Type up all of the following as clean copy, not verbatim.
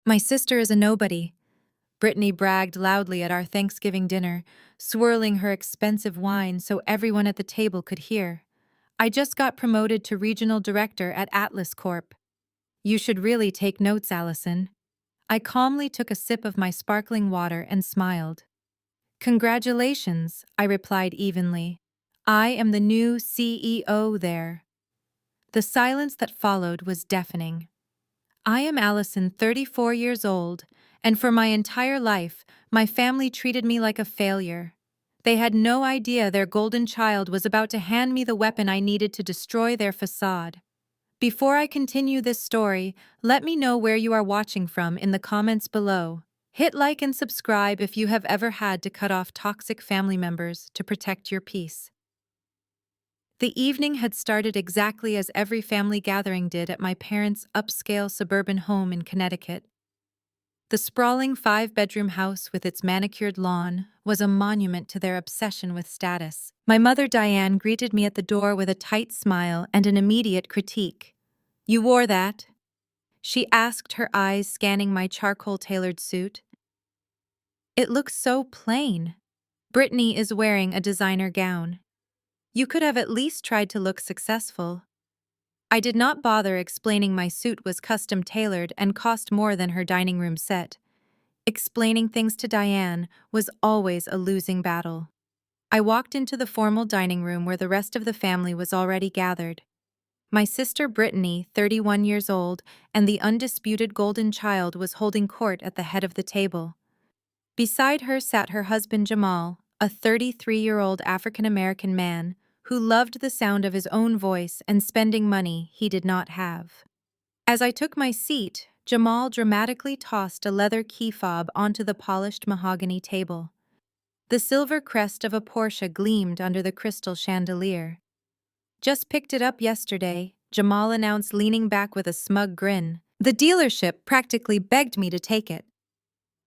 My sister is a nobody, Brittany bragged loudly at our Thanksgiving dinner, swirling her expensive wine so everyone at the table could hear. I just got promoted to regional director at Atlas Corp. You should really take notes, Allison. I calmly took a sip of my sparkling water and smiled. Congratulations, I replied evenly. I am the new CEO there. The silence that followed was deafening. I am Allison, 34 years old, and for my entire life, my family treated me like a failure. They had no idea their golden child was about to hand me the weapon I needed to destroy their facade. Before I continue this story, let me know where you are watching from in the comments below. Hit like and subscribe if you have ever had to cut off toxic family members to protect your peace. The evening had started exactly as every family gathering did at my parents' upscale suburban home in Connecticut. The sprawling 5-bedroom house with its manicured lawn was a monument to their obsession with status. My mother Diane greeted me at the door with a tight smile and an immediate critique. "You wore that?" she asked, her eyes scanning my charcoal-tailored suit. "It looks so plain. Brittany is wearing a designer gown. You could have at least tried to look successful." I did not bother explaining my suit was custom-tailored and cost more than her dining room set. Explaining things to Diane was always a losing battle. I walked into the formal dining room where the rest of the family was already gathered. My sister Brittany, 31 years old, and the undisputed golden child was holding court at the head of the table. Beside her sat her husband Jamal, a 33-year-old African-American man who loved the sound of his own voice and spending money he did not have. As I took my seat, Jamal dramatically tossed a leather key fob onto the polished mahogany table. The silver crest of a Porsche gleamed under the crystal chandelier. "Just picked it up yesterday," Jamal announced, leaning back with a smug grin. "The dealership practically begged me to take it."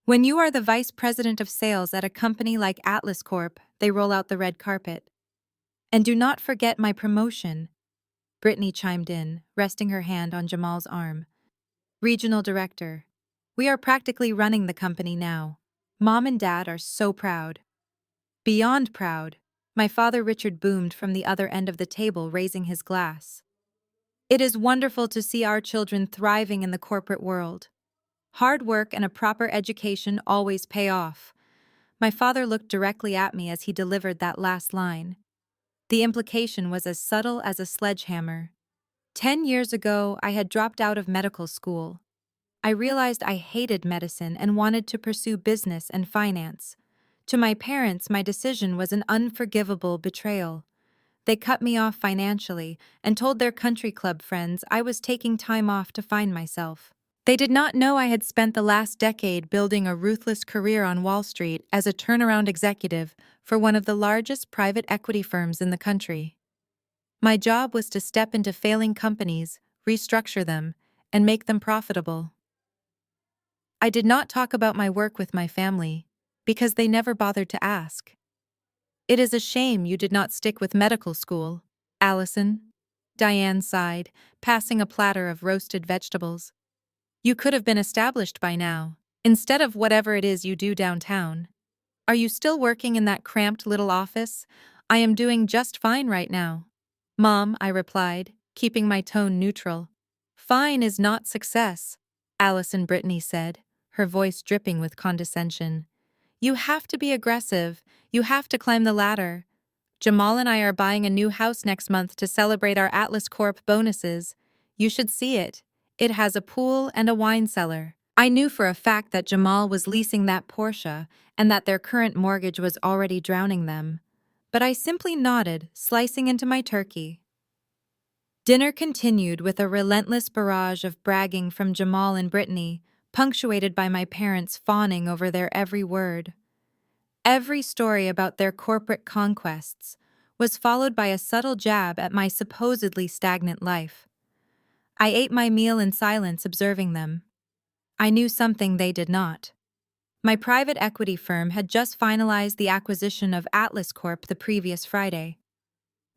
When you are the vice president of sales at a company like Atlas Corp, they roll out the red carpet. "And do not forget my promotion," Brittany chimed in, resting her hand on Jamal's arm. "Regional director. We are practically running the company now. Mom and Dad are so proud." "Beyond proud," my father Richard boomed from the other end of the table, raising his glass. "It is wonderful to see our children thriving in the corporate world. Hard work and a proper education always pay off." My father looked directly at me as he delivered that last line. The implication was as subtle as a sledgehammer. 10 years ago, I had dropped out of medical school. I realized I hated medicine and wanted to pursue business and finance. To my parents, my decision was an unforgivable betrayal. They cut me off financially and told their country club friends I was taking time off to find myself. They did not know I had spent the last decade building a ruthless career on Wall Street as a turnaround executive for one of the largest private equity firms in the country. My job was to step into failing companies, restructure them, and make them profitable. I did not talk about my work with my family, because they never bothered to ask. "It is a shame you did not stick with medical school, Allison," Diane sighed, passing a platter of roasted vegetables. "You could have been established by now, instead of whatever it is you do downtown. Are you still working in that cramped little office? I am doing just fine right now." "Mom," I replied, keeping my tone neutral. "Fine is not success," Allison Brittany said, her voice dripping with condescension. "You have to be aggressive. You have to climb the ladder. Jamal and I are buying a new house next month to celebrate our Atlas Corp bonuses. You should see it. It has a pool and a wine cellar." I knew for a fact that Jamal was leasing that Porsche and that their current mortgage was already drowning them. But I simply nodded, slicing into my turkey. Dinner continued with a relentless barrage of bragging from Jamal and Brittany, punctuated by my parents fawning over their every word. Every story about their corporate conquests was followed by a subtle jab at my supposedly stagnant life. I ate my meal in silence, observing them. I knew something they did not. My private equity firm had just finalized the acquisition of Atlas Corp the previous Friday.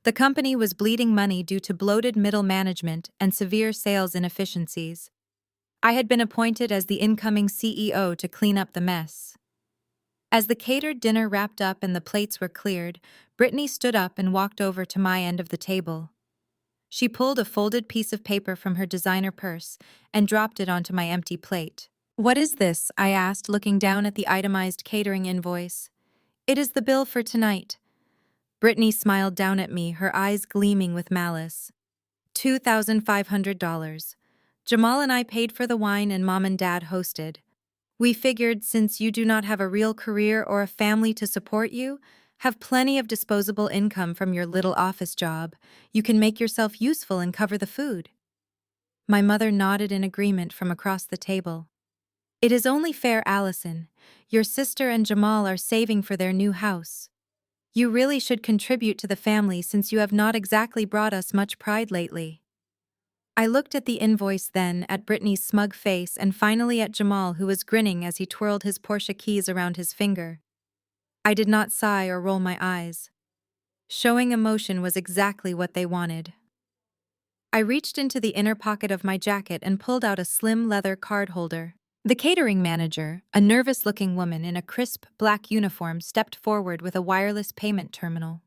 The company was bleeding money due to bloated middle management and severe sales inefficiencies. I had been appointed as the incoming CEO to clean up the mess. As the catered dinner wrapped up and the plates were cleared, Brittany stood up and walked over to my end of the table. She pulled a folded piece of paper from her designer purse and dropped it onto my empty plate. "What is this?" I asked, looking down at the itemized catering invoice. "It is the bill for tonight." Brittany smiled down at me, her eyes gleaming with malice. $2,500. Jamal and I paid for the wine and Mom and Dad hosted. We figured since you do not have a real career or a family to support you, have plenty of disposable income from your little office job, you can make yourself useful and cover the food. My mother nodded in agreement from across the table. "It is only fair, Allison. Your sister and Jamal are saving for their new house. You really should contribute to the family since you have not exactly brought us much pride lately." I looked at the invoice then, at Brittany's smug face, and finally at Jamal, who was grinning as he twirled his Porsche keys around his finger. I did not sigh or roll my eyes. Showing emotion was exactly what they wanted. I reached into the inner pocket of my jacket and pulled out a slim leather card holder. The catering manager, a nervous-looking woman in a crisp black uniform, stepped forward with a wireless payment terminal.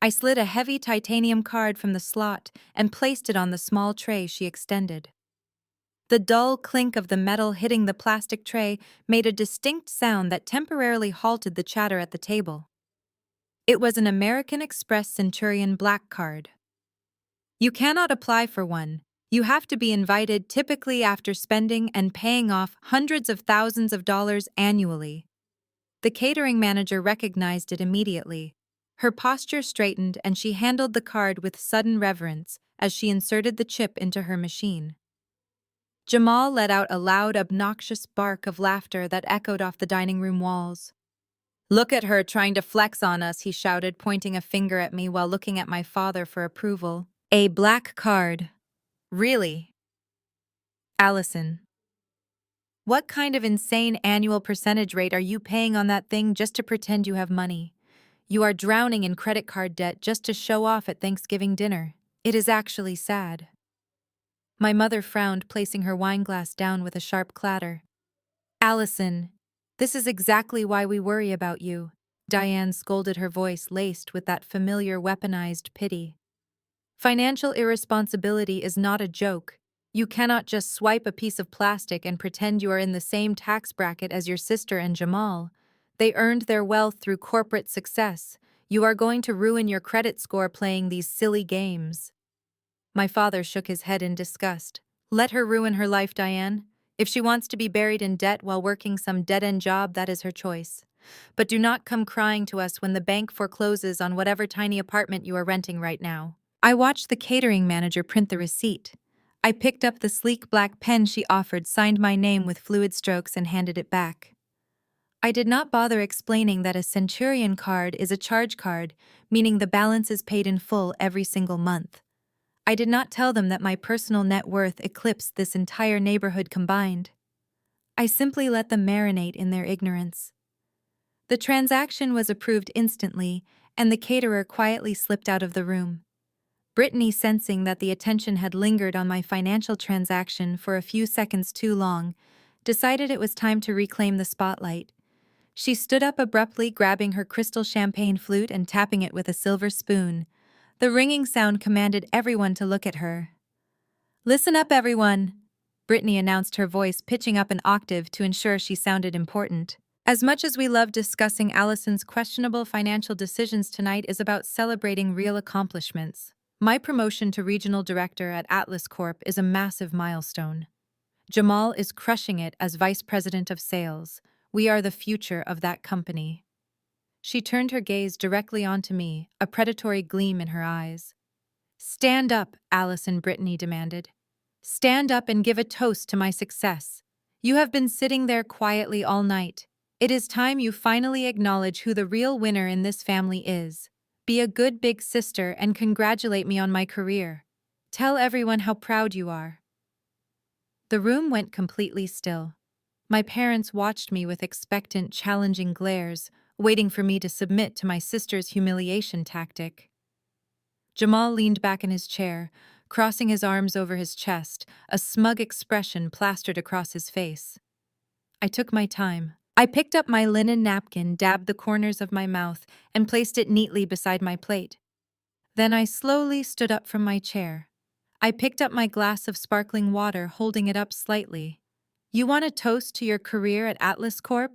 I slid a heavy titanium card from the slot and placed it on the small tray she extended. The dull clink of the metal hitting the plastic tray made a distinct sound that temporarily halted the chatter at the table. It was an American Express Centurion Black Card. You cannot apply for one. You have to be invited, typically after spending and paying off hundreds of thousands of dollars annually. The catering manager recognized it immediately. Her posture straightened and she handled the card with sudden reverence as she inserted the chip into her machine. Jamal let out a loud, obnoxious bark of laughter that echoed off the dining room walls. "Look at her trying to flex on us," he shouted, pointing a finger at me while looking at my father for approval. "A black card. Really? Allison, what kind of insane annual percentage rate are you paying on that thing just to pretend you have money? You are drowning in credit card debt just to show off at Thanksgiving dinner. It is actually sad." My mother frowned, placing her wineglass down with a sharp clatter. "Allison, this is exactly why we worry about you," Diane scolded, her voice laced with that familiar weaponized pity. "Financial irresponsibility is not a joke. You cannot just swipe a piece of plastic and pretend you are in the same tax bracket as your sister and Jamal. They earned their wealth through corporate success. You are going to ruin your credit score playing these silly games." My father shook his head in disgust. "Let her ruin her life, Diane. If she wants to be buried in debt while working some dead-end job, that is her choice. But do not come crying to us when the bank forecloses on whatever tiny apartment you are renting right now." I watched the catering manager print the receipt. I picked up the sleek black pen she offered, signed my name with fluid strokes, and handed it back. I did not bother explaining that a Centurion card is a charge card, meaning the balance is paid in full every single month. I did not tell them that my personal net worth eclipsed this entire neighborhood combined. I simply let them marinate in their ignorance. The transaction was approved instantly, and the caterer quietly slipped out of the room. Brittany, sensing that the attention had lingered on my financial transaction for a few seconds too long, decided it was time to reclaim the spotlight. She stood up abruptly, grabbing her crystal champagne flute and tapping it with a silver spoon. The ringing sound commanded everyone to look at her. "Listen up, everyone," Brittany announced, her voice pitching up an octave to ensure she sounded important. "As much as we love discussing Allison's questionable financial decisions, tonight is about celebrating real accomplishments. My promotion to regional director at Atlas Corp is a massive milestone. Jamal is crushing it as vice president of sales. We are the future of that company." She turned her gaze directly onto me, a predatory gleam in her eyes. "Stand up," Allison, Brittany demanded. "Stand up and give a toast to my success. You have been sitting there quietly all night. It is time you finally acknowledge who the real winner in this family is. Be a good big sister and congratulate me on my career. Tell everyone how proud you are." The room went completely still. My parents watched me with expectant, challenging glares, waiting for me to submit to my sister's humiliation tactic. Jamal leaned back in his chair, crossing his arms over his chest, a smug expression plastered across his face. I took my time. I picked up my linen napkin, dabbed the corners of my mouth, and placed it neatly beside my plate. Then I slowly stood up from my chair. I picked up my glass of sparkling water, holding it up slightly. "You want a toast to your career at Atlas Corp?"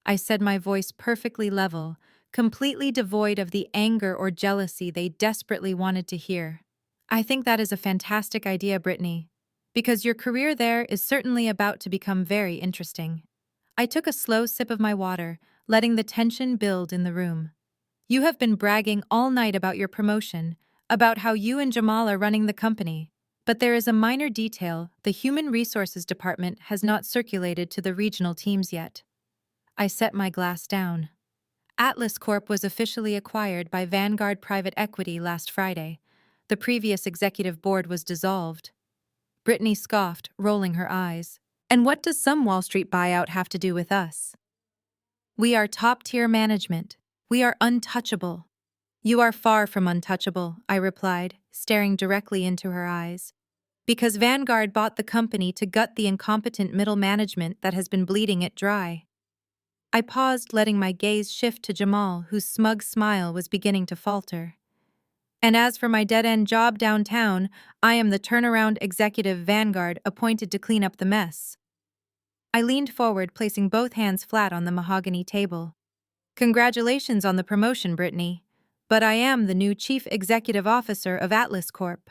I said, my voice perfectly level, completely devoid of the anger or jealousy they desperately wanted to hear. "I think that is a fantastic idea, Brittany, because your career there is certainly about to become very interesting." I took a slow sip of my water, letting the tension build in the room. "You have been bragging all night about your promotion, about how you and Jamal are running the company. But there is a minor detail: the Human Resources Department has not circulated to the regional teams yet." I set my glass down. Atlas Corp was officially acquired by Vanguard Private Equity last Friday. The previous executive board was dissolved. Brittany scoffed, rolling her eyes. "And what does some Wall Street buyout have to do with us? We are top-tier management. We are untouchable." "You are far from untouchable," I replied, staring directly into her eyes. "Because Vanguard bought the company to gut the incompetent middle management that has been bleeding it dry." I paused, letting my gaze shift to Jamal, whose smug smile was beginning to falter. "And as for my dead-end job downtown, I am the turnaround executive Vanguard appointed to clean up the mess." I leaned forward, placing both hands flat on the mahogany table. "Congratulations on the promotion, Brittany. But I am the new Chief Executive Officer of Atlas Corp."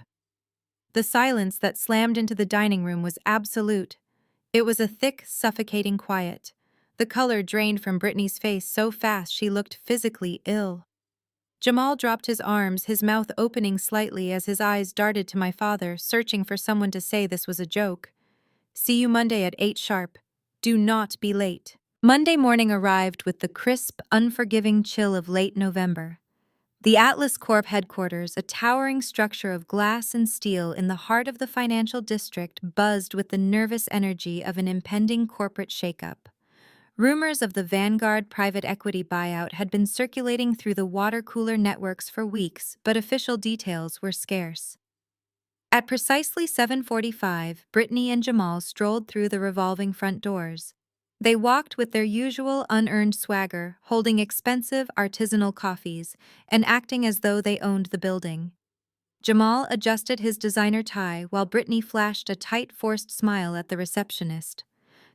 The silence that slammed into the dining room was absolute. It was a thick, suffocating quiet. The color drained from Brittany's face so fast she looked physically ill. Jamal dropped his arms, his mouth opening slightly as his eyes darted to my father, searching for someone to say this was a joke. "See you Monday at 8 sharp. Do not be late." Monday morning arrived with the crisp, unforgiving chill of late November. The Atlas Corp headquarters, a towering structure of glass and steel in the heart of the financial district, buzzed with the nervous energy of an impending corporate shakeup. Rumors of the Vanguard private equity buyout had been circulating through the water cooler networks for weeks, but official details were scarce. At precisely 7:45, Brittany and Jamal strolled through the revolving front doors. They walked with their usual unearned swagger, holding expensive artisanal coffees and acting as though they owned the building. Jamal adjusted his designer tie while Brittany flashed a tight, forced smile at the receptionist.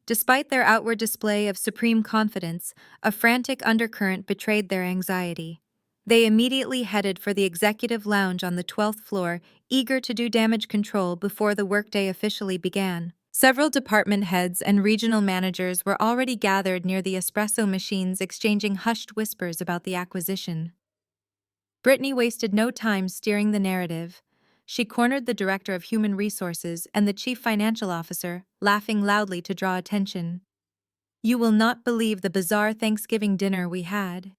Despite their outward display of supreme confidence, a frantic undercurrent betrayed their anxiety. They immediately headed for the executive lounge on the 12th floor, eager to do damage control before the workday officially began. Several department heads and regional managers were already gathered near the espresso machines, exchanging hushed whispers about the acquisition. Brittany wasted no time steering the narrative. She cornered the director of human resources and the chief financial officer, laughing loudly to draw attention. "You will not believe the bizarre Thanksgiving dinner we had,"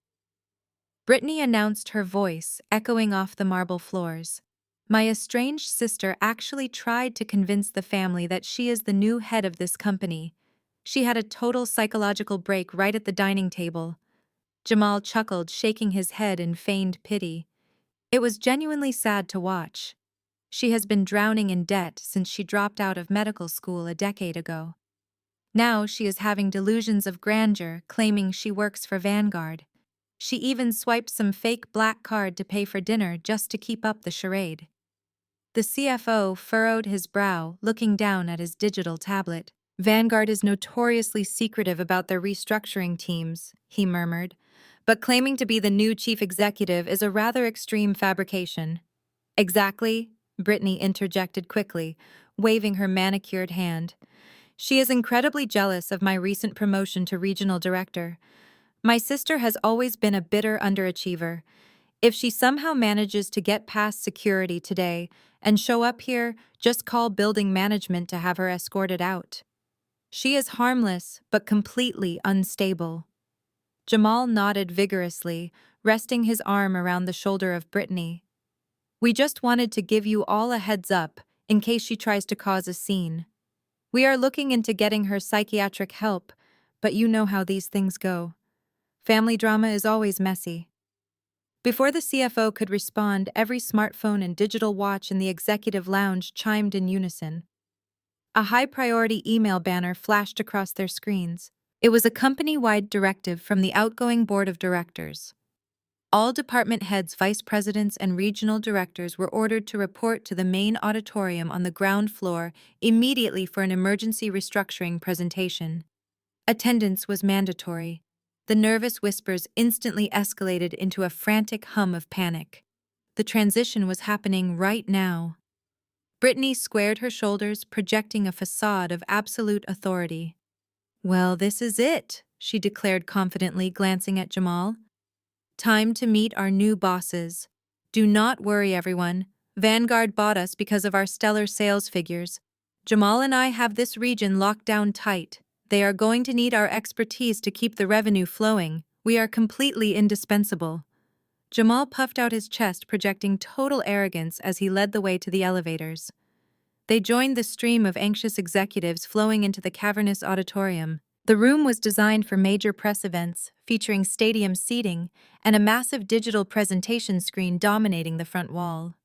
Brittany announced, her voice echoing off the marble floors. "My estranged sister actually tried to convince the family that she is the new head of this company. She had a total psychological break right at the dining table." Jamal chuckled, shaking his head in feigned pity. "It was genuinely sad to watch. She has been drowning in debt since she dropped out of medical school a decade ago. Now she is having delusions of grandeur, claiming she works for Vanguard. She even swiped some fake black card to pay for dinner just to keep up the charade." The CFO furrowed his brow, looking down at his digital tablet. "Vanguard is notoriously secretive about their restructuring teams," he murmured, "but claiming to be the new chief executive is a rather extreme fabrication." "Exactly," Brittany interjected quickly, waving her manicured hand. "She is incredibly jealous of my recent promotion to regional director. My sister has always been a bitter underachiever. If she somehow manages to get past security today and show up here, just call building management to have her escorted out. She is harmless, but completely unstable." Jamal nodded vigorously, resting his arm around the shoulder of Brittany. "We just wanted to give you all a heads up, in case she tries to cause a scene. We are looking into getting her psychiatric help, but you know how these things go. Family drama is always messy." Before the CFO could respond, every smartphone and digital watch in the executive lounge chimed in unison. A high-priority email banner flashed across their screens. It was a company-wide directive from the outgoing board of directors. All department heads, vice presidents, and regional directors were ordered to report to the main auditorium on the ground floor immediately for an emergency restructuring presentation. Attendance was mandatory. The nervous whispers instantly escalated into a frantic hum of panic. The transition was happening right now. Brittany squared her shoulders, projecting a facade of absolute authority. "Well, this is it," she declared confidently, glancing at Jamal. "Time to meet our new bosses. Do not worry, everyone. Vanguard bought us because of our stellar sales figures. Jamal and I have this region locked down tight. They are going to need our expertise to keep the revenue flowing. We are completely indispensable." Jamal puffed out his chest, projecting total arrogance as he led the way to the elevators. They joined the stream of anxious executives flowing into the cavernous auditorium. The room was designed for major press events, featuring stadium seating and a massive digital presentation screen dominating the front wall.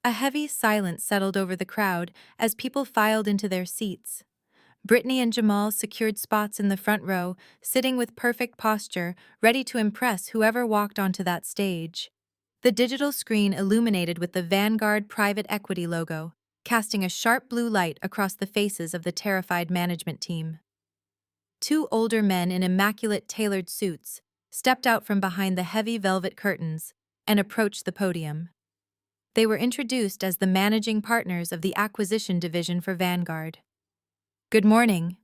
A heavy silence settled over the crowd as people filed into their seats. Brittany and Jamal secured spots in the front row, sitting with perfect posture, ready to impress whoever walked onto that stage. The digital screen illuminated with the Vanguard private equity logo, casting a sharp blue light across the faces of the terrified management team. Two older men in immaculate tailored suits stepped out from behind the heavy velvet curtains and approached the podium. They were introduced as the managing partners of the acquisition division for Vanguard. "Good morning."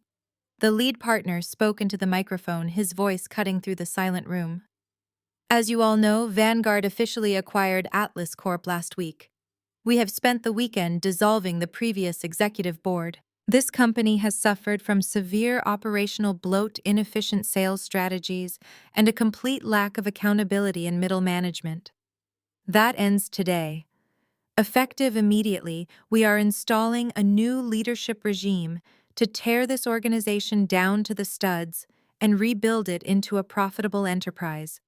The lead partner spoke into the microphone, his voice cutting through the silent room. "As you all know, Vanguard officially acquired Atlas Corp last week. We have spent the weekend dissolving the previous executive board. This company has suffered from severe operational bloat, inefficient sales strategies, and a complete lack of accountability in middle management. That ends today. Effective immediately, we are installing a new leadership regime to tear this organization down to the studs and rebuild it into a profitable enterprise.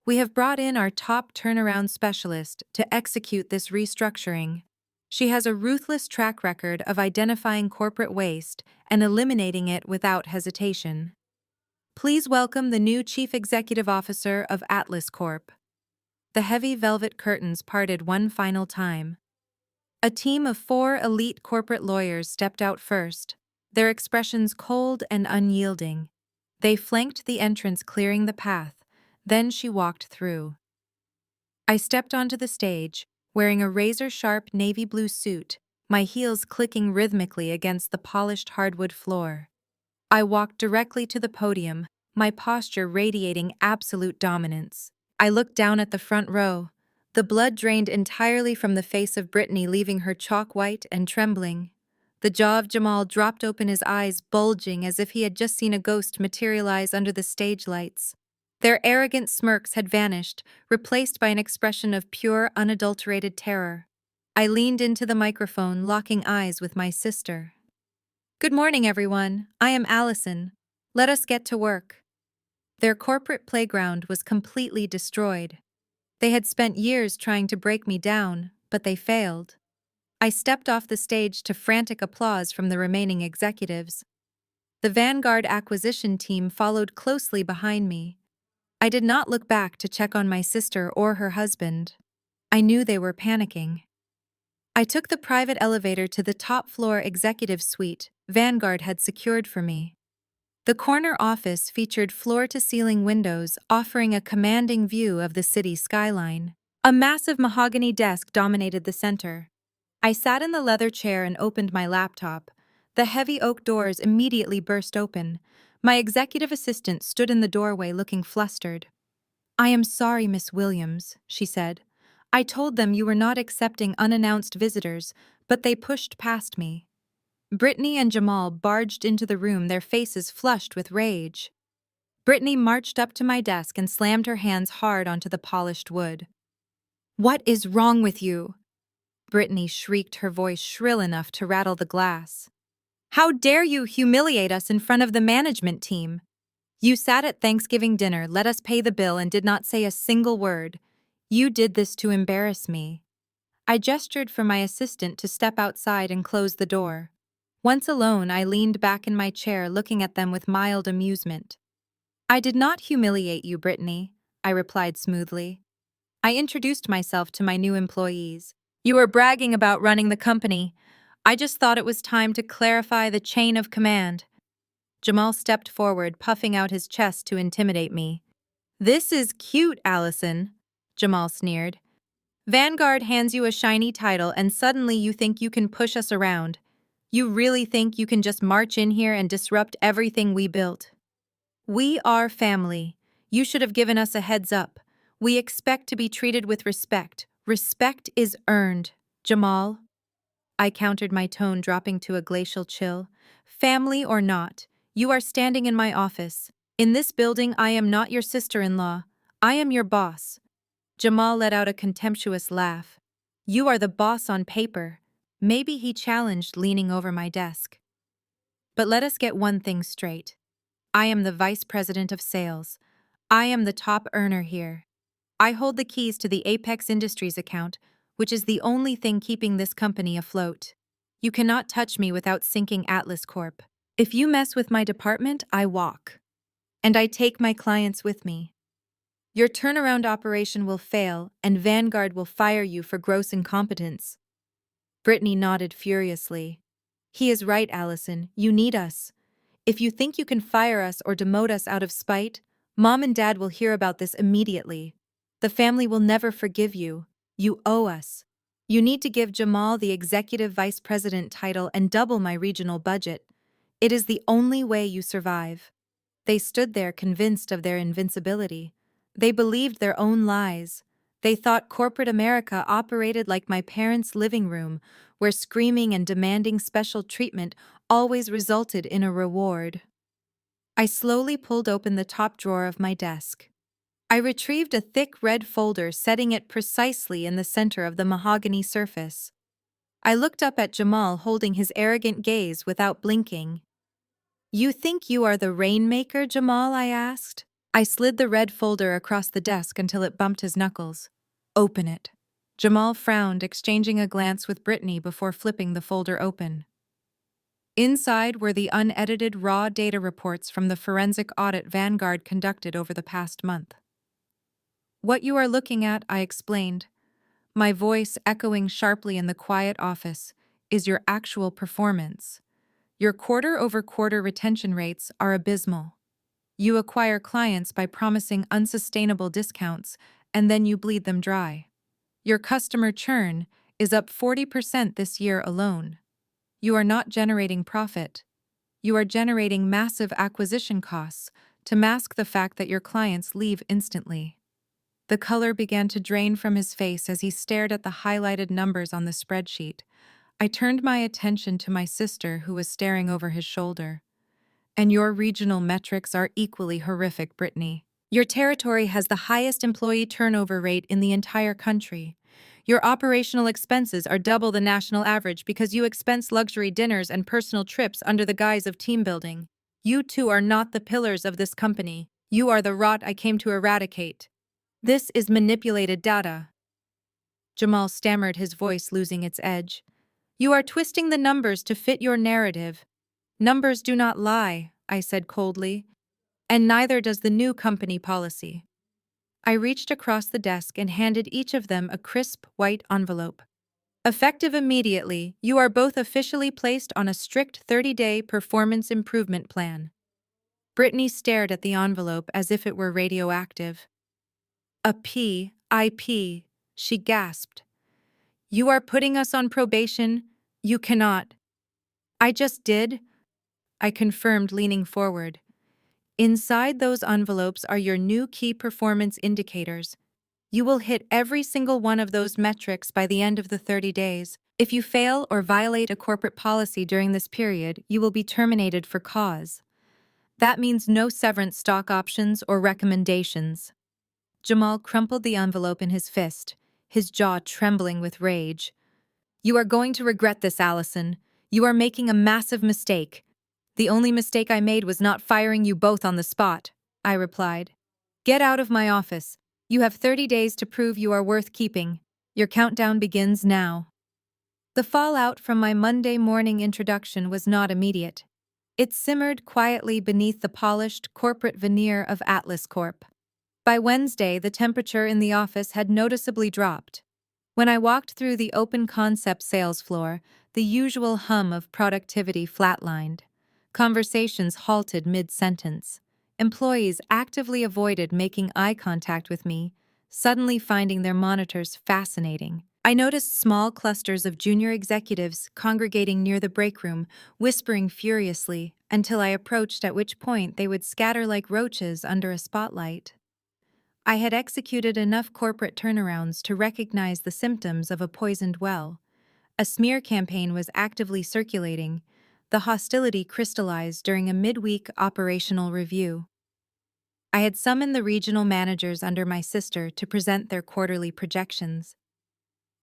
We have brought in our top turnaround specialist to execute this restructuring. She has a ruthless track record of identifying corporate waste and eliminating it without hesitation. Please welcome the new Chief Executive Officer of Atlas Corp." The heavy velvet curtains parted one final time. A team of 4 elite corporate lawyers stepped out first, their expressions cold and unyielding. They flanked the entrance, clearing the path. Then she walked through. I stepped onto the stage, wearing a razor-sharp navy blue suit, my heels clicking rhythmically against the polished hardwood floor. I walked directly to the podium, my posture radiating absolute dominance. I looked down at the front row. The blood drained entirely from the face of Brittany, leaving her chalk white and trembling. The jaw of Jamal dropped open, his eyes bulging as if he had just seen a ghost materialize under the stage lights. Their arrogant smirks had vanished, replaced by an expression of pure, unadulterated terror. I leaned into the microphone, locking eyes with my sister. "Good morning, everyone. I am Allison. Let us get to work." Their corporate playground was completely destroyed. They had spent years trying to break me down, but they failed. I stepped off the stage to frantic applause from the remaining executives. The Vanguard acquisition team followed closely behind me. I did not look back to check on my sister or her husband. I knew they were panicking. I took the private elevator to the top-floor executive suite Vanguard had secured for me. The corner office featured floor-to-ceiling windows offering a commanding view of the city skyline. A massive mahogany desk dominated the center. I sat in the leather chair and opened my laptop. The heavy oak doors immediately burst open. My executive assistant stood in the doorway looking flustered. "I am sorry, Miss Williams," she said. "I told them you were not accepting unannounced visitors, but they pushed past me." Brittany and Jamal barged into the room, their faces flushed with rage. Brittany marched up to my desk and slammed her hands hard onto the polished wood. "What is wrong with you?" Brittany shrieked, her voice shrill enough to rattle the glass. "How dare you humiliate us in front of the management team? You sat at Thanksgiving dinner, let us pay the bill, and did not say a single word. You did this to embarrass me. I gestured for my assistant to step outside and close the door. Once alone, I leaned back in my chair looking at them with mild amusement. I did not humiliate you, Brittany, I replied smoothly. I introduced myself to my new employees. You were bragging about running the company. I just thought it was time to clarify the chain of command. Jamal stepped forward, puffing out his chest to intimidate me. This is cute, Allison, Jamal sneered. Vanguard hands you a shiny title and suddenly you think you can push us around. You really think you can just march in here and disrupt everything we built? We are family. You should have given us a heads up. We expect to be treated with respect. Respect is earned. Jamal, I countered, my tone dropping to a glacial chill. Family or not, you are standing in my office. In this building, I am not your sister-in-law. I am your boss. Jamal let out a contemptuous laugh. You are the boss on paper. Maybe he challenged, leaning over my desk. But let us get one thing straight. I am the vice president of sales. I am the top earner here. I hold the keys to the Apex Industries account, which is the only thing keeping this company afloat. You cannot touch me without sinking Atlas Corp. If you mess with my department, I walk. And I take my clients with me. Your turnaround operation will fail, and Vanguard will fire you for gross incompetence. Brittany nodded furiously. He is right, Allison. You need us. If you think you can fire us or demote us out of spite, Mom and Dad will hear about this immediately. The family will never forgive you. You owe us. You need to give Jamal the executive vice president title and double my regional budget. It is the only way you survive. They stood there convinced of their invincibility. They believed their own lies. They thought corporate America operated like my parents' living room, where screaming and demanding special treatment always resulted in a reward. I slowly pulled open the top drawer of my desk. I retrieved a thick red folder, setting it precisely in the center of the mahogany surface. I looked up at Jamal, holding his arrogant gaze without blinking. You think you are the rainmaker, Jamal? I asked. I slid the red folder across the desk until it bumped his knuckles. Open it. Jamal frowned, exchanging a glance with Brittany before flipping the folder open. Inside were the unedited raw data reports from the forensic audit Vanguard conducted over the past month. What you are looking at, I explained, my voice echoing sharply in the quiet office, is your actual performance. Your quarter-over-quarter retention rates are abysmal. You acquire clients by promising unsustainable discounts, and then you bleed them dry. Your customer churn is up 40% this year alone. You are not generating profit. You are generating massive acquisition costs to mask the fact that your clients leave instantly. The color began to drain from his face as he stared at the highlighted numbers on the spreadsheet. I turned my attention to my sister, who was staring over his shoulder. And your regional metrics are equally horrific, Brittany. Your territory has the highest employee turnover rate in the entire country. Your operational expenses are double the national average because you expense luxury dinners and personal trips under the guise of team building. You two are not the pillars of this company. You are the rot I came to eradicate. This is manipulated data. Jamal stammered, his voice losing its edge. You are twisting the numbers to fit your narrative. Numbers do not lie, I said coldly, and neither does the new company policy. I reached across the desk and handed each of them a crisp, white envelope. Effective immediately, you are both officially placed on a strict 30-day performance improvement plan. Brittany stared at the envelope as if it were radioactive. A PIP, she gasped. You are putting us on probation? You cannot. I just did, I confirmed, leaning forward. Inside those envelopes are your new key performance indicators. You will hit every single one of those metrics by the end of the 30 days. If you fail or violate a corporate policy during this period, you will be terminated for cause. That means no severance stock options or recommendations. Jamal crumpled the envelope in his fist, his jaw trembling with rage. You are going to regret this, Allison. You are making a massive mistake. The only mistake I made was not firing you both on the spot, I replied. Get out of my office. You have 30 days to prove you are worth keeping. Your countdown begins now. The fallout from my Monday morning introduction was not immediate. It simmered quietly beneath the polished corporate veneer of Atlas Corp. By Wednesday, the temperature in the office had noticeably dropped. When I walked through the open concept sales floor, the usual hum of productivity flatlined. Conversations halted mid-sentence. Employees actively avoided making eye contact with me, suddenly finding their monitors fascinating. I noticed small clusters of junior executives congregating near the break room, whispering furiously, until I approached, at which point they would scatter like roaches under a spotlight. I had executed enough corporate turnarounds to recognize the symptoms of a poisoned well. A smear campaign was actively circulating. The hostility crystallized during a midweek operational review. I had summoned the regional managers under my sister to present their quarterly projections.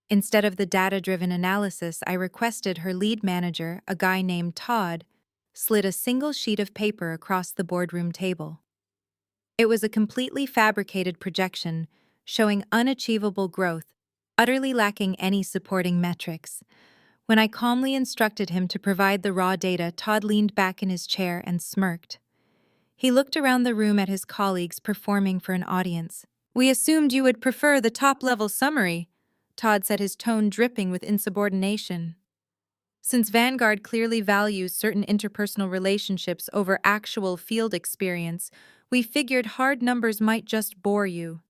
Instead of the data-driven analysis, I requested her lead manager, a guy named Todd, slid a single sheet of paper across the boardroom table. It was a completely fabricated projection, showing unachievable growth, utterly lacking any supporting metrics. When I calmly instructed him to provide the raw data, Todd leaned back in his chair and smirked. He looked around the room at his colleagues performing for an audience. "We assumed you would prefer the top-level summary," Todd said, his tone dripping with insubordination. "Since Vanguard clearly values certain interpersonal relationships over actual field experience, we figured hard numbers might just bore you."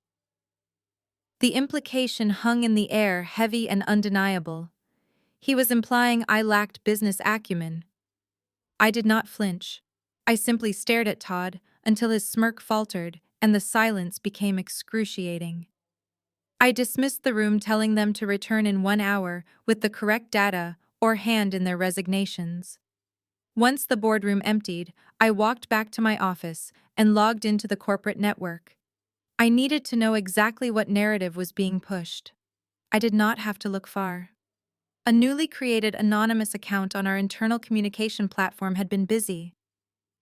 The implication hung in the air, heavy and undeniable. He was implying I lacked business acumen. I did not flinch. I simply stared at Todd until his smirk faltered and the silence became excruciating. I dismissed the room, telling them to return in 1 hour with the correct data or hand in their resignations. Once the boardroom emptied, I walked back to my office and logged into the corporate network. I needed to know exactly what narrative was being pushed. I did not have to look far. A newly created anonymous account on our internal communication platform had been busy.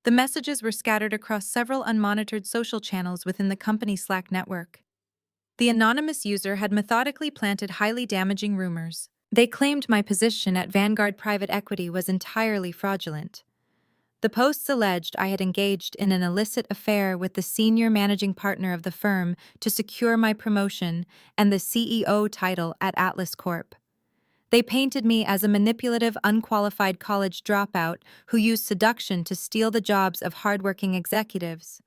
The messages were scattered across several unmonitored social channels within the company Slack network. The anonymous user had methodically planted highly damaging rumors. They claimed my position at Vanguard Private Equity was entirely fraudulent. The posts alleged I had engaged in an illicit affair with the senior managing partner of the firm to secure my promotion and the CEO title at Atlas Corp. They painted me as a manipulative, unqualified college dropout who used seduction to steal the jobs of hardworking executives.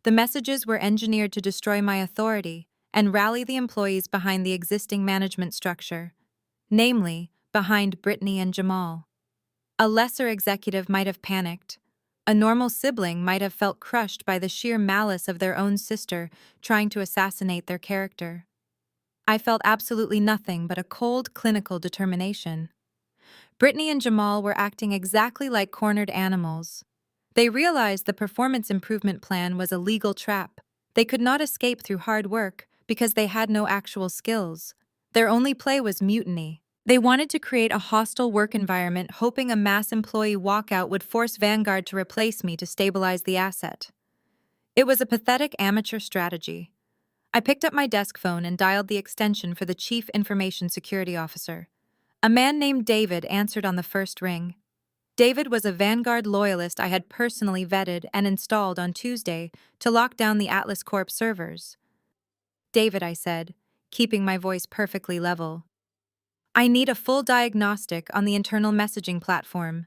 The messages were engineered to destroy my authority and rally the employees behind the existing management structure, namely, behind Brittany and Jamal. A lesser executive might have panicked. A normal sibling might have felt crushed by the sheer malice of their own sister trying to assassinate their character. I felt absolutely nothing but a cold, clinical determination. Brittany and Jamal were acting exactly like cornered animals. They realized the performance improvement plan was a legal trap. They could not escape through hard work because they had no actual skills. Their only play was mutiny. They wanted to create a hostile work environment, hoping a mass employee walkout would force Vanguard to replace me to stabilize the asset. It was a pathetic amateur strategy. I picked up my desk phone and dialed the extension for the Chief Information Security Officer. A man named David answered on the first ring. David was a Vanguard loyalist I had personally vetted and installed on Tuesday to lock down the Atlas Corp servers. "David," I said, keeping my voice perfectly level, "I need a full diagnostic on the internal messaging platform.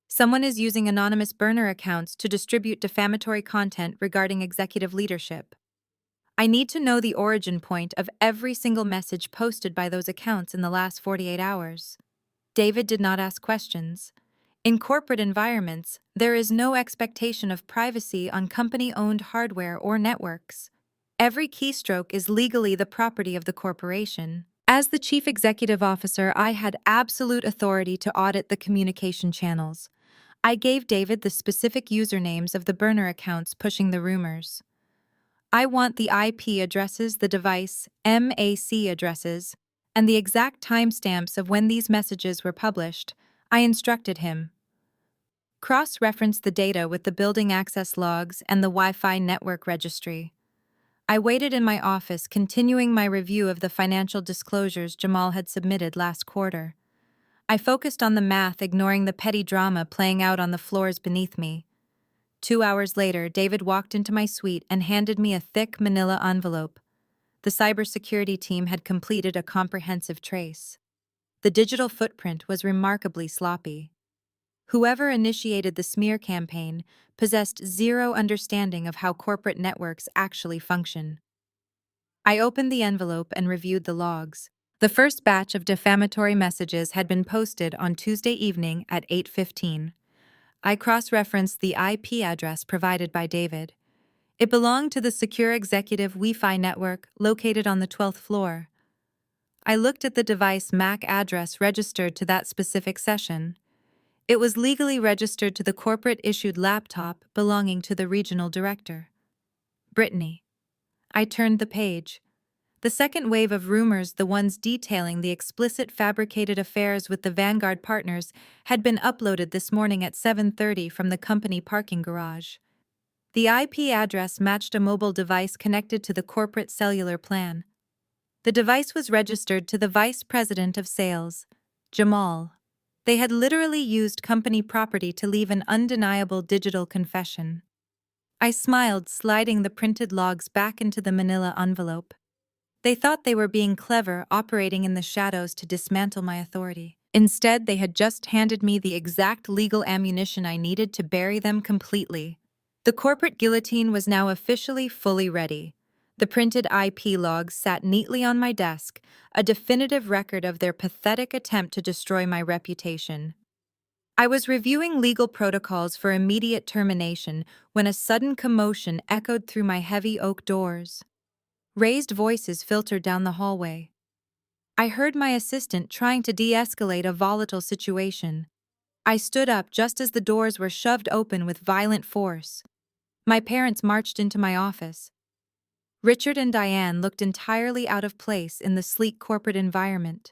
Someone is using anonymous burner accounts to distribute defamatory content regarding executive leadership. I need to know the origin point of every single message posted by those accounts in the last 48 hours. David did not ask questions. In corporate environments, there is no expectation of privacy on company-owned hardware or networks. Every keystroke is legally the property of the corporation. As the chief executive officer, I had absolute authority to audit the communication channels. I gave David the specific usernames of the burner accounts pushing the rumors. "I want the IP addresses, the device, MAC addresses, and the exact timestamps of when these messages were published," I instructed him. "Cross-reference the data with the building access logs and the Wi-Fi network registry." I waited in my office, continuing my review of the financial disclosures Jamal had submitted last quarter. I focused on the math, ignoring the petty drama playing out on the floors beneath me. 2 hours later, David walked into my suite and handed me a thick manila envelope. The cybersecurity team had completed a comprehensive trace. The digital footprint was remarkably sloppy. Whoever initiated the smear campaign possessed zero understanding of how corporate networks actually function. I opened the envelope and reviewed the logs. The first batch of defamatory messages had been posted on Tuesday evening at 8:15. I cross-referenced the IP address provided by David. It belonged to the secure executive Wi-Fi network located on the 12th floor. I looked at the device MAC address registered to that specific session. It was legally registered to the corporate-issued laptop belonging to the regional director. Brittany. I turned the page. The second wave of rumors, the ones detailing the explicit fabricated affairs with the Vanguard partners, had been uploaded this morning at 7:30 from the company parking garage. The IP address matched a mobile device connected to the corporate cellular plan. The device was registered to the vice president of sales, Jamal. They had literally used company property to leave an undeniable digital confession. I smiled, sliding the printed logs back into the manila envelope. They thought they were being clever, operating in the shadows to dismantle my authority. Instead, they had just handed me the exact legal ammunition I needed to bury them completely. The corporate guillotine was now officially fully ready. The printed IP logs sat neatly on my desk, a definitive record of their pathetic attempt to destroy my reputation. I was reviewing legal protocols for immediate termination when a sudden commotion echoed through my heavy oak doors. Raised voices filtered down the hallway. I heard my assistant trying to de-escalate a volatile situation. I stood up just as the doors were shoved open with violent force. My parents marched into my office. Richard and Diane looked entirely out of place in the sleek corporate environment.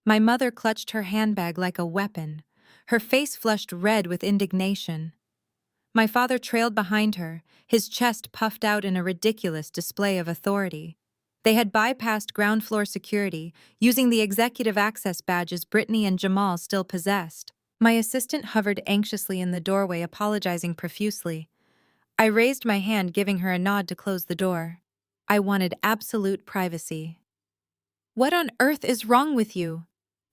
My mother clutched her handbag like a weapon, her face flushed red with indignation. My father trailed behind her, his chest puffed out in a ridiculous display of authority. They had bypassed ground floor security, using the executive access badges Brittany and Jamal still possessed. My assistant hovered anxiously in the doorway, apologizing profusely. I raised my hand, giving her a nod to close the door. I wanted absolute privacy. "What on earth is wrong with you?"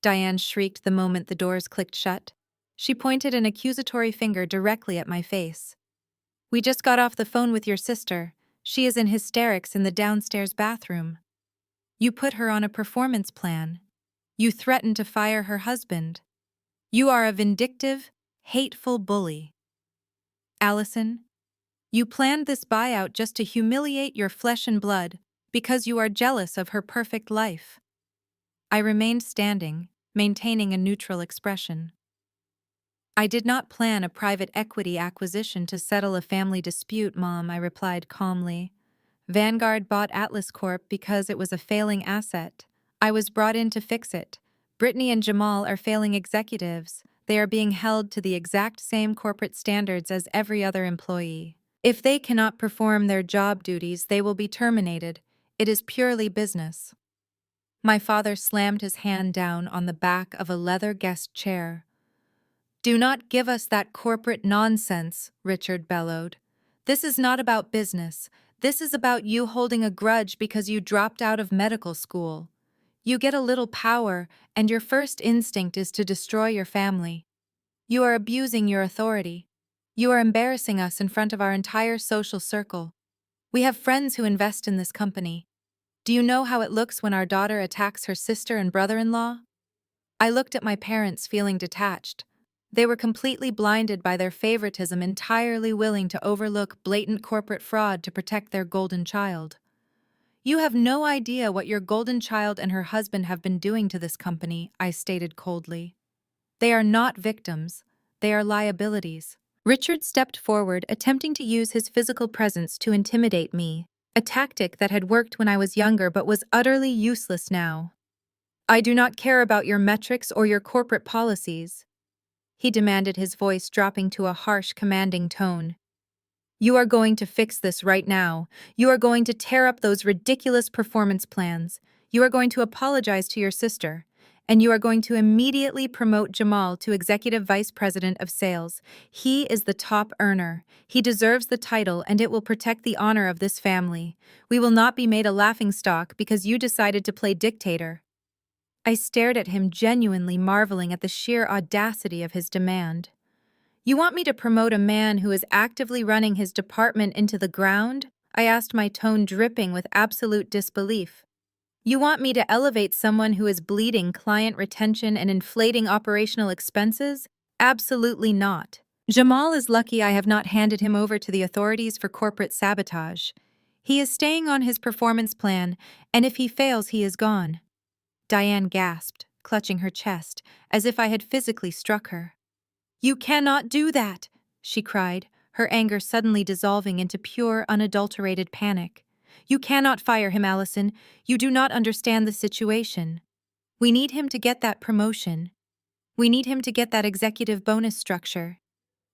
Diane shrieked the moment the doors clicked shut. She pointed an accusatory finger directly at my face. "We just got off the phone with your sister. She is in hysterics in the downstairs bathroom. You put her on a performance plan. You threatened to fire her husband. You are a vindictive, hateful bully. Allison, you planned this buyout just to humiliate your flesh and blood because you are jealous of her perfect life." I remained standing, maintaining a neutral expression. "I did not plan a private equity acquisition to settle a family dispute, Mom," I replied calmly. "Vanguard bought Atlas Corp because it was a failing asset. I was brought in to fix it. Brittany and Jamal are failing executives. They are being held to the exact same corporate standards as every other employee. If they cannot perform their job duties, they will be terminated. It is purely business." My father slammed his hand down on the back of a leather guest chair. "Do not give us that corporate nonsense," Richard bellowed. "This is not about business. This is about you holding a grudge because you dropped out of medical school. You get a little power, and your first instinct is to destroy your family. You are abusing your authority. You are embarrassing us in front of our entire social circle. We have friends who invest in this company. Do you know how it looks when our daughter attacks her sister and brother-in-law?" I looked at my parents, feeling detached. They were completely blinded by their favoritism, entirely willing to overlook blatant corporate fraud to protect their golden child. "You have no idea what your golden child and her husband have been doing to this company," I stated coldly. "They are not victims. They are liabilities." Richard stepped forward, attempting to use his physical presence to intimidate me, a tactic that had worked when I was younger but was utterly useless now. "I do not care about your metrics or your corporate policies," he demanded, his voice dropping to a harsh, commanding tone. You are going to fix this right now. You are going to tear up those ridiculous performance plans. You are going to apologize to your sister. And you are going to immediately promote Jamal to Executive Vice President of Sales. He is the top earner. He deserves the title, and it will protect the honor of this family. We will not be made a laughingstock because you decided to play dictator. I stared at him, genuinely marveling at the sheer audacity of his demand. You want me to promote a man who is actively running his department into the ground? I asked, my tone dripping with absolute disbelief. You want me to elevate someone who is bleeding client retention and inflating operational expenses? Absolutely not. Jamal is lucky I have not handed him over to the authorities for corporate sabotage. He is staying on his performance plan, and if he fails, he is gone. Diane gasped, clutching her chest, as if I had physically struck her. You cannot do that, she cried, her anger suddenly dissolving into pure, unadulterated panic. You cannot fire him, Allison. You do not understand the situation. We need him to get that promotion. We need him to get that executive bonus structure.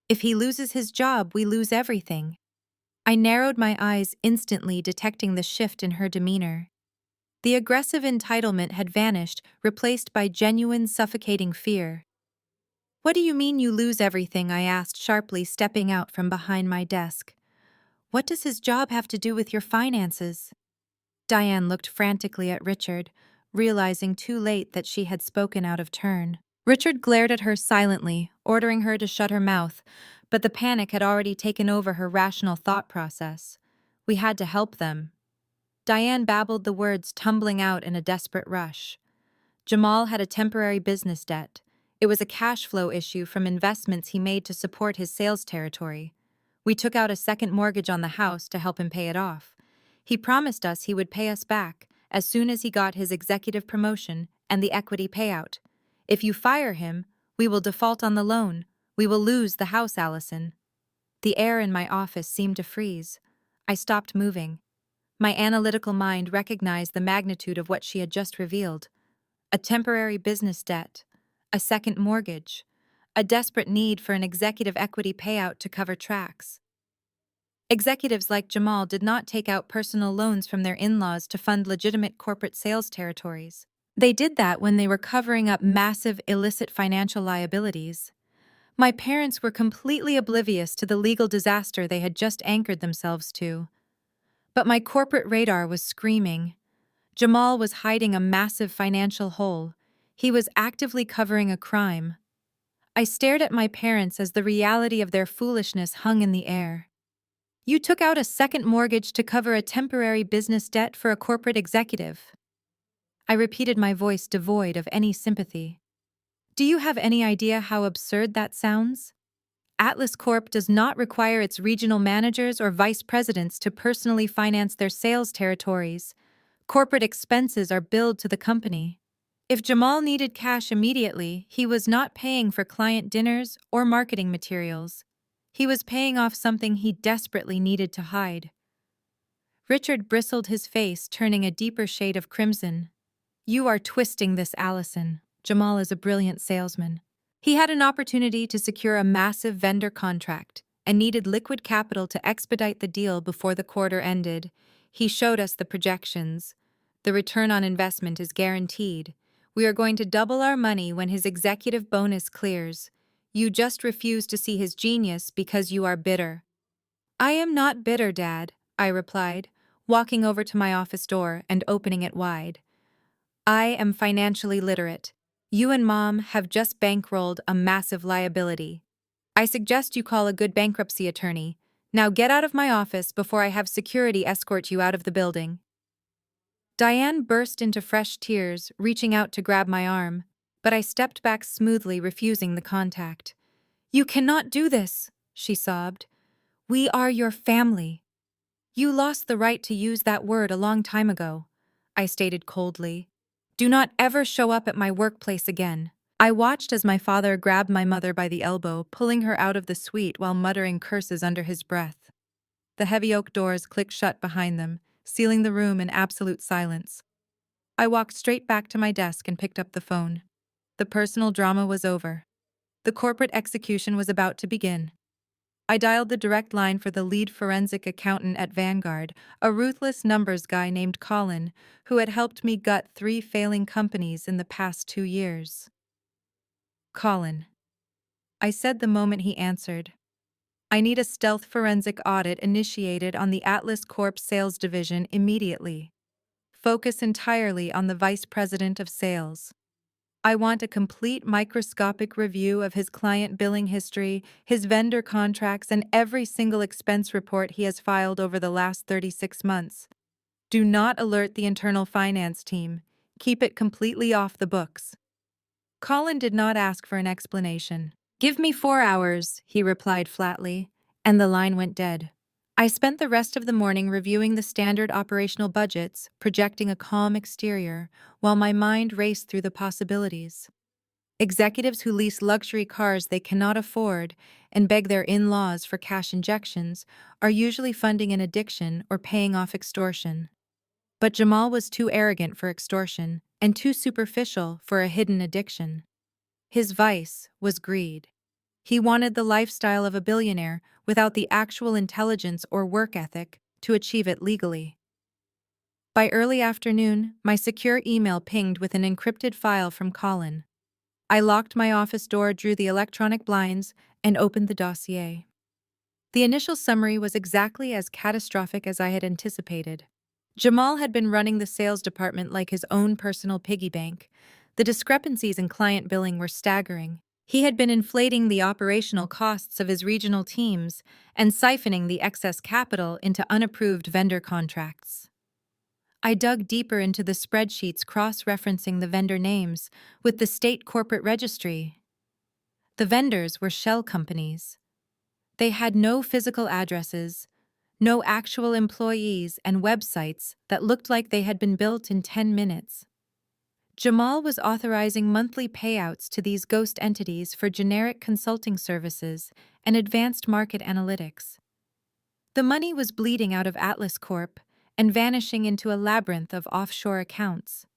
If he loses his job, we lose everything. I narrowed my eyes, instantly detecting the shift in her demeanor. The aggressive entitlement had vanished, replaced by genuine, suffocating fear. What do you mean you lose everything? I asked sharply, stepping out from behind my desk. What does his job have to do with your finances? Diane looked frantically at Richard, realizing too late that she had spoken out of turn. Richard glared at her silently, ordering her to shut her mouth, but the panic had already taken over her rational thought process. We had to help them. Diane babbled the words, tumbling out in a desperate rush. Jamal had a temporary business debt. It was a cash flow issue from investments he made to support his sales territory. We took out a second mortgage on the house to help him pay it off. He promised us he would pay us back as soon as he got his executive promotion and the equity payout. If you fire him, we will default on the loan. We will lose the house, Allison. The air in my office seemed to freeze. I stopped moving. My analytical mind recognized the magnitude of what she had just revealed. A temporary business debt, a second mortgage, a desperate need for an executive equity payout to cover tracks. Executives like Jamal did not take out personal loans from their in-laws to fund legitimate corporate sales territories. They did that when they were covering up massive illicit financial liabilities. My parents were completely oblivious to the legal disaster they had just anchored themselves to. But my corporate radar was screaming. Jamal was hiding a massive financial hole. He was actively covering a crime. I stared at my parents as the reality of their foolishness hung in the air. You took out a second mortgage to cover a temporary business debt for a corporate executive. I repeated, my voice devoid of any sympathy. Do you have any idea how absurd that sounds? Atlas Corp does not require its regional managers or vice presidents to personally finance their sales territories. Corporate expenses are billed to the company. If Jamal needed cash immediately, he was not paying for client dinners or marketing materials. He was paying off something he desperately needed to hide. Richard bristled, his face turning a deeper shade of crimson. You are twisting this, Allison. Jamal is a brilliant salesman. He had an opportunity to secure a massive vendor contract and needed liquid capital to expedite the deal before the quarter ended. He showed us the projections. The return on investment is guaranteed. We are going to double our money when his executive bonus clears. You just refuse to see his genius because you are bitter. I am not bitter, Dad, I replied, walking over to my office door and opening it wide. I am financially literate. You and Mom have just bankrolled a massive liability. I suggest you call a good bankruptcy attorney. Now get out of my office before I have security escort you out of the building. Diane burst into fresh tears, reaching out to grab my arm, but I stepped back smoothly, refusing the contact. You cannot do this, she sobbed. We are your family. You lost the right to use that word a long time ago, I stated coldly. Do not ever show up at my workplace again. I watched as my father grabbed my mother by the elbow, pulling her out of the suite while muttering curses under his breath. The heavy oak doors clicked shut behind them, sealing the room in absolute silence. I walked straight back to my desk and picked up the phone. The personal drama was over. The corporate execution was about to begin. I dialed the direct line for the lead forensic accountant at Vanguard, a ruthless numbers guy named Colin, who had helped me gut 3 failing companies in the past 2 years. Colin, I said the moment he answered. I need a stealth forensic audit initiated on the Atlas Corp sales division immediately. Focus entirely on the vice president of sales. I want a complete microscopic review of his client billing history, his vendor contracts, and every single expense report he has filed over the last 36 months. Do not alert the internal finance team. Keep it completely off the books. Colin did not ask for an explanation. Give me 4 hours, he replied flatly, and the line went dead. I spent the rest of the morning reviewing the standard operational budgets, projecting a calm exterior, while my mind raced through the possibilities. Executives who lease luxury cars they cannot afford and beg their in-laws for cash injections are usually funding an addiction or paying off extortion. But Jamal was too arrogant for extortion and too superficial for a hidden addiction. His vice was greed. He wanted the lifestyle of a billionaire without the actual intelligence or work ethic to achieve it legally. By early afternoon, my secure email pinged with an encrypted file from Colin. I locked my office door, drew the electronic blinds, and opened the dossier. The initial summary was exactly as catastrophic as I had anticipated. Jamal had been running the sales department like his own personal piggy bank. The discrepancies in client billing were staggering. He had been inflating the operational costs of his regional teams and siphoning the excess capital into unapproved vendor contracts. I dug deeper into the spreadsheets cross-referencing the vendor names with the state corporate registry. The vendors were shell companies. They had no physical addresses, no actual employees, and websites that looked like they had been built in 10 minutes. Jamal was authorizing monthly payouts to these ghost entities for generic consulting services and advanced market analytics. The money was bleeding out of Atlas Corp and vanishing into a labyrinth of offshore accounts.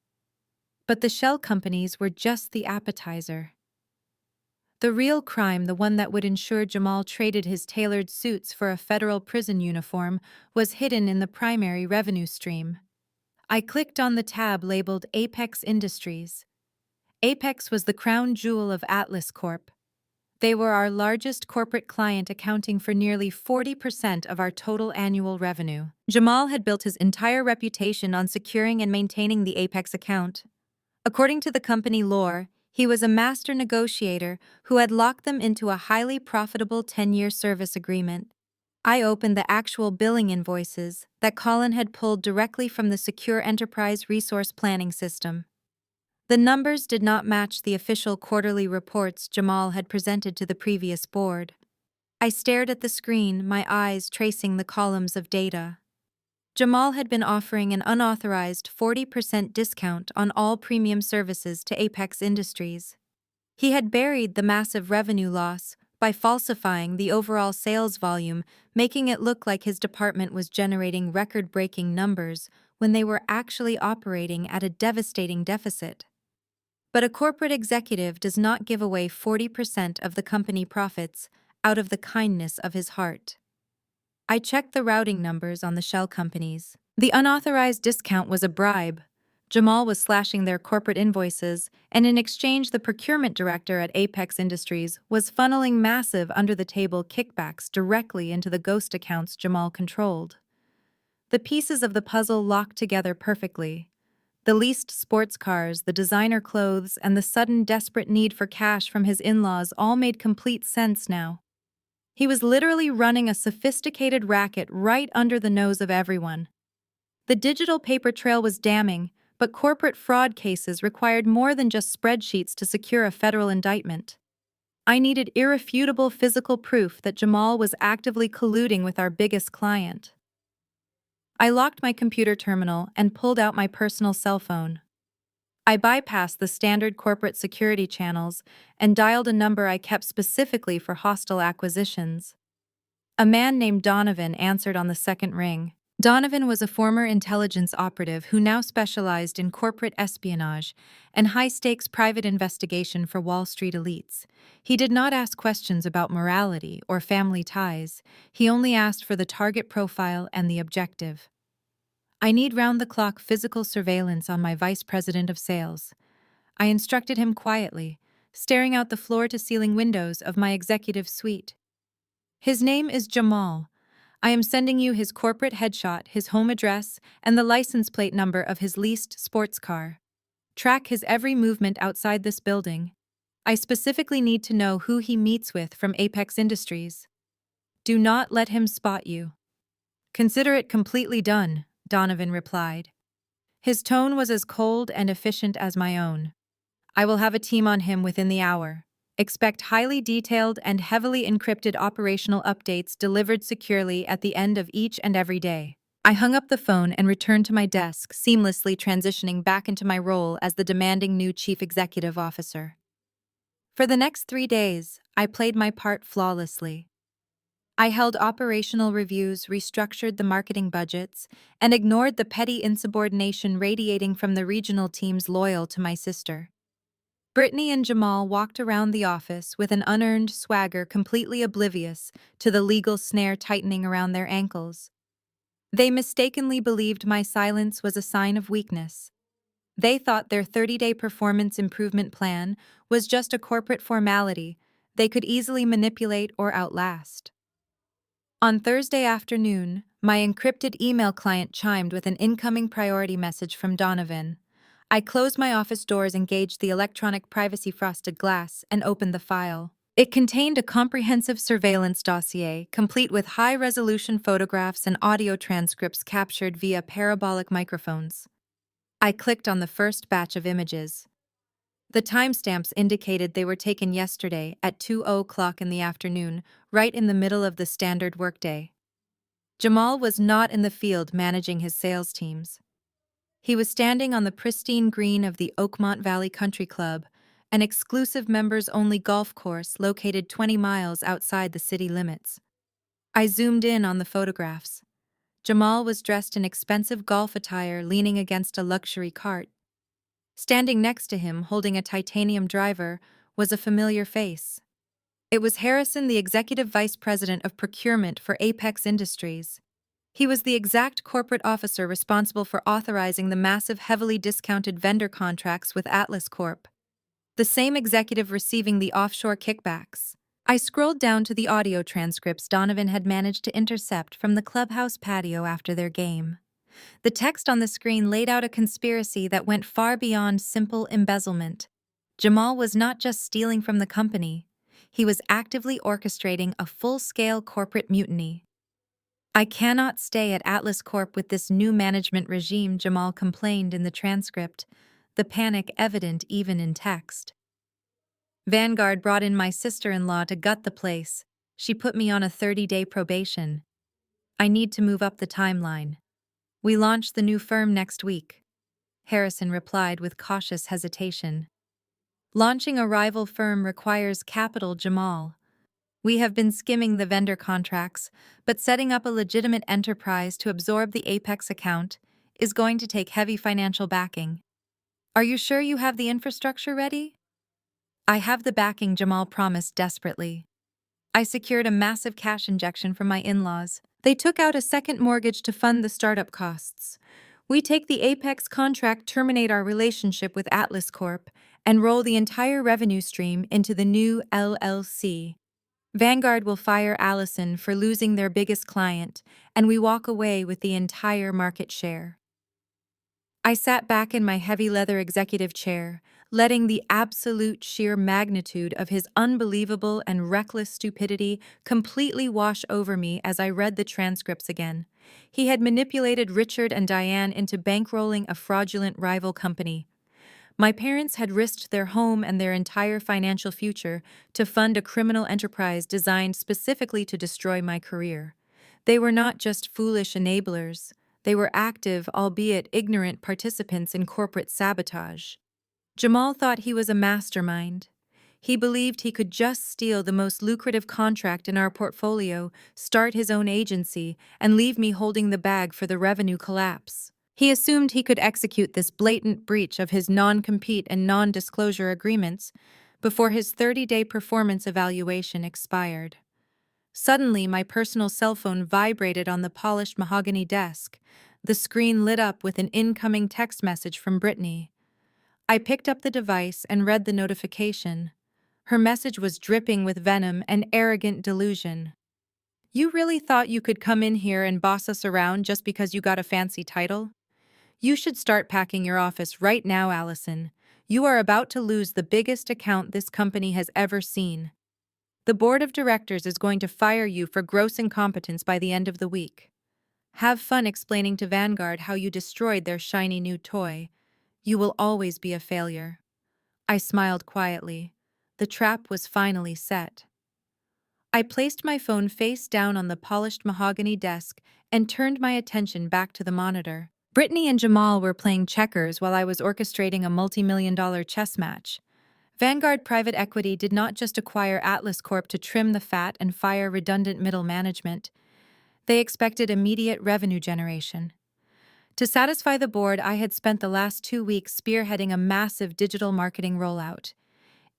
But the shell companies were just the appetizer. The real crime, the one that would ensure Jamal traded his tailored suits for a federal prison uniform, was hidden in the primary revenue stream. I clicked on the tab labeled Apex Industries. Apex was the crown jewel of Atlas Corp. They were our largest corporate client, accounting for nearly 40% of our total annual revenue. Jamal had built his entire reputation on securing and maintaining the Apex account. According to the company lore, he was a master negotiator who had locked them into a highly profitable 10-year service agreement. I opened the actual billing invoices that Colin had pulled directly from the secure enterprise resource planning system. The numbers did not match the official quarterly reports Jamal had presented to the previous board. I stared at the screen, my eyes tracing the columns of data. Jamal had been offering an unauthorized 40% discount on all premium services to Apex Industries. He had buried the massive revenue loss by falsifying the overall sales volume, making it look like his department was generating record-breaking numbers when they were actually operating at a devastating deficit. But a corporate executive does not give away 40% of the company profits out of the kindness of his heart. I checked the routing numbers on the shell companies. The unauthorized discount was a bribe. Jamal was slashing their corporate invoices, and in exchange the procurement director at Apex Industries was funneling massive under-the-table kickbacks directly into the ghost accounts Jamal controlled. The pieces of the puzzle locked together perfectly. The leased sports cars, the designer clothes, and the sudden desperate need for cash from his in-laws all made complete sense now. He was literally running a sophisticated racket right under the nose of everyone. The digital paper trail was damning, but corporate fraud cases required more than just spreadsheets to secure a federal indictment. I needed irrefutable physical proof that Jamal was actively colluding with our biggest client. I locked my computer terminal and pulled out my personal cell phone. I bypassed the standard corporate security channels and dialed a number I kept specifically for hostile acquisitions. A man named Donovan answered on the second ring. Donovan was a former intelligence operative who now specialized in corporate espionage and high-stakes private investigation for Wall Street elites. He did not ask questions about morality or family ties. He only asked for the target profile and the objective. I need round-the-clock physical surveillance on my vice president of sales. I instructed him quietly, staring out the floor-to-ceiling windows of my executive suite. His name is Jamal. I am sending you his corporate headshot, his home address, and the license plate number of his leased sports car. Track his every movement outside this building. I specifically need to know who he meets with from Apex Industries. Do not let him spot you. Consider it completely done, Donovan replied. His tone was as cold and efficient as my own. I will have a team on him within the hour. Expect highly detailed and heavily encrypted operational updates delivered securely at the end of each and every day. I hung up the phone and returned to my desk, seamlessly transitioning back into my role as the demanding new chief executive officer. For the next 3 days, I played my part flawlessly. I held operational reviews, restructured the marketing budgets, and ignored the petty insubordination radiating from the regional teams loyal to my sister. Brittany and Jamal walked around the office with an unearned swagger, completely oblivious to the legal snare tightening around their ankles. They mistakenly believed my silence was a sign of weakness. They thought their 30-day performance improvement plan was just a corporate formality they could easily manipulate or outlast. On Thursday afternoon, my encrypted email client chimed with an incoming priority message from Donovan. I closed my office doors, engaged the electronic privacy frosted glass, and opened the file. It contained a comprehensive surveillance dossier, complete with high-resolution photographs and audio transcripts captured via parabolic microphones. I clicked on the first batch of images. The timestamps indicated they were taken yesterday at 2:00 in the afternoon, right in the middle of the standard workday. Jamal was not in the field managing his sales teams. He was standing on the pristine green of the Oakmont Valley Country Club, an exclusive members-only golf course located 20 miles outside the city limits. I zoomed in on the photographs. Jamal was dressed in expensive golf attire, leaning against a luxury cart. Standing next to him, holding a titanium driver, was a familiar face. It was Harrison, the executive vice president of procurement for Apex Industries. He was the exact corporate officer responsible for authorizing the massive, heavily discounted vendor contracts with Atlas Corp. The same executive receiving the offshore kickbacks. I scrolled down to the audio transcripts Donovan had managed to intercept from the clubhouse patio after their game. The text on the screen laid out a conspiracy that went far beyond simple embezzlement. Jamal was not just stealing from the company. He was actively orchestrating a full-scale corporate mutiny. I cannot stay at Atlas Corp with this new management regime, Jamal complained in the transcript, the panic evident even in text. Vanguard brought in my sister-in-law to gut the place. She put me on a 30-day probation. I need to move up the timeline. We launch the new firm next week, Harrison replied with cautious hesitation. Launching a rival firm requires capital, Jamal. We have been skimming the vendor contracts, but setting up a legitimate enterprise to absorb the Apex account is going to take heavy financial backing. Are you sure you have the infrastructure ready? I have the backing, Jamal promised desperately. I secured a massive cash injection from my in-laws. They took out a second mortgage to fund the startup costs. We take the Apex contract, terminate our relationship with Atlas Corp, and roll the entire revenue stream into the new LLC. Vanguard will fire Allison for losing their biggest client, and we walk away with the entire market share. I sat back in my heavy leather executive chair, letting the absolute sheer magnitude of his unbelievable and reckless stupidity completely wash over me as I read the transcripts again. He had manipulated Richard and Diane into bankrolling a fraudulent rival company. My parents had risked their home and their entire financial future to fund a criminal enterprise designed specifically to destroy my career. They were not just foolish enablers. They were active, albeit ignorant, participants in corporate sabotage. Jamal thought he was a mastermind. He believed he could just steal the most lucrative contract in our portfolio, start his own agency, and leave me holding the bag for the revenue collapse. He assumed he could execute this blatant breach of his non-compete and non-disclosure agreements before his 30-day performance evaluation expired. Suddenly, my personal cell phone vibrated on the polished mahogany desk. The screen lit up with an incoming text message from Brittany. I picked up the device and read the notification. Her message was dripping with venom and arrogant delusion. "You really thought you could come in here and boss us around just because you got a fancy title? You should start packing your office right now, Allison. You are about to lose the biggest account this company has ever seen. The board of directors is going to fire you for gross incompetence by the end of the week. Have fun explaining to Vanguard how you destroyed their shiny new toy. You will always be a failure." I smiled quietly. The trap was finally set. I placed my phone face down on the polished mahogany desk and turned my attention back to the monitor. Brittany and Jamal were playing checkers while I was orchestrating a multi-million-dollar chess match. Vanguard Private Equity did not just acquire Atlas Corp to trim the fat and fire redundant middle management. They expected immediate revenue generation. To satisfy the board, I had spent the last 2 weeks spearheading a massive digital marketing rollout.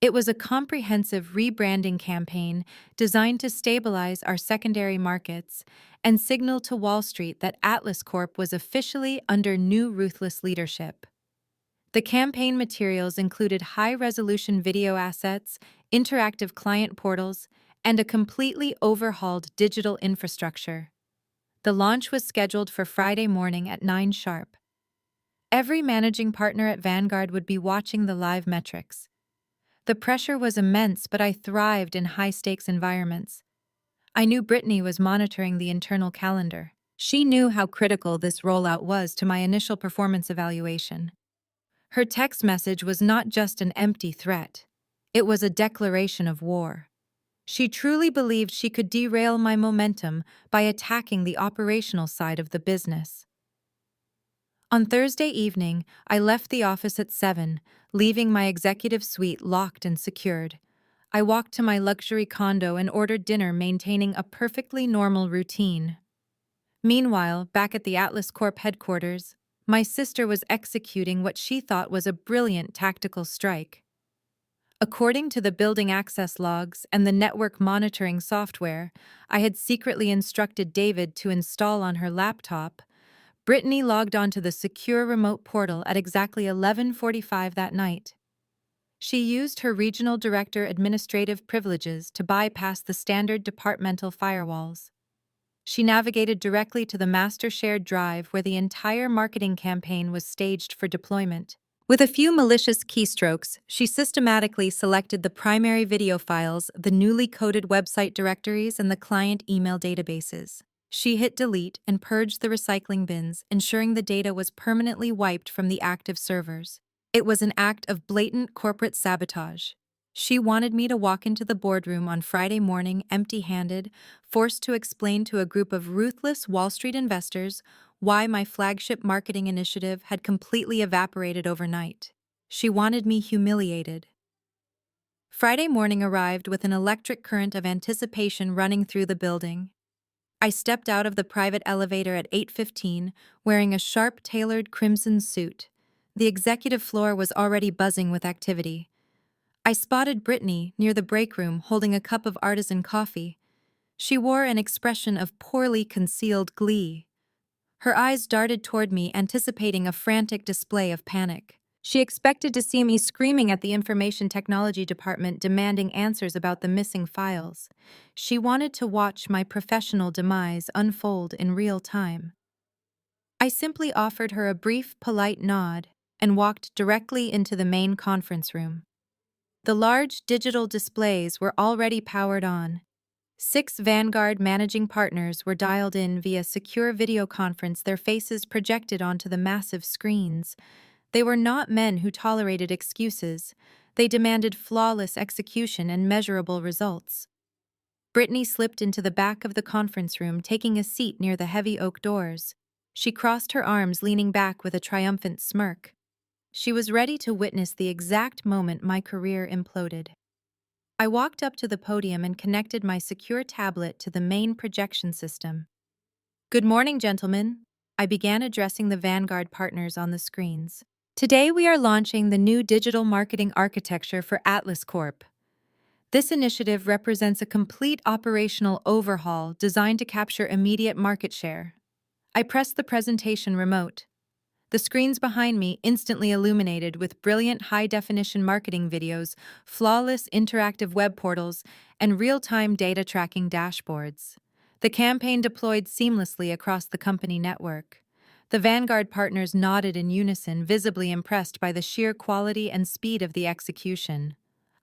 It was a comprehensive rebranding campaign designed to stabilize our secondary markets and signal to Wall Street that Atlas Corp was officially under new ruthless leadership. The campaign materials included high-resolution video assets, interactive client portals, and a completely overhauled digital infrastructure. The launch was scheduled for Friday morning at 9 sharp. Every managing partner at Vanguard would be watching the live metrics. The pressure was immense, but I thrived in high-stakes environments. I knew Brittany was monitoring the internal calendar. She knew how critical this rollout was to my initial performance evaluation. Her text message was not just an empty threat. It was a declaration of war. She truly believed she could derail my momentum by attacking the operational side of the business. On Thursday evening, I left the office at 7, leaving my executive suite locked and secured. I walked to my luxury condo and ordered dinner, maintaining a perfectly normal routine. Meanwhile, back at the Atlas Corp headquarters, my sister was executing what she thought was a brilliant tactical strike. According to the building access logs and the network monitoring software I had secretly instructed David to install on her laptop, Brittany logged onto the secure remote portal at exactly 11:45 that night. She used her regional director administrative privileges to bypass the standard departmental firewalls. She navigated directly to the master shared drive where the entire marketing campaign was staged for deployment. With a few malicious keystrokes, she systematically selected the primary video files, the newly coded website directories, and the client email databases. She hit delete and purged the recycling bins, ensuring the data was permanently wiped from the active servers. It was an act of blatant corporate sabotage. She wanted me to walk into the boardroom on Friday morning empty-handed, forced to explain to a group of ruthless Wall Street investors why my flagship marketing initiative had completely evaporated overnight. She wanted me humiliated. Friday morning arrived with an electric current of anticipation running through the building. I stepped out of the private elevator at 8:15, wearing a sharp, tailored crimson suit. The executive floor was already buzzing with activity. I spotted Brittany near the break room holding a cup of artisan coffee. She wore an expression of poorly concealed glee. Her eyes darted toward me, anticipating a frantic display of panic. She expected to see me screaming at the information technology department demanding answers about the missing files. She wanted to watch my professional demise unfold in real time. I simply offered her a brief, polite nod and walked directly into the main conference room. The large digital displays were already powered on. 6 Vanguard managing partners were dialed in via secure video conference, their faces projected onto the massive screens. They were not men who tolerated excuses. They demanded flawless execution and measurable results. Brittany slipped into the back of the conference room, taking a seat near the heavy oak doors. She crossed her arms, leaning back with a triumphant smirk. She was ready to witness the exact moment my career imploded. I walked up to the podium and connected my secure tablet to the main projection system. Good morning, gentlemen. I began addressing the Vanguard partners on the screens. Today we are launching the new digital marketing architecture for Atlas Corp. This initiative represents a complete operational overhaul designed to capture immediate market share. I pressed the presentation remote. The screens behind me instantly illuminated with brilliant high-definition marketing videos, flawless interactive web portals, and real-time data tracking dashboards. The campaign deployed seamlessly across the company network. The Vanguard partners nodded in unison, visibly impressed by the sheer quality and speed of the execution.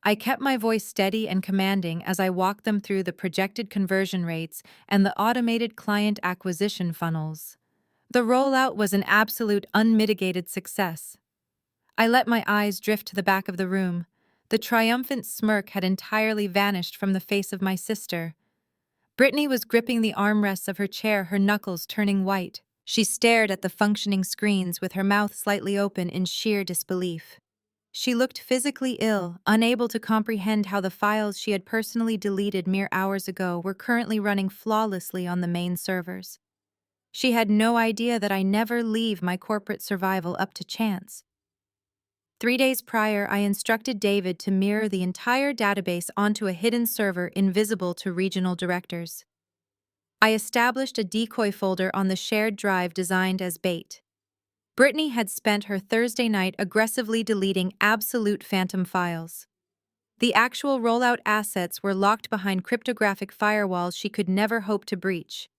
I kept my voice steady and commanding as I walked them through the projected conversion rates and the automated client acquisition funnels. The rollout was an absolute unmitigated success. I let my eyes drift to the back of the room. The triumphant smirk had entirely vanished from the face of my sister. Brittany was gripping the armrests of her chair, her knuckles turning white. She stared at the functioning screens with her mouth slightly open in sheer disbelief. She looked physically ill, unable to comprehend how the files she had personally deleted mere hours ago were currently running flawlessly on the main servers. She had no idea that I never leave my corporate survival up to chance. 3 days prior, I instructed David to mirror the entire database onto a hidden server invisible to regional directors. I established a decoy folder on the shared drive designed as bait. Brittany had spent her Thursday night aggressively deleting absolute phantom files. The actual rollout assets were locked behind cryptographic firewalls she could never hope to breach.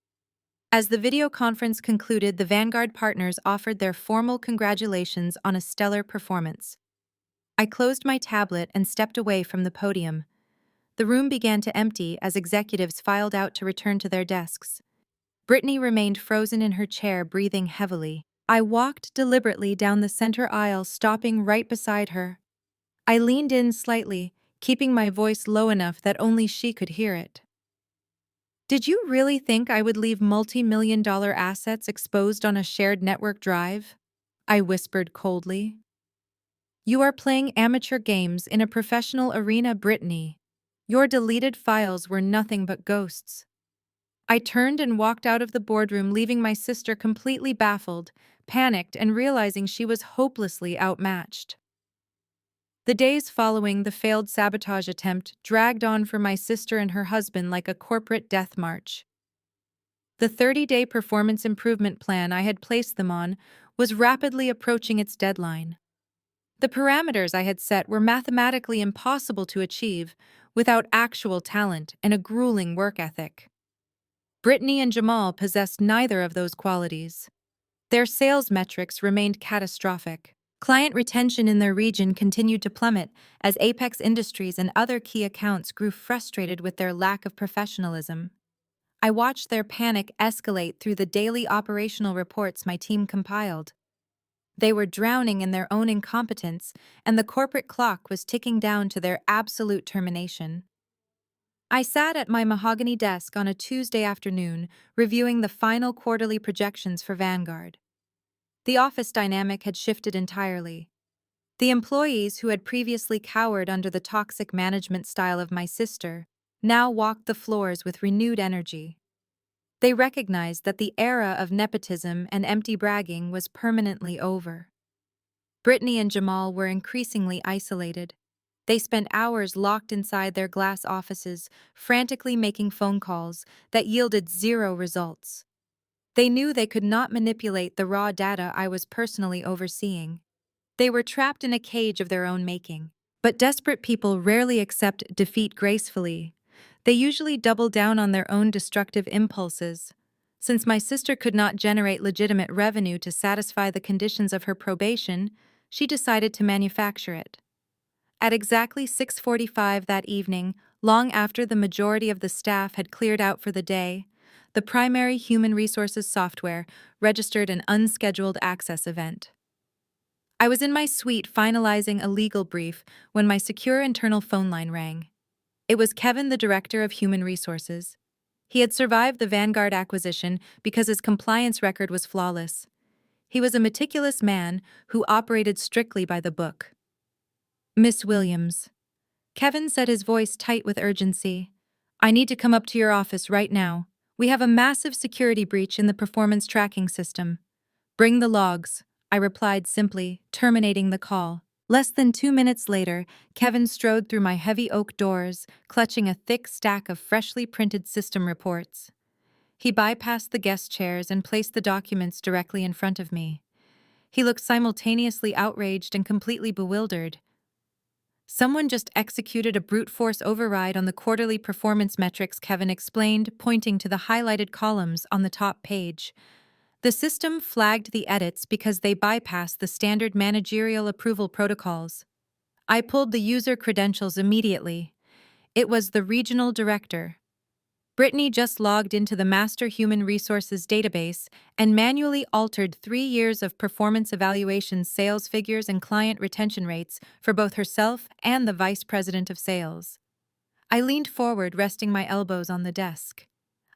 As the video conference concluded, the Vanguard partners offered their formal congratulations on a stellar performance. I closed my tablet and stepped away from the podium. The room began to empty as executives filed out to return to their desks. Brittany remained frozen in her chair, breathing heavily. I walked deliberately down the center aisle, stopping right beside her. I leaned in slightly, keeping my voice low enough that only she could hear it. Did you really think I would leave multi-million-dollar assets exposed on a shared network drive? I whispered coldly. You are playing amateur games in a professional arena, Brittany. Your deleted files were nothing but ghosts. I turned and walked out of the boardroom, leaving my sister completely baffled, panicked, and realizing she was hopelessly outmatched. The days following the failed sabotage attempt dragged on for my sister and her husband like a corporate death march. The 30-day performance improvement plan I had placed them on was rapidly approaching its deadline. The parameters I had set were mathematically impossible to achieve without actual talent and a grueling work ethic. Brittany and Jamal possessed neither of those qualities. Their sales metrics remained catastrophic. Client retention in their region continued to plummet as Apex Industries and other key accounts grew frustrated with their lack of professionalism. I watched their panic escalate through the daily operational reports my team compiled. They were drowning in their own incompetence, and the corporate clock was ticking down to their absolute termination. I sat at my mahogany desk on a Tuesday afternoon, reviewing the final quarterly projections for Vanguard. The office dynamic had shifted entirely. The employees who had previously cowered under the toxic management style of my sister now walked the floors with renewed energy. They recognized that the era of nepotism and empty bragging was permanently over. Brittany and Jamal were increasingly isolated. They spent hours locked inside their glass offices, frantically making phone calls that yielded zero results. They knew they could not manipulate the raw data I was personally overseeing. They were trapped in a cage of their own making. But desperate people rarely accept defeat gracefully. They usually double down on their own destructive impulses. Since my sister could not generate legitimate revenue to satisfy the conditions of her probation, she decided to manufacture it. At exactly 6:45 that evening, long after the majority of the staff had cleared out for the day, the primary human resources software registered an unscheduled access event. I was in my suite finalizing a legal brief when my secure internal phone line rang. It was Kevin, the director of human resources. He had survived the Vanguard acquisition because his compliance record was flawless. He was a meticulous man who operated strictly by the book. Miss Williams, Kevin said, his voice tight with urgency. I need to come up to your office right now. We have a massive security breach in the performance tracking system. Bring the logs, I replied simply, terminating the call. Less than 2 minutes later, Kevin strode through my heavy oak doors, clutching a thick stack of freshly printed system reports. He bypassed the guest chairs and placed the documents directly in front of me. He looked simultaneously outraged and completely bewildered. Someone just executed a brute force override on the quarterly performance metrics, Kevin explained, pointing to the highlighted columns on the top page. The system flagged the edits because they bypassed the standard managerial approval protocols. I pulled the user credentials immediately. It was the regional director. Brittany just logged into the Master Human Resources database and manually altered 3 years of performance evaluations, sales figures, and client retention rates for both herself and the vice president of sales. I leaned forward, resting my elbows on the desk.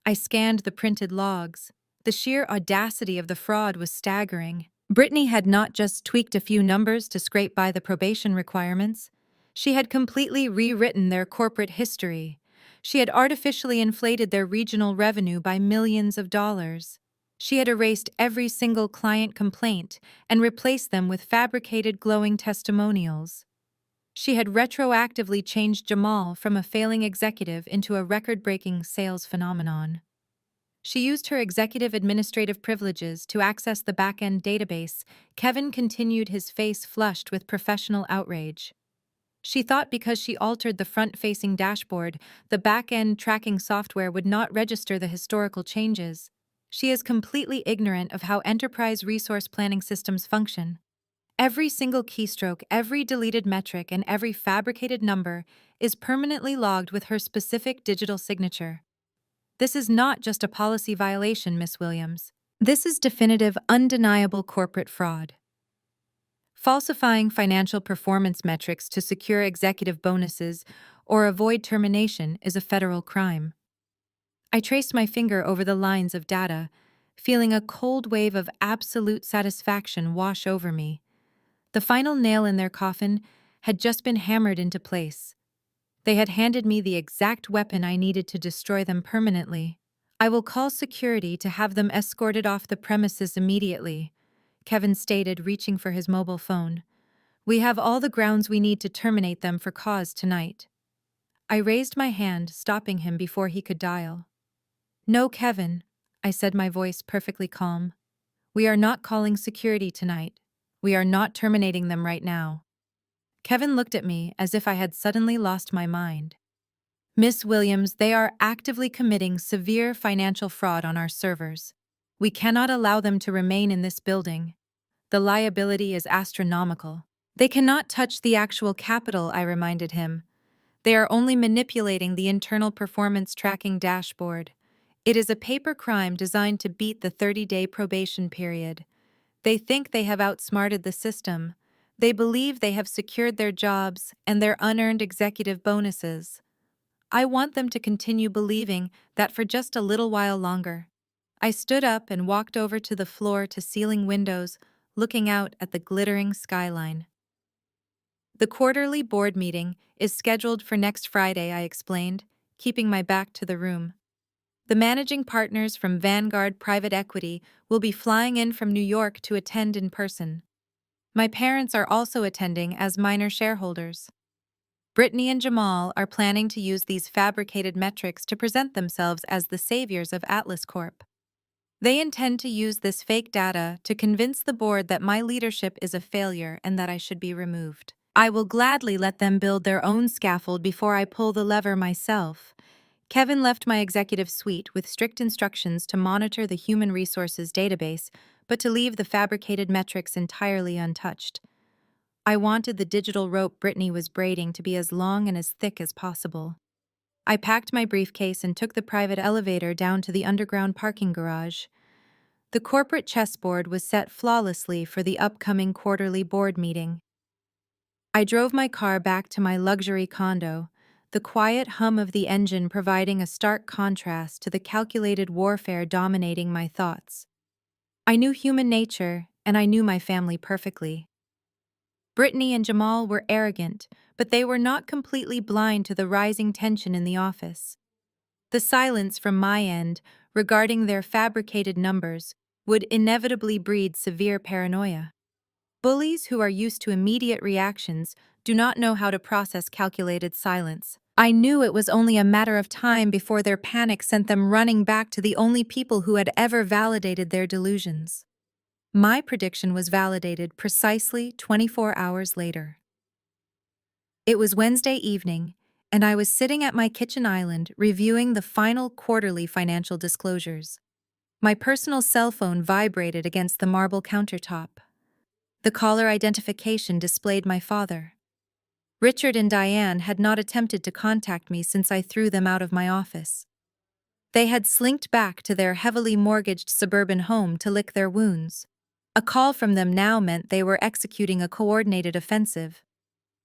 I scanned the printed logs. The sheer audacity of the fraud was staggering. Brittany had not just tweaked a few numbers to scrape by the probation requirements. She had completely rewritten their corporate history. She had artificially inflated their regional revenue by millions of dollars. She had erased every single client complaint and replaced them with fabricated glowing testimonials. She had retroactively changed Jamal from a failing executive into a record-breaking sales phenomenon. She used her executive administrative privileges to access the back-end database. Kevin continued, his face flushed with professional outrage. She thought because she altered the front-facing dashboard, the back-end tracking software would not register the historical changes. She is completely ignorant of how enterprise resource planning systems function. Every single keystroke, every deleted metric, and every fabricated number is permanently logged with her specific digital signature. This is not just a policy violation, Miss Williams. This is definitive, undeniable corporate fraud. Falsifying financial performance metrics to secure executive bonuses or avoid termination is a federal crime. I traced my finger over the lines of data, feeling a cold wave of absolute satisfaction wash over me. The final nail in their coffin had just been hammered into place. They had handed me the exact weapon I needed to destroy them permanently. I will call security to have them escorted off the premises immediately, Kevin stated, reaching for his mobile phone. We have all the grounds we need to terminate them for cause tonight. I raised my hand, stopping him before he could dial. No, Kevin, I said, my voice perfectly calm. We are not calling security tonight. We are not terminating them right now. Kevin looked at me as if I had suddenly lost my mind. Miss Williams, they are actively committing severe financial fraud on our servers. We cannot allow them to remain in this building. The liability is astronomical. They cannot touch the actual capital, I reminded him. They are only manipulating the internal performance tracking dashboard. It is a paper crime designed to beat the 30-day probation period. They think they have outsmarted the system. They believe they have secured their jobs and their unearned executive bonuses. I want them to continue believing that for just a little while longer. I stood up and walked over to the floor-to-ceiling windows, looking out at the glittering skyline. The quarterly board meeting is scheduled for next Friday, I explained, keeping my back to the room. The managing partners from Vanguard Private Equity will be flying in from New York to attend in person. My parents are also attending as minor shareholders. Brittany and Jamal are planning to use these fabricated metrics to present themselves as the saviors of Atlas Corp. They intend to use this fake data to convince the board that my leadership is a failure and that I should be removed. I will gladly let them build their own scaffold before I pull the lever myself. Kevin left my executive suite with strict instructions to monitor the human resources database, but to leave the fabricated metrics entirely untouched. I wanted the digital rope Brittany was braiding to be as long and as thick as possible. I packed my briefcase and took the private elevator down to the underground parking garage. The corporate chessboard was set flawlessly for the upcoming quarterly board meeting. I drove my car back to my luxury condo, the quiet hum of the engine providing a stark contrast to the calculated warfare dominating my thoughts. I knew human nature, and I knew my family perfectly. Brittany and Jamal were arrogant, but they were not completely blind to the rising tension in the office. The silence from my end, regarding their fabricated numbers, would inevitably breed severe paranoia. Bullies who are used to immediate reactions do not know how to process calculated silence. I knew it was only a matter of time before their panic sent them running back to the only people who had ever validated their delusions. My prediction was validated precisely 24 hours later. It was Wednesday evening, and I was sitting at my kitchen island reviewing the final quarterly financial disclosures. My personal cell phone vibrated against the marble countertop. The caller identification displayed my father. Richard and Diane had not attempted to contact me since I threw them out of my office. They had slinked back to their heavily mortgaged suburban home to lick their wounds. A call from them now meant they were executing a coordinated offensive.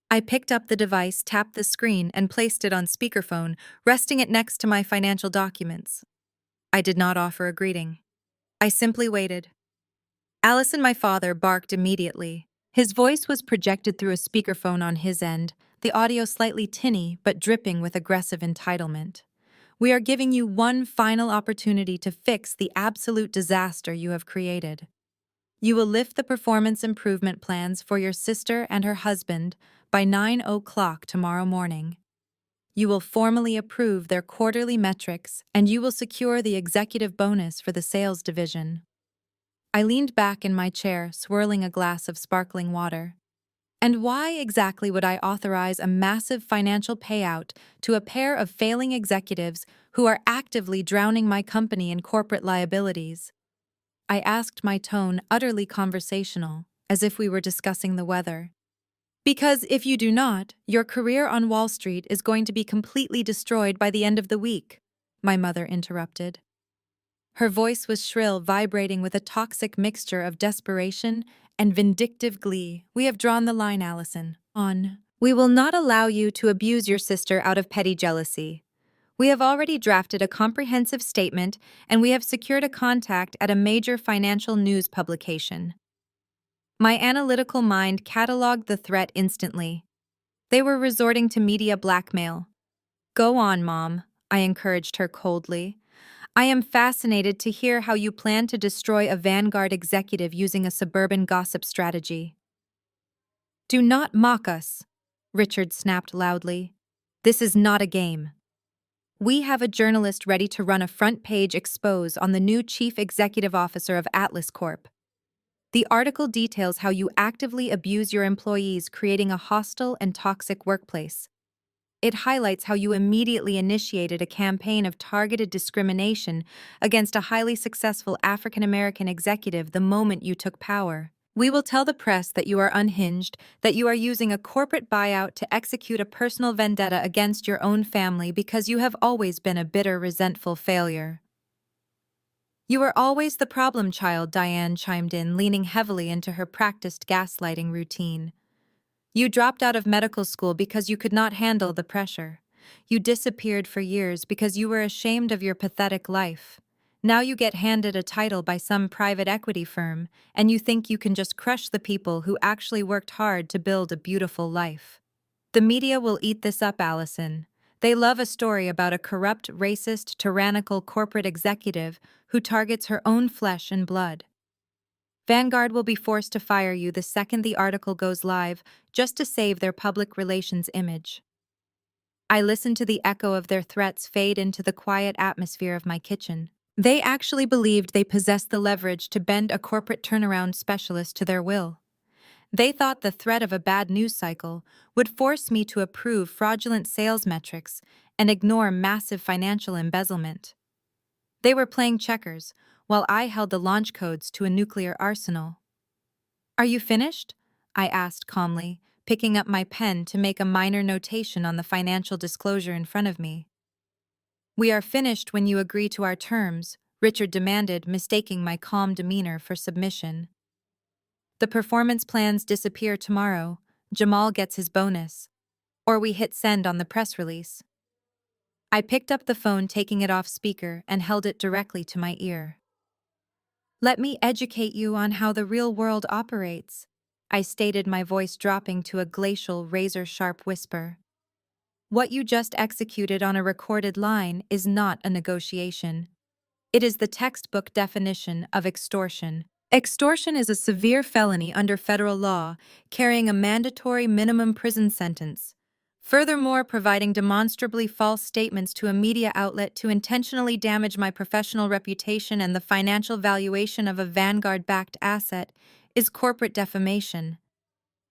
I picked up the device, tapped the screen, and placed it on speakerphone, resting it next to my financial documents. I did not offer a greeting. I simply waited. Allison, my father, barked immediately. His voice was projected through a speakerphone on his end, the audio slightly tinny but dripping with aggressive entitlement. We are giving you one final opportunity to fix the absolute disaster you have created. You will lift the performance improvement plans for your sister and her husband by 9 o'clock tomorrow morning. You will formally approve their quarterly metrics, and you will secure the executive bonus for the sales division. I leaned back in my chair, swirling a glass of sparkling water. And why exactly would I authorize a massive financial payout to a pair of failing executives who are actively drowning my company in corporate liabilities? I asked, my tone utterly conversational, as if we were discussing the weather. Because if you do not, your career on Wall Street is going to be completely destroyed by the end of the week, my mother interrupted. Her voice was shrill, vibrating with a toxic mixture of desperation and vindictive glee. We have drawn the line, Allison. We will not allow you to abuse your sister out of petty jealousy. We have already drafted a comprehensive statement, and we have secured a contact at a major financial news publication. My analytical mind cataloged the threat instantly. They were resorting to media blackmail. Go on, Mom, I encouraged her coldly. I am fascinated to hear how you plan to destroy a Vanguard executive using a suburban gossip strategy. Do not mock us, Richard snapped loudly. This is not a game. We have a journalist ready to run a front-page expose on the new chief executive officer of Atlas Corp. The article details how you actively abuse your employees, creating a hostile and toxic workplace. It highlights how you immediately initiated a campaign of targeted discrimination against a highly successful African-American executive the moment you took power. We will tell the press that you are unhinged, that you are using a corporate buyout to execute a personal vendetta against your own family because you have always been a bitter, resentful failure. You are always the problem child, Diane chimed in, leaning heavily into her practiced gaslighting routine. You dropped out of medical school because you could not handle the pressure. You disappeared for years because you were ashamed of your pathetic life. Now you get handed a title by some private equity firm, and you think you can just crush the people who actually worked hard to build a beautiful life. The media will eat this up, Allison. They love a story about a corrupt, racist, tyrannical corporate executive who targets her own flesh and blood. Vanguard will be forced to fire you the second the article goes live, just to save their public relations image. I listened to the echo of their threats fade into the quiet atmosphere of my kitchen. They actually believed they possessed the leverage to bend a corporate turnaround specialist to their will. They thought the threat of a bad news cycle would force me to approve fraudulent sales metrics and ignore massive financial embezzlement. They were playing checkers, while I held the launch codes to a nuclear arsenal. Are you finished? I asked calmly, picking up my pen to make a minor notation on the financial disclosure in front of me. We are finished when you agree to our terms, Richard demanded, mistaking my calm demeanor for submission. The performance plans disappear tomorrow. Jamal gets his bonus. Or we hit send on the press release. I picked up the phone, taking it off speaker, and held it directly to my ear. Let me educate you on how the real world operates, I stated, my voice dropping to a glacial, razor-sharp whisper. What you just executed on a recorded line is not a negotiation. It is the textbook definition of extortion. Extortion is a severe felony under federal law, carrying a mandatory minimum prison sentence. Furthermore, providing demonstrably false statements to a media outlet to intentionally damage my professional reputation and the financial valuation of a Vanguard-backed asset is corporate defamation.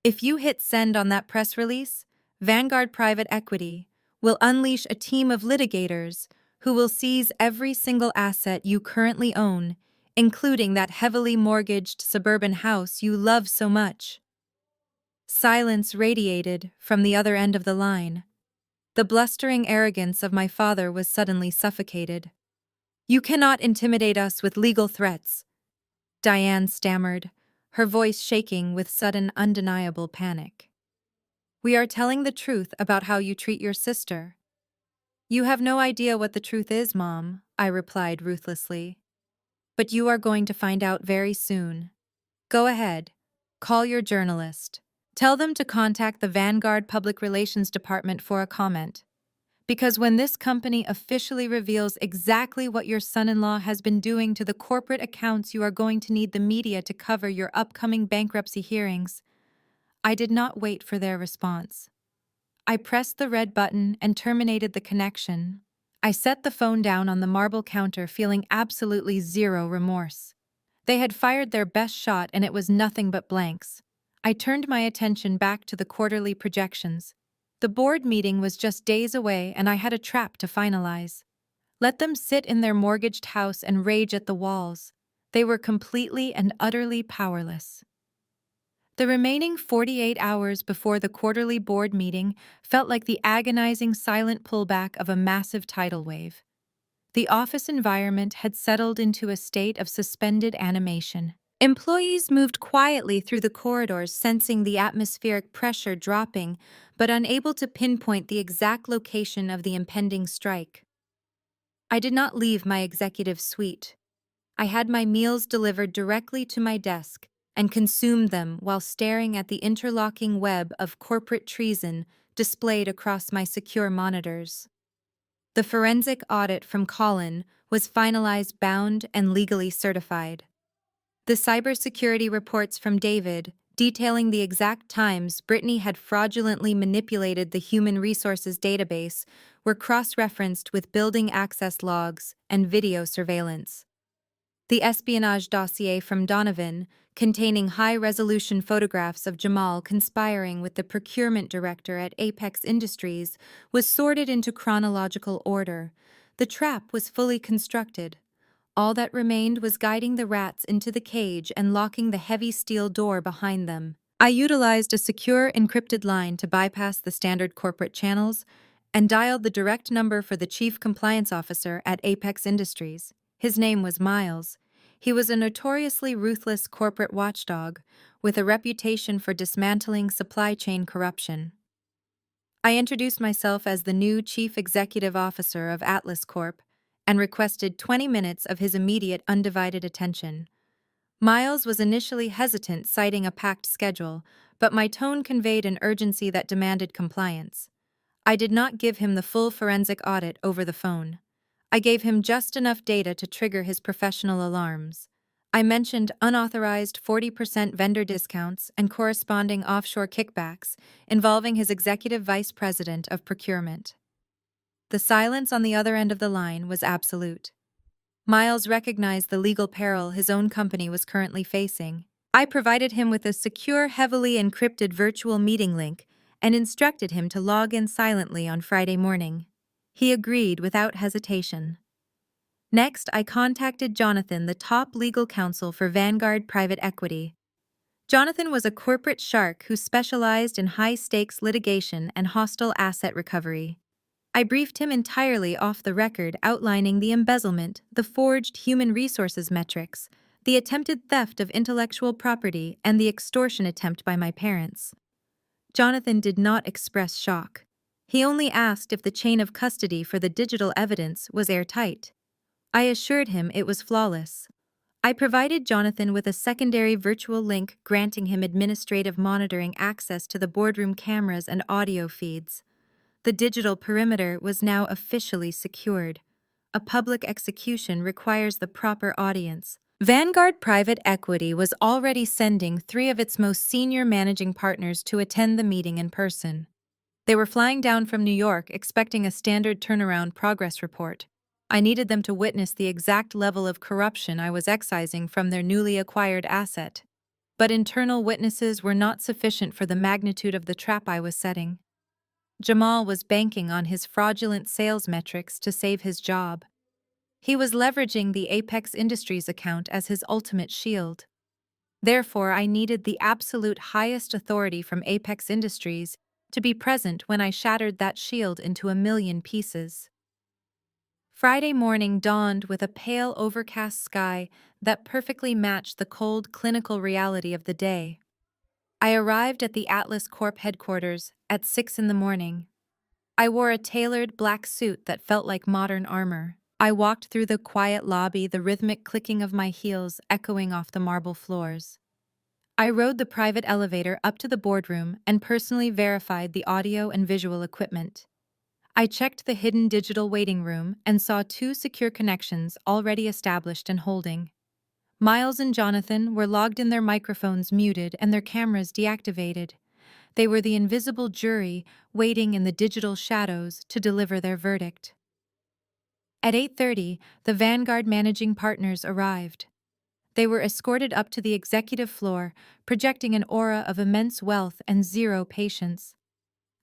If you hit send on that press release, Vanguard Private Equity will unleash a team of litigators who will seize every single asset you currently own, including that heavily mortgaged suburban house you love so much. Silence radiated from the other end of the line. The blustering arrogance of my father was suddenly suffocated. "You cannot intimidate us with legal threats," Diane stammered, her voice shaking with sudden, undeniable panic. "We are telling the truth about how you treat your sister." "You have no idea what the truth is, Mom," I replied ruthlessly. "But you are going to find out very soon. Go ahead. Call your journalist. Tell them to contact the Vanguard Public Relations Department for a comment. Because when this company officially reveals exactly what your son-in-law has been doing to the corporate accounts, you are going to need the media to cover your upcoming bankruptcy hearings." I did not wait for their response. I pressed the red button and terminated the connection. I set the phone down on the marble counter, feeling absolutely zero remorse. They had fired their best shot and it was nothing but blanks. I turned my attention back to the quarterly projections. The board meeting was just days away and I had a trap to finalize. Let them sit in their mortgaged house and rage at the walls. They were completely and utterly powerless. The remaining 48 hours before the quarterly board meeting felt like the agonizing silent pullback of a massive tidal wave. The office environment had settled into a state of suspended animation. Employees moved quietly through the corridors, sensing the atmospheric pressure dropping, but unable to pinpoint the exact location of the impending strike. I did not leave my executive suite. I had my meals delivered directly to my desk and consumed them while staring at the interlocking web of corporate treason displayed across my secure monitors. The forensic audit from Colin was finalized, bound, and legally certified. The cybersecurity reports from David, detailing the exact times Brittany had fraudulently manipulated the human resources database, were cross-referenced with building access logs and video surveillance. The espionage dossier from Donovan, containing high-resolution photographs of Jamal conspiring with the procurement director at Apex Industries, was sorted into chronological order. The trap was fully constructed. All that remained was guiding the rats into the cage and locking the heavy steel door behind them. I utilized a secure, encrypted line to bypass the standard corporate channels and dialed the direct number for the chief compliance officer at Apex Industries. His name was Miles. He was a notoriously ruthless corporate watchdog with a reputation for dismantling supply chain corruption. I introduced myself as the new chief executive officer of Atlas Corp and requested 20 minutes of his immediate undivided attention. Miles was initially hesitant, citing a packed schedule, but my tone conveyed an urgency that demanded compliance. I did not give him the full forensic audit over the phone. I gave him just enough data to trigger his professional alarms. I mentioned unauthorized 40% vendor discounts and corresponding offshore kickbacks involving his executive vice president of procurement. The silence on the other end of the line was absolute. Miles recognized the legal peril his own company was currently facing. I provided him with a secure, heavily encrypted virtual meeting link and instructed him to log in silently on Friday morning. He agreed without hesitation. Next, I contacted Jonathan, the top legal counsel for Vanguard Private Equity. Jonathan was a corporate shark who specialized in high-stakes litigation and hostile asset recovery. I briefed him entirely off the record, outlining the embezzlement, the forged human resources metrics, the attempted theft of intellectual property, and the extortion attempt by my parents. Jonathan did not express shock. He only asked if the chain of custody for the digital evidence was airtight. I assured him it was flawless. I provided Jonathan with a secondary virtual link granting him administrative monitoring access to the boardroom cameras and audio feeds. The digital perimeter was now officially secured. A public execution requires the proper audience. Vanguard Private Equity was already sending 3 of its most senior managing partners to attend the meeting in person. They were flying down from New York expecting a standard turnaround progress report. I needed them to witness the exact level of corruption I was excising from their newly acquired asset. But internal witnesses were not sufficient for the magnitude of the trap I was setting. Jamal was banking on his fraudulent sales metrics to save his job. He was leveraging the Apex Industries account as his ultimate shield. Therefore, I needed the absolute highest authority from Apex Industries to be present when I shattered that shield into a million pieces. Friday morning dawned with a pale, overcast sky that perfectly matched the cold, clinical reality of the day. I arrived at the Atlas Corp headquarters at 6 in the morning. I wore a tailored black suit that felt like modern armor. I walked through the quiet lobby, the rhythmic clicking of my heels echoing off the marble floors. I rode the private elevator up to the boardroom and personally verified the audio and visual equipment. I checked the hidden digital waiting room and saw 2 secure connections already established and holding. Miles and Jonathan were logged in, their microphones muted and their cameras deactivated. They were the invisible jury waiting in the digital shadows to deliver their verdict. At 8:30, the Vanguard managing partners arrived. They were escorted up to the executive floor, projecting an aura of immense wealth and zero patience.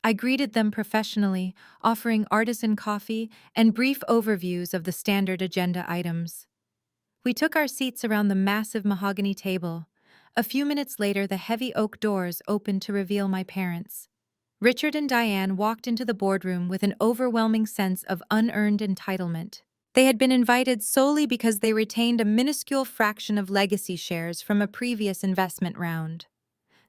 I greeted them professionally, offering artisan coffee and brief overviews of the standard agenda items. We took our seats around the massive mahogany table. A few minutes later, the heavy oak doors opened to reveal my parents. Richard and Diane walked into the boardroom with an overwhelming sense of unearned entitlement. They had been invited solely because they retained a minuscule fraction of legacy shares from a previous investment round.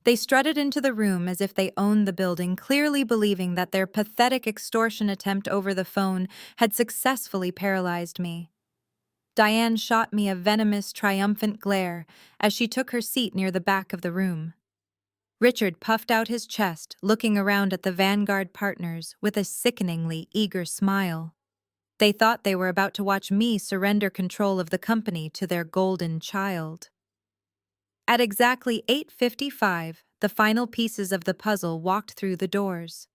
They strutted into the room as if they owned the building, clearly believing that their pathetic extortion attempt over the phone had successfully paralyzed me. Diane shot me a venomous, triumphant glare as she took her seat near the back of the room. Richard puffed out his chest, looking around at the Vanguard partners with a sickeningly eager smile. They thought they were about to watch me surrender control of the company to their golden child. At exactly 8:55, the final pieces of the puzzle walked through the doors.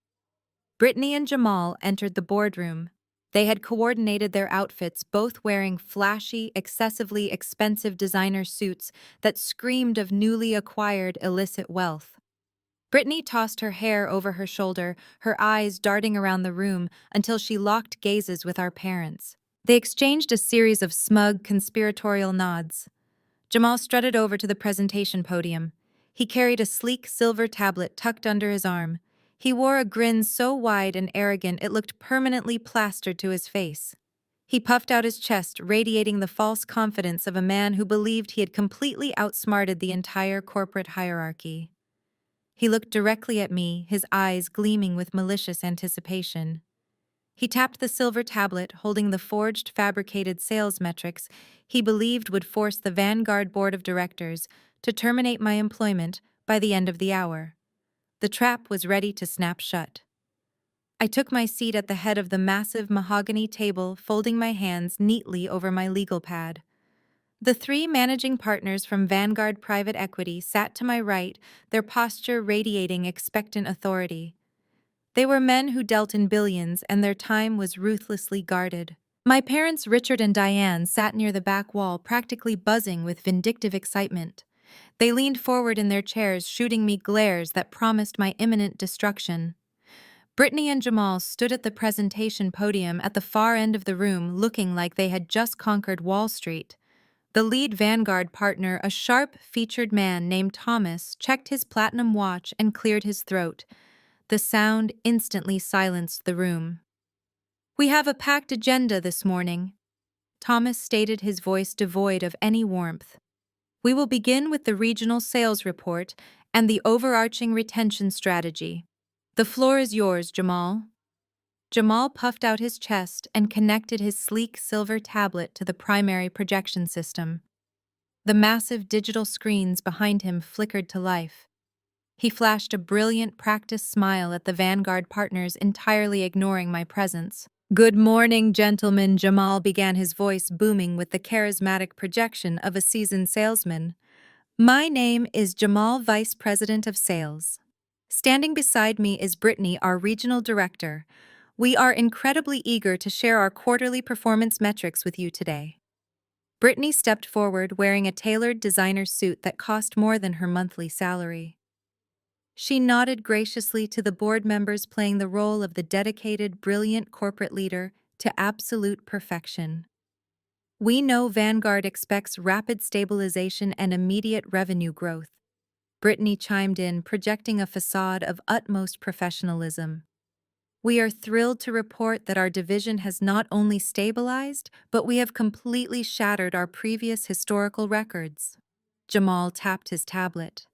Brittany and Jamal entered the boardroom. They had coordinated their outfits, both wearing flashy, excessively expensive designer suits that screamed of newly acquired illicit wealth. Brittany tossed her hair over her shoulder, her eyes darting around the room until she locked gazes with our parents. They exchanged a series of smug, conspiratorial nods. Jamal strutted over to the presentation podium. He carried a sleek silver tablet tucked under his arm. He wore a grin so wide and arrogant it looked permanently plastered to his face. He puffed out his chest, radiating the false confidence of a man who believed he had completely outsmarted the entire corporate hierarchy. He looked directly at me, his eyes gleaming with malicious anticipation. He tapped the silver tablet, holding the forged, fabricated sales metrics he believed would force the Vanguard Board of Directors to terminate my employment by the end of the hour. The trap was ready to snap shut. I took my seat at the head of the massive mahogany table, folding my hands neatly over my legal pad. The 3 managing partners from Vanguard Private Equity sat to my right, their posture radiating expectant authority. They were men who dealt in billions, and their time was ruthlessly guarded. My parents, Richard and Diane, sat near the back wall, practically buzzing with vindictive excitement. They leaned forward in their chairs, shooting me glares that promised my imminent destruction. Brittany and Jamal stood at the presentation podium at the far end of the room, looking like they had just conquered Wall Street. The lead Vanguard partner, a sharp-featured man named Thomas, checked his platinum watch and cleared his throat. The sound instantly silenced the room. "We have a packed agenda this morning," Thomas stated, his voice devoid of any warmth. "We will begin with the regional sales report and the overarching retention strategy. The floor is yours, Jamal." Jamal puffed out his chest and connected his sleek silver tablet to the primary projection system. The massive digital screens behind him flickered to life. He flashed a brilliant practiced smile at the Vanguard partners, entirely ignoring my presence. "Good morning, gentlemen," Jamal began, his voice booming with the charismatic projection of a seasoned salesman. "My name is Jamal, Vice President of Sales. Standing beside me is Brittany, our Regional Director. We are incredibly eager to share our quarterly performance metrics with you today." Brittany stepped forward wearing a tailored designer suit that cost more than her monthly salary. She nodded graciously to the board members, playing the role of the dedicated, brilliant corporate leader to absolute perfection. "We know Vanguard expects rapid stabilization and immediate revenue growth," Brittany chimed in, projecting a facade of utmost professionalism. "We are thrilled to report that our division has not only stabilized, but we have completely shattered our previous historical records." Jamal tapped his tablet.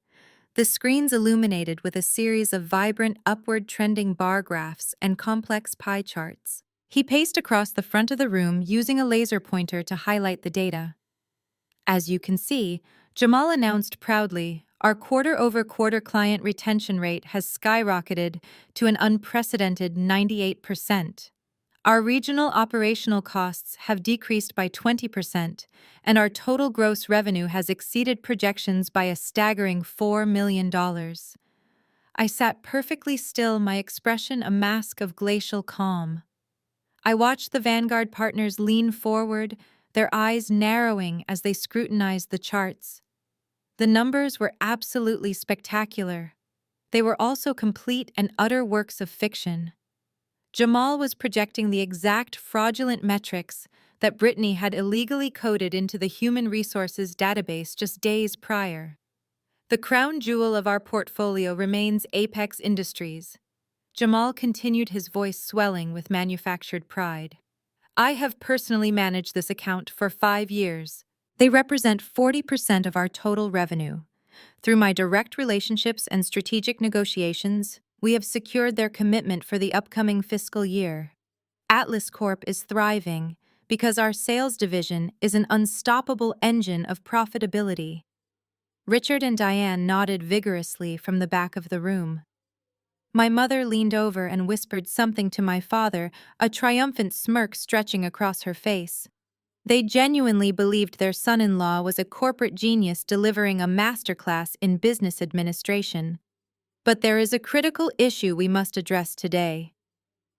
The screens illuminated with a series of vibrant upward trending bar graphs and complex pie charts. He paced across the front of the room using a laser pointer to highlight the data. "As you can see," Jamal announced proudly, "our quarter-over-quarter client retention rate has skyrocketed to an unprecedented 98%. Our regional operational costs have decreased by 20%, and our total gross revenue has exceeded projections by a staggering $4 million. I sat perfectly still, my expression a mask of glacial calm. I watched the Vanguard partners lean forward, their eyes narrowing as they scrutinized the charts. The numbers were absolutely spectacular. They were also complete and utter works of fiction. Jamal was projecting the exact fraudulent metrics that Brittany had illegally coded into the human resources database just days prior. "The crown jewel of our portfolio remains Apex Industries." Jamal continued, his voice swelling with manufactured pride. "I have personally managed this account for 5 years. They represent 40% of our total revenue. Through my direct relationships and strategic negotiations, we have secured their commitment for the upcoming fiscal year. Atlas Corp is thriving because our sales division is an unstoppable engine of profitability." Richard and Diane nodded vigorously from the back of the room. My mother leaned over and whispered something to my father, a triumphant smirk stretching across her face. They genuinely believed their son-in-law was a corporate genius delivering a masterclass in business administration. "But there is a critical issue we must address today,"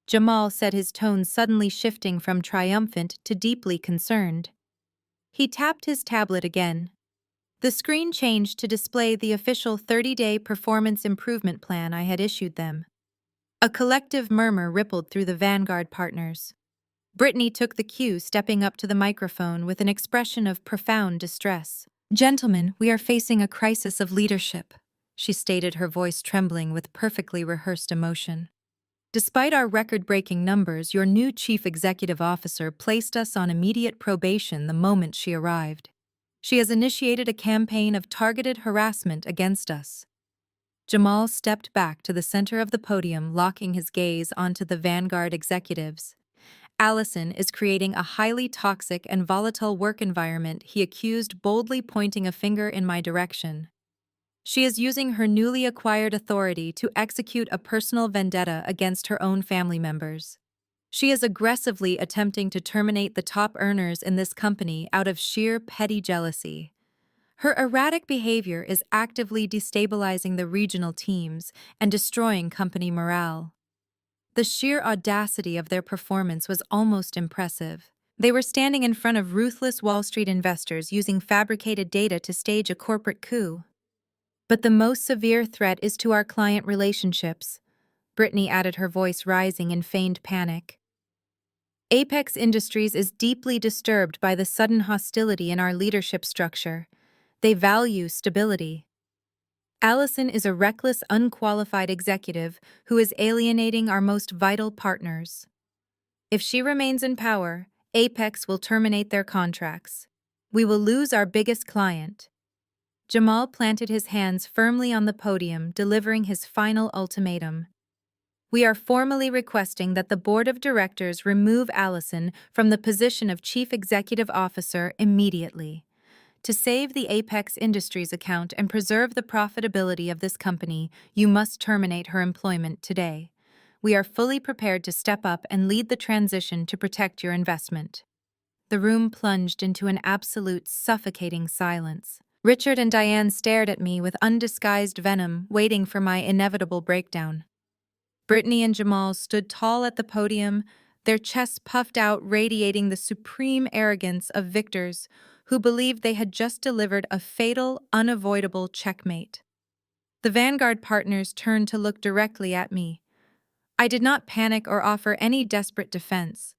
Jamal said, his tone suddenly shifting from triumphant to deeply concerned. He tapped his tablet again. The screen changed to display the official 30-day performance improvement plan I had issued them. A collective murmur rippled through the Vanguard partners. Brittany took the cue, stepping up to the microphone with an expression of profound distress. "Gentlemen, we are facing a crisis of leadership," she stated, her voice trembling with perfectly rehearsed emotion. "Despite our record-breaking numbers, your new chief executive officer placed us on immediate probation the moment she arrived. She has initiated a campaign of targeted harassment against us." Jamal stepped back to the center of the podium, locking his gaze onto the Vanguard executives. "Allison is creating a highly toxic and volatile work environment," he accused, boldly pointing a finger in my direction. "She is using her newly acquired authority to execute a personal vendetta against her own family members. She is aggressively attempting to terminate the top earners in this company out of sheer petty jealousy. Her erratic behavior is actively destabilizing the regional teams and destroying company morale." The sheer audacity of their performance was almost impressive. They were standing in front of ruthless Wall Street investors using fabricated data to stage a corporate coup. "But the most severe threat is to our client relationships," Brittany added, her voice rising in feigned panic. "Apex Industries is deeply disturbed by the sudden hostility in our leadership structure. They value stability. Allison is a reckless, unqualified executive who is alienating our most vital partners. If she remains in power, Apex will terminate their contracts. We will lose our biggest client." Jamal planted his hands firmly on the podium, delivering his final ultimatum. "We are formally requesting that the board of directors remove Allison from the position of chief executive officer immediately. To save the Apex Industries account and preserve the profitability of this company, you must terminate her employment today. We are fully prepared to step up and lead the transition to protect your investment." The room plunged into an absolute suffocating silence. Richard and Diane stared at me with undisguised venom, waiting for my inevitable breakdown. Brittany and Jamal stood tall at the podium, their chests puffed out, radiating the supreme arrogance of victors who believed they had just delivered a fatal, unavoidable checkmate. The Vanguard partners turned to look directly at me. I did not panic or offer any desperate defense.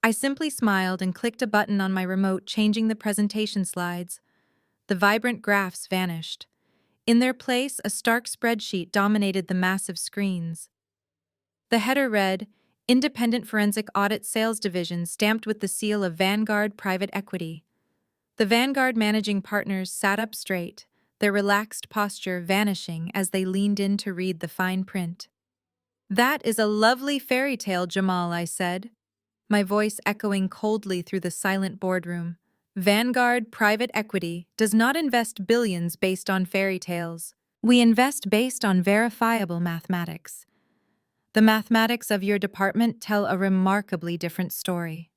I simply smiled and clicked a button on my remote, changing the presentation slides. The vibrant graphs vanished. In their place, a stark spreadsheet dominated the massive screens. The header read, "Independent Forensic Audit Sales Division," stamped with the seal of Vanguard Private Equity. The Vanguard managing partners sat up straight, their relaxed posture vanishing as they leaned in to read the fine print. "That is a lovely fairy tale, Jamal," I said, my voice echoing coldly through the silent boardroom. "Vanguard Private Equity does not invest billions based on fairy tales. We invest based on verifiable mathematics. The mathematics of your department tell a remarkably different story."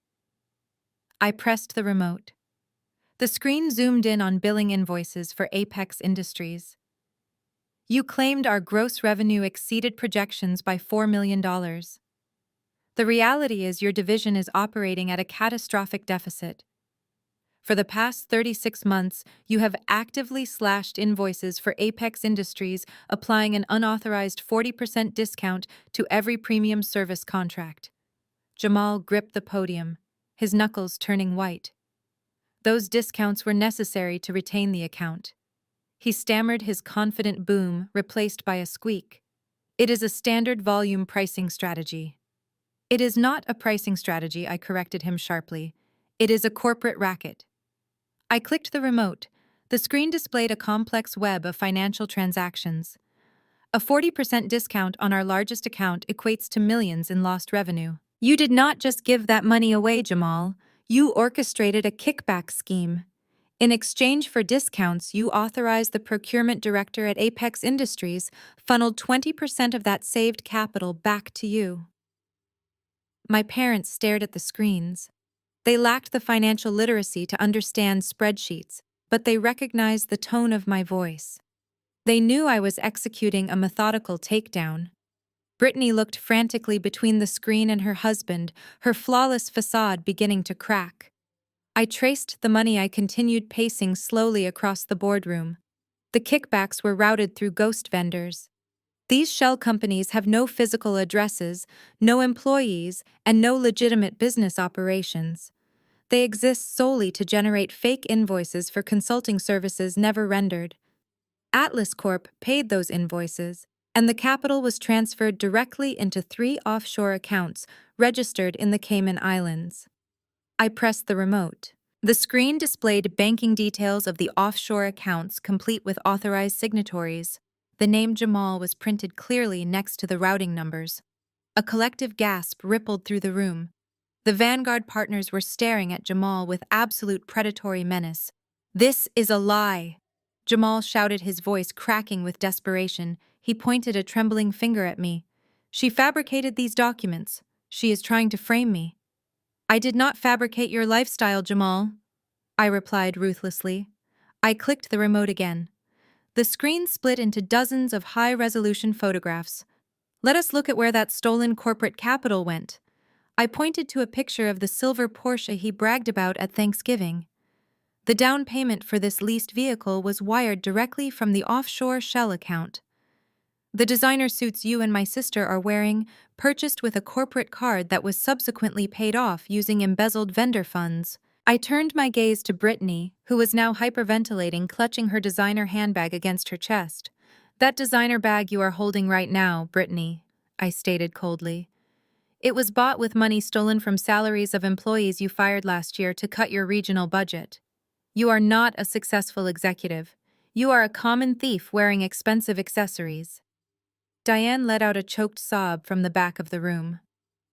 I pressed the remote. The screen zoomed in on billing invoices for Apex Industries. "You claimed our gross revenue exceeded projections by $4 million. The reality is your division is operating at a catastrophic deficit. For the past 36 months, you have actively slashed invoices for Apex Industries, applying an unauthorized 40% discount to every premium service contract." Jamal gripped the podium, his knuckles turning white. Those discounts were necessary to retain the account. He stammered his confident boom, replaced by a squeak. "It is a standard volume pricing strategy." "It is not a pricing strategy," I corrected him sharply. "It is a corporate racket." I clicked the remote. The screen displayed a complex web of financial transactions. "A 40% discount on our largest account equates to millions in lost revenue. You did not just give that money away, Jamal. You orchestrated a kickback scheme. In exchange for discounts, you authorized the procurement director at Apex Industries, funneled 20% of that saved capital back to you." My parents stared at the screens. They lacked the financial literacy to understand spreadsheets, but they recognized the tone of my voice. They knew I was executing a methodical takedown. Brittany looked frantically between the screen and her husband, her flawless facade beginning to crack. I traced the money. I continued pacing slowly across the boardroom. The kickbacks were routed through ghost vendors. These shell companies have no physical addresses, no employees, and no legitimate business operations. They exist solely to generate fake invoices for consulting services never rendered. Atlas Corp paid those invoices, and the capital was transferred directly into 3 offshore accounts registered in the Cayman Islands. I pressed the remote. The screen displayed banking details of the offshore accounts, complete with authorized signatories. The name Jamal was printed clearly next to the routing numbers. A collective gasp rippled through the room. The Vanguard partners were staring at Jamal with absolute predatory menace. "This is a lie!" Jamal shouted, his voice cracking with desperation. He pointed a trembling finger at me. "She fabricated these documents. She is trying to frame me." "I did not fabricate your lifestyle, Jamal," I replied ruthlessly. I clicked the remote again. The screen split into dozens of high-resolution photographs. "Let us look at where that stolen corporate capital went." I pointed to a picture of the silver Porsche he bragged about at Thanksgiving. The down payment for this leased vehicle was wired directly from the offshore shell account. "The designer suits you and my sister are wearing, purchased with a corporate card that was subsequently paid off using embezzled vendor funds." I turned my gaze to Brittany, who was now hyperventilating, clutching her designer handbag against her chest. "That designer bag you are holding right now, Brittany," I stated coldly. "It was bought with money stolen from salaries of employees you fired last year to cut your regional budget. You are not a successful executive. You are a common thief wearing expensive accessories." Diane let out a choked sob from the back of the room.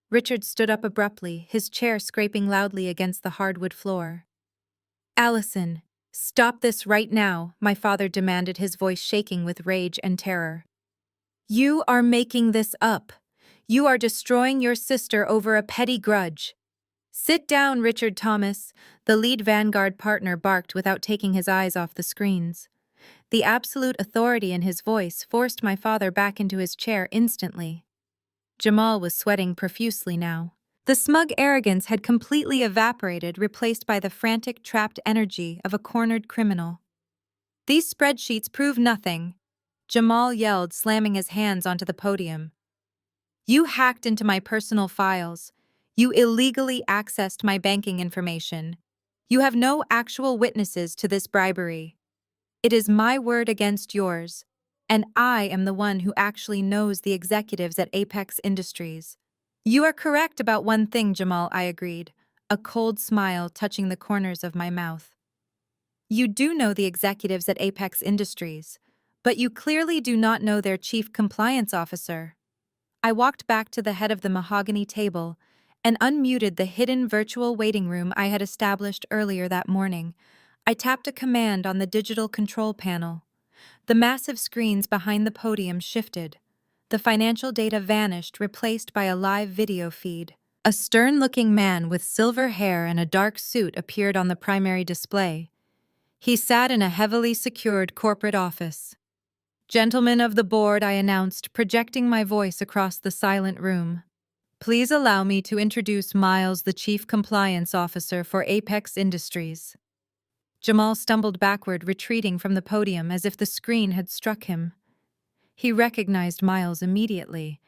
Richard stood up abruptly, his chair scraping loudly against the hardwood floor. "Allison, Stop this right now, my father demanded, his voice shaking with rage and terror. You are making this up. You are destroying your sister over a petty grudge. Sit down, Richard Thomas, the lead Vanguard partner barked without taking his eyes off the screens. The absolute authority in his voice forced my father back into his chair instantly. Jamal was sweating profusely now. The smug arrogance had completely evaporated, replaced by the frantic, trapped energy of a cornered criminal. These spreadsheets prove nothing, Jamal yelled, slamming his hands onto the podium. You hacked into my personal files. You illegally accessed my banking information. You have no actual witnesses to this bribery. It is my word against yours, and I am the one who actually knows the executives at Apex Industries. You are correct about one thing, Jamal, I agreed, a cold smile touching the corners of my mouth. You do know the executives at Apex Industries, but you clearly do not know their chief compliance officer. I walked back to the head of the mahogany table and unmuted the hidden virtual waiting room I had established earlier that morning. I tapped a command on the digital control panel. The massive screens behind the podium shifted. The financial data vanished, replaced by a live video feed. A stern-looking man with silver hair and a dark suit appeared on the primary display. He sat in a heavily secured corporate office. Gentlemen of the board, I announced, projecting my voice across the silent room. Please allow me to introduce Miles, the Chief Compliance Officer for Apex Industries. Jamal stumbled backward, retreating from the podium as if the screen had struck him. He recognized Miles immediately.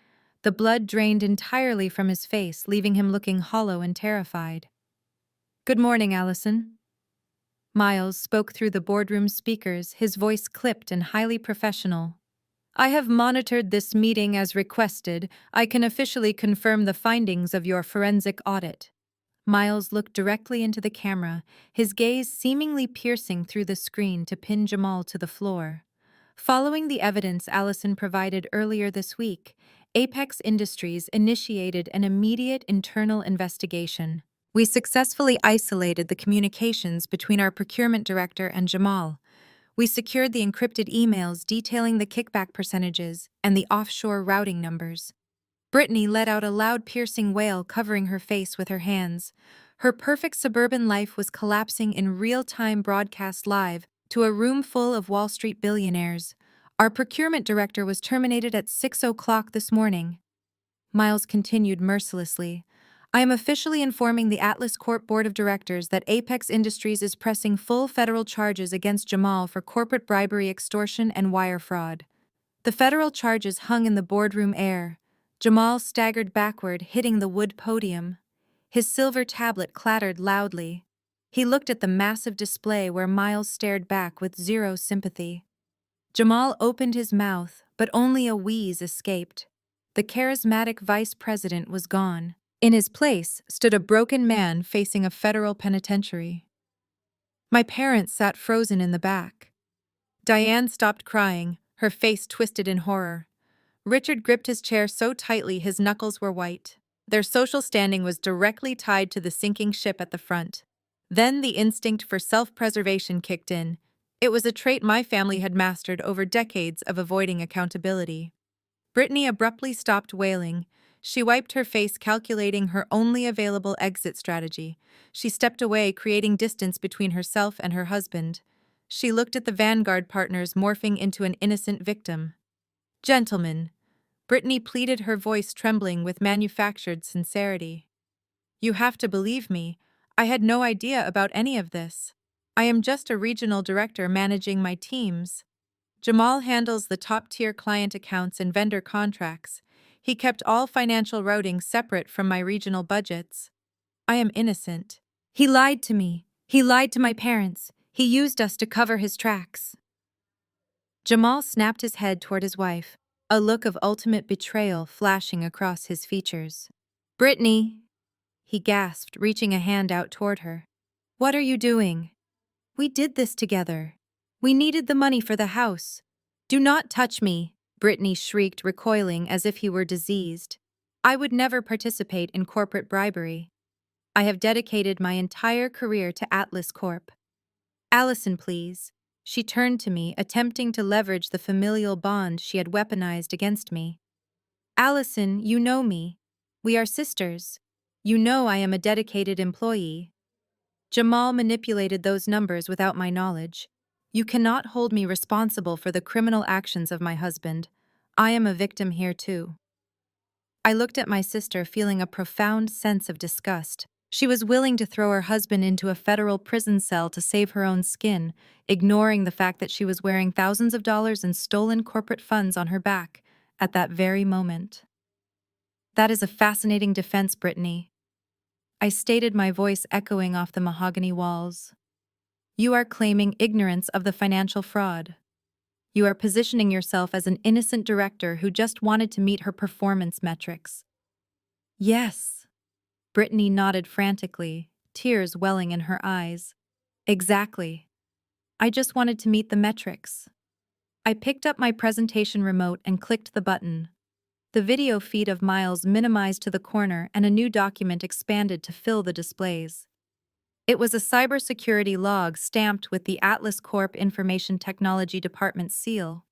The blood drained entirely from his face, leaving him looking hollow and terrified. Good morning, Allison. Miles spoke through the boardroom speakers, his voice clipped and highly professional. I have monitored this meeting as requested. I can officially confirm the findings of your forensic audit. Miles looked directly into the camera, his gaze seemingly piercing through the screen to pin Jamal to the floor. Following the evidence Allison provided earlier this week, Apex Industries initiated an immediate internal investigation. We successfully isolated the communications between our procurement director and Jamal. We secured the encrypted emails detailing the kickback percentages and the offshore routing numbers. Brittany let out a loud, piercing wail, covering her face with her hands. Her perfect suburban life was collapsing in real-time broadcast live to a room full of Wall Street billionaires. Our procurement director was terminated at 6 o'clock this morning. Miles continued mercilessly. I am officially informing the Atlas Corp Board of Directors that Apex Industries is pressing full federal charges against Jamal for corporate bribery, extortion, and wire fraud. The federal charges hung in the boardroom air. Jamal staggered backward, hitting the wood podium. His silver tablet clattered loudly. He looked at the massive display where Miles stared back with zero sympathy. Jamal opened his mouth, but only a wheeze escaped. The charismatic vice president was gone. In his place stood a broken man facing a federal penitentiary. My parents sat frozen in the back. Diane stopped crying, her face twisted in horror. Richard gripped his chair so tightly his knuckles were white. Their social standing was directly tied to the sinking ship at the front. Then the instinct for self-preservation kicked in. It was a trait my family had mastered over decades of avoiding accountability. Brittany abruptly stopped wailing. She wiped her face, calculating her only available exit strategy. She stepped away, creating distance between herself and her husband. She looked at the Vanguard partners, morphing into an innocent victim. Gentlemen, Brittany pleaded, her voice trembling with manufactured sincerity. You have to believe me. I had no idea about any of this. I am just a regional director managing my teams. Jamal handles the top-tier client accounts and vendor contracts. He kept all financial routing separate from my regional budgets. I am innocent. He lied to me. He lied to my parents. He used us to cover his tracks. Jamal snapped his head toward his wife, a look of ultimate betrayal flashing across his features. Brittany, he gasped, reaching a hand out toward her. What are you doing? We did this together. We needed the money for the house. Do not touch me, Brittany shrieked, recoiling as if he were diseased. I would never participate in corporate bribery. I have dedicated my entire career to Atlas Corp. Allison, please. She turned to me, attempting to leverage the familial bond she had weaponized against me. Allison, you know me. We are sisters. You know I am a dedicated employee. Jamal manipulated those numbers without my knowledge. You cannot hold me responsible for the criminal actions of my husband. I am a victim here too. I looked at my sister, feeling a profound sense of disgust. She was willing to throw her husband into a federal prison cell to save her own skin, ignoring the fact that she was wearing thousands of dollars in stolen corporate funds on her back at that very moment. That is a fascinating defense, Brittany. I stated, my voice echoing off the mahogany walls. You are claiming ignorance of the financial fraud. You are positioning yourself as an innocent director who just wanted to meet her performance metrics. Yes. Brittany nodded frantically, tears welling in her eyes. Exactly. I just wanted to meet the metrics. I picked up my presentation remote and clicked the button. The video feed of Miles minimized to the corner and a new document expanded to fill the displays. It was a cybersecurity log stamped with the Atlas Corp Information Technology Department seal.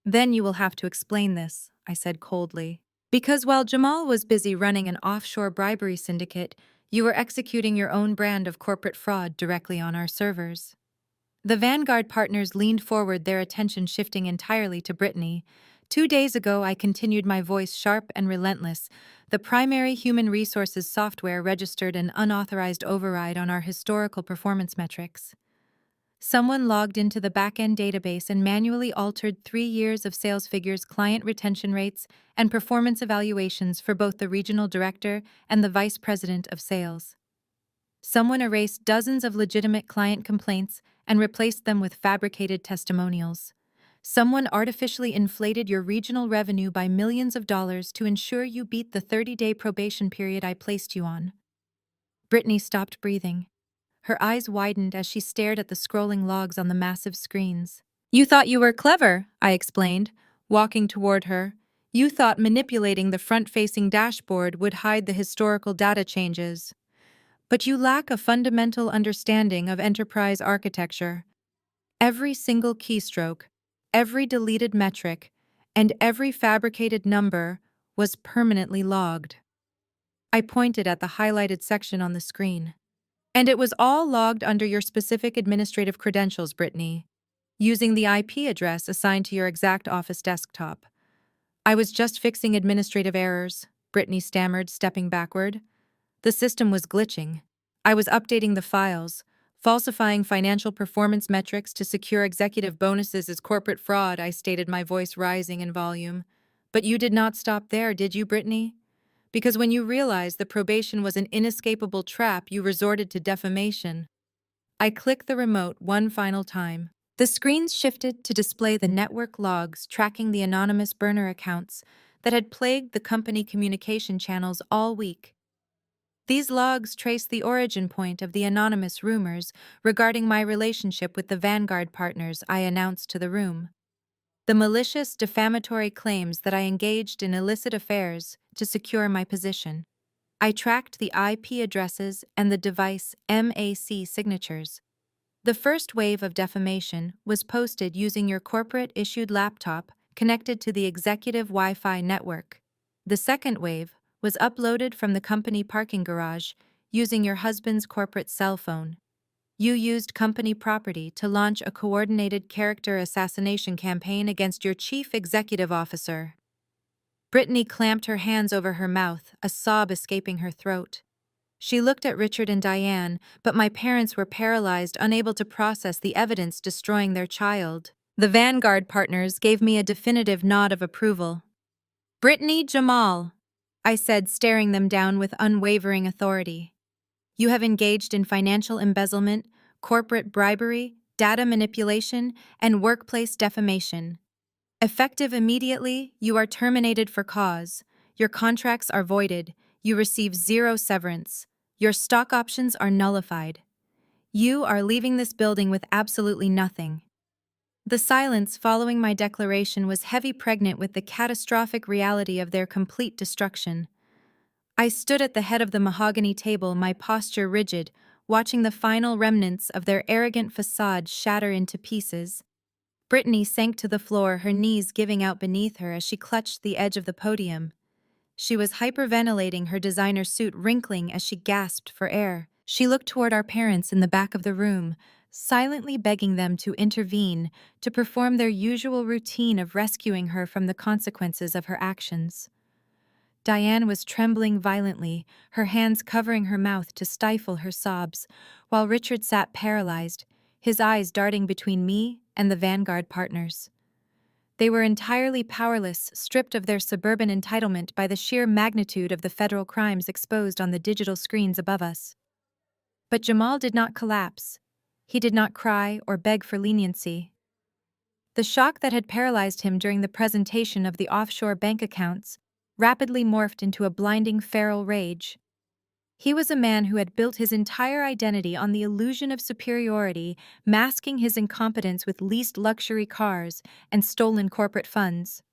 Then you will have to explain this, I said coldly. Because while Jamal was busy running an offshore bribery syndicate, you were executing your own brand of corporate fraud directly on our servers. The Vanguard partners leaned forward, their attention shifting entirely to Brittany. 2 days ago, I continued, my voice sharp and relentless. The primary human resources software registered an unauthorized override on our historical performance metrics. Someone logged into the back-end database and manually altered 3 years of sales figures, client retention rates, and performance evaluations for both the regional director and the vice president of sales. Someone erased dozens of legitimate client complaints and replaced them with fabricated testimonials. Someone artificially inflated your regional revenue by millions of dollars to ensure you beat the 30-day probation period I placed you on. Brittany stopped breathing. Her eyes widened as she stared at the scrolling logs on the massive screens. You thought you were clever, I explained, walking toward her. You thought manipulating the front-facing dashboard would hide the historical data changes. But you lack a fundamental understanding of enterprise architecture. Every single keystroke, every deleted metric, and every fabricated number was permanently logged. I pointed at the highlighted section on the screen. And it was all logged under your specific administrative credentials, Brittany, using the IP address assigned to your exact office desktop. I was just fixing administrative errors, Brittany stammered, stepping backward. The system was glitching. I was updating the files, falsifying financial performance metrics to secure executive bonuses as corporate fraud, I stated, my voice rising in volume. But you did not stop there, did you, Brittany? Because when you realized the probation was an inescapable trap, you resorted to defamation. I clicked the remote one final time. The screens shifted to display the network logs tracking the anonymous burner accounts that had plagued the company communication channels all week. These logs traced the origin point of the anonymous rumors regarding my relationship with the Vanguard partners I announced to the room. The malicious, defamatory claims that I engaged in illicit affairs to secure my position. I tracked the IP addresses and the device MAC signatures. The first wave of defamation was posted using your corporate-issued laptop connected to the executive Wi-Fi network. The second wave was uploaded from the company parking garage using your husband's corporate cell phone. You used company property to launch a coordinated character assassination campaign against your chief executive officer. Brittany clamped her hands over her mouth, a sob escaping her throat. She looked at Richard and Diane, but my parents were paralyzed, unable to process the evidence destroying their child. The Vanguard partners gave me a definitive nod of approval. Brittany, Jamal, I said, staring them down with unwavering authority. You have engaged in financial embezzlement, corporate bribery, data manipulation, and workplace defamation. Effective immediately, you are terminated for cause. Your contracts are voided. You receive 0 severance. Your stock options are nullified. You are leaving this building with absolutely nothing. The silence following my declaration was heavy, pregnant with the catastrophic reality of their complete destruction. I stood at the head of the mahogany table, my posture rigid, watching the final remnants of their arrogant facade shatter into pieces. Brittany sank to the floor, her knees giving out beneath her as she clutched the edge of the podium. She was hyperventilating, her designer suit wrinkling as she gasped for air. She looked toward our parents in the back of the room, silently begging them to intervene, to perform their usual routine of rescuing her from the consequences of her actions. Diane was trembling violently, her hands covering her mouth to stifle her sobs, while Richard sat paralyzed, his eyes darting between me and the Vanguard partners. They were entirely powerless, stripped of their suburban entitlement by the sheer magnitude of the federal crimes exposed on the digital screens above us. But Jamal did not collapse. He did not cry or beg for leniency. The shock that had paralyzed him during the presentation of the offshore bank accounts rapidly morphed into a blinding feral rage. He was a man who had built his entire identity on the illusion of superiority, masking his incompetence with leased luxury cars and stolen corporate funds.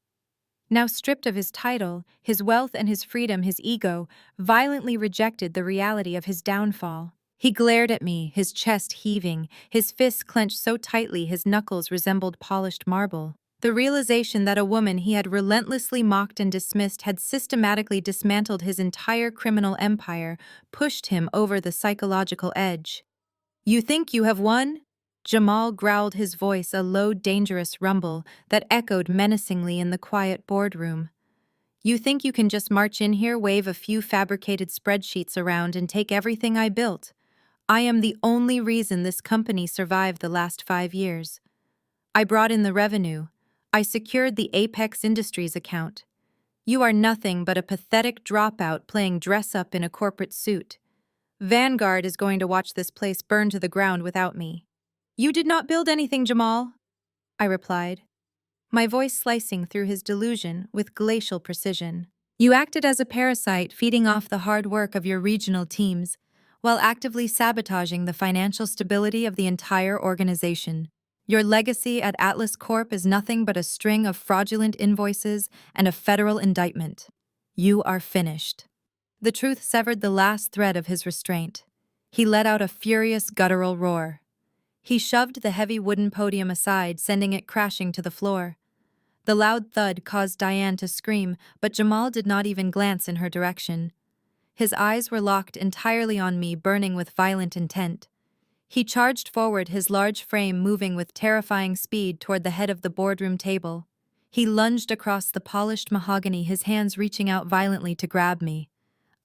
Now stripped of his title, his wealth and his freedom, his ego violently rejected the reality of his downfall. He glared at me, his chest heaving, his fists clenched so tightly his knuckles resembled polished marble. The realization that a woman he had relentlessly mocked and dismissed had systematically dismantled his entire criminal empire pushed him over the psychological edge. "You think you have won?" Jamal growled, his voice a low, dangerous rumble that echoed menacingly in the quiet boardroom. "You think you can just march in here, wave a few fabricated spreadsheets around, and take everything I built? I am the only reason this company survived the last 5 years. I brought in the revenue. I secured the Apex Industries account. You are nothing but a pathetic dropout playing dress-up in a corporate suit. Vanguard is going to watch this place burn to the ground without me." "You did not build anything, Jamal," I replied, my voice slicing through his delusion with glacial precision. "You acted as a parasite, feeding off the hard work of your regional teams, while actively sabotaging the financial stability of the entire organization. Your legacy at Atlas Corp is nothing but a string of fraudulent invoices and a federal indictment. You are finished." The truth severed the last thread of his restraint. He let out a furious, guttural roar. He shoved the heavy wooden podium aside, sending it crashing to the floor. The loud thud caused Diane to scream, but Jamal did not even glance in her direction. His eyes were locked entirely on me, burning with violent intent. He charged forward, his large frame moving with terrifying speed toward the head of the boardroom table. He lunged across the polished mahogany, his hands reaching out violently to grab me.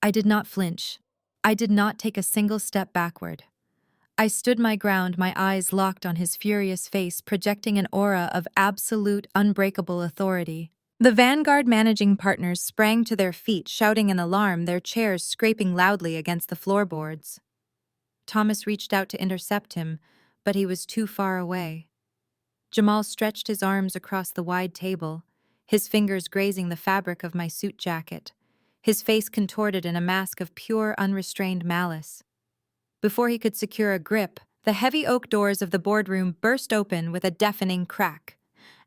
I did not flinch. I did not take a single step backward. I stood my ground, my eyes locked on his furious face, projecting an aura of absolute, unbreakable authority. The Vanguard managing partners sprang to their feet, shouting in alarm, their chairs scraping loudly against the floorboards. Thomas reached out to intercept him, but he was too far away. Jamal stretched his arms across the wide table, his fingers grazing the fabric of my suit jacket, his face contorted in a mask of pure, unrestrained malice. Before he could secure a grip, the heavy oak doors of the boardroom burst open with a deafening crack.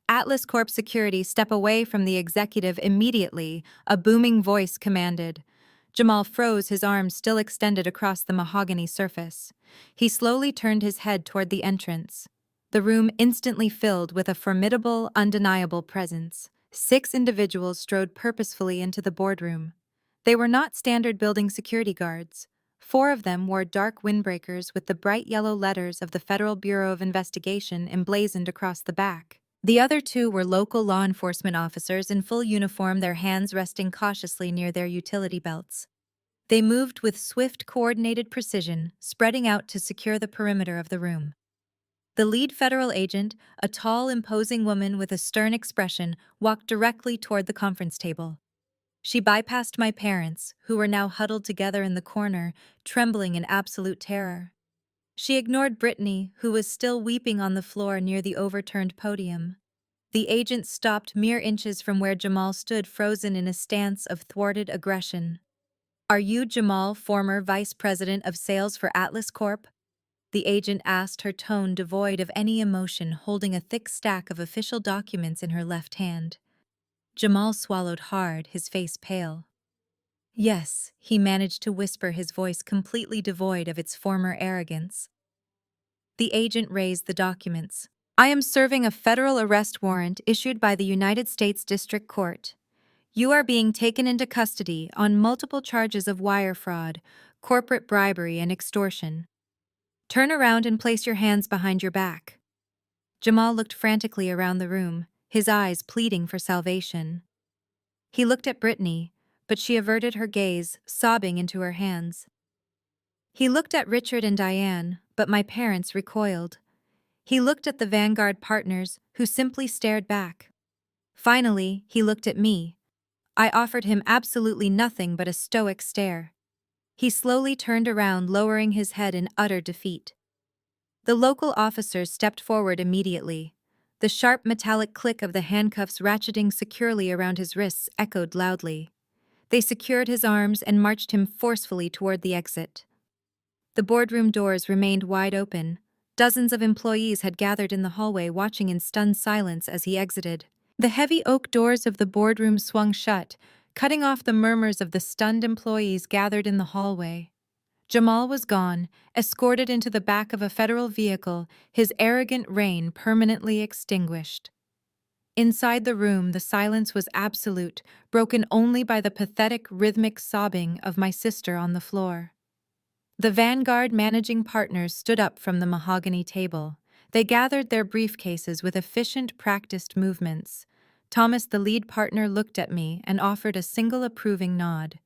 "Atlas Corp security, step away from the executive immediately," a booming voice commanded. Jamal froze, his arms still extended across the mahogany surface. He slowly turned his head toward the entrance. The room instantly filled with a formidable, undeniable presence. 6 individuals strode purposefully into the boardroom. They were not standard building security guards. 4 of them wore dark windbreakers with the bright yellow letters of the Federal Bureau of Investigation emblazoned across the back. The other 2 were local law enforcement officers in full uniform, their hands resting cautiously near their utility belts. They moved with swift, coordinated precision, spreading out to secure the perimeter of the room. The lead federal agent, a tall, imposing woman with a stern expression, walked directly toward the conference table. She bypassed my parents, who were now huddled together in the corner, trembling in absolute terror. She ignored Brittany, who was still weeping on the floor near the overturned podium. The agent stopped mere inches from where Jamal stood, frozen in a stance of thwarted aggression. "Are you Jamal, former vice president of sales for Atlas Corp?" the agent asked, her tone devoid of any emotion, holding a thick stack of official documents in her left hand. Jamal swallowed hard, his face pale. Yes, he managed to whisper, his voice completely devoid of its former arrogance. The agent raised the documents. I am serving a federal arrest warrant issued by the United States District Court. You are being taken into custody on multiple charges of wire fraud, corporate bribery, and extortion. Turn around and place your hands behind your back. Jamal looked frantically around the room, his eyes pleading for salvation. He looked at Brittany, but she averted her gaze, sobbing into her hands. He looked at Richard and Diane, but my parents recoiled. He looked at the Vanguard partners, who simply stared back. Finally, he looked at me. I offered him absolutely nothing but a stoic stare. He slowly turned around, lowering his head in utter defeat. The local officers stepped forward immediately. The sharp metallic click of the handcuffs ratcheting securely around his wrists echoed loudly. They secured his arms and marched him forcefully toward the exit. The boardroom doors remained wide open. Dozens of employees had gathered in the hallway, watching in stunned silence as he exited. The heavy oak doors of the boardroom swung shut, cutting off the murmurs of the stunned employees gathered in the hallway. Jamal was gone, escorted into the back of a federal vehicle, his arrogant reign permanently extinguished. Inside the room, the silence was absolute, broken only by the pathetic, rhythmic sobbing of my sister on the floor. The Vanguard managing partners stood up from the mahogany table. They gathered their briefcases with efficient, practiced movements. Thomas, the lead partner, looked at me and offered a single approving nod.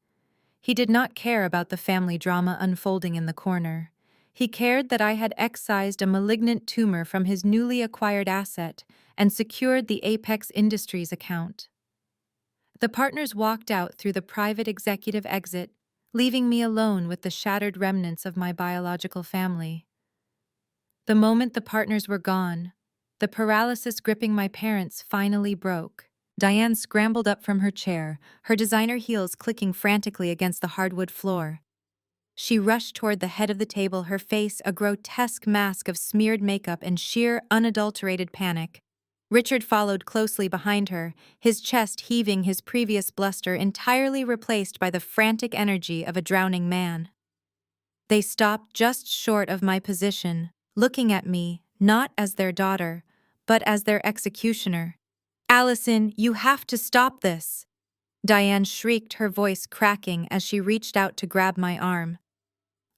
He did not care about the family drama unfolding in the corner. He cared that I had excised a malignant tumor from his newly acquired asset and secured the Apex Industries account. The partners walked out through the private executive exit, leaving me alone with the shattered remnants of my biological family. The moment the partners were gone, the paralysis gripping my parents finally broke. Diane scrambled up from her chair, her designer heels clicking frantically against the hardwood floor. She rushed toward the head of the table, her face a grotesque mask of smeared makeup and sheer, unadulterated panic. Richard followed closely behind her, his chest heaving, his previous bluster entirely replaced by the frantic energy of a drowning man. They stopped just short of my position, looking at me, not as their daughter, but as their executioner. "Allison, you have to stop this!" Diane shrieked, her voice cracking as she reached out to grab my arm.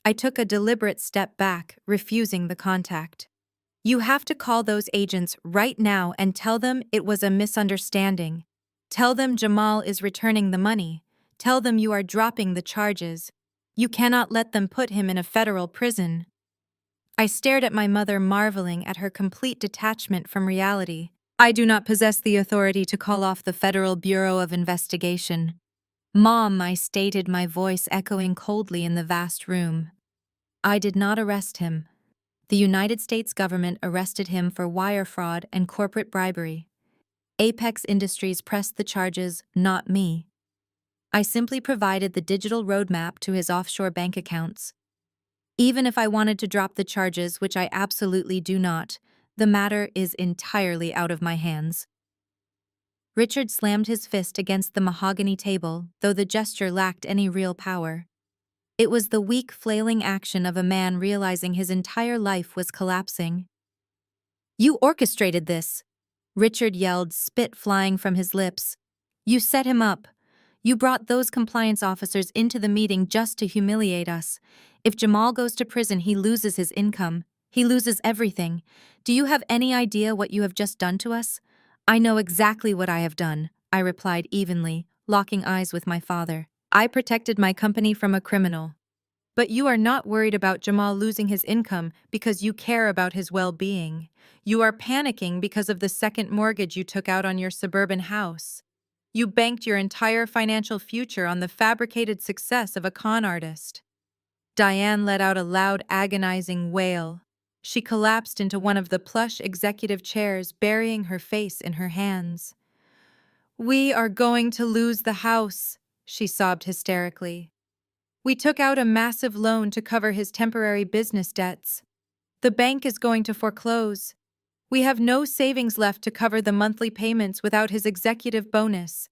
I took a deliberate step back, refusing the contact. "You have to call those agents right now and tell them it was a misunderstanding. Tell them Jamal is returning the money. Tell them you are dropping the charges. You cannot let them put him in a federal prison." I stared at my mother, marveling at her complete detachment from reality. "I do not possess the authority to call off the Federal Bureau of Investigation." "Mom," I stated, my voice echoing coldly in the vast room. "I did not arrest him. The United States government arrested him for wire fraud and corporate bribery. Apex Industries pressed the charges, not me. I simply provided the digital roadmap to his offshore bank accounts. Even if I wanted to drop the charges, which I absolutely do not, the matter is entirely out of my hands." Richard slammed his fist against the mahogany table, though the gesture lacked any real power. It was the weak, flailing action of a man realizing his entire life was collapsing. "You orchestrated this!" Richard yelled, spit flying from his lips. "You set him up. You brought those compliance officers into the meeting just to humiliate us. If Jamal goes to prison, he loses his income. He loses everything. Do you have any idea what you have just done to us?" "I know exactly what I have done," I replied evenly, locking eyes with my father. "I protected my company from a criminal. But you are not worried about Jamal losing his income because you care about his well-being. You are panicking because of the second mortgage you took out on your suburban house. You banked your entire financial future on the fabricated success of a con artist." Diane let out a loud, agonizing wail. She collapsed into one of the plush executive chairs, burying her face in her hands. "We are going to lose the house," she sobbed hysterically. "We took out a massive loan to cover his temporary business debts. The bank is going to foreclose. We have no savings left to cover the monthly payments without his executive bonus.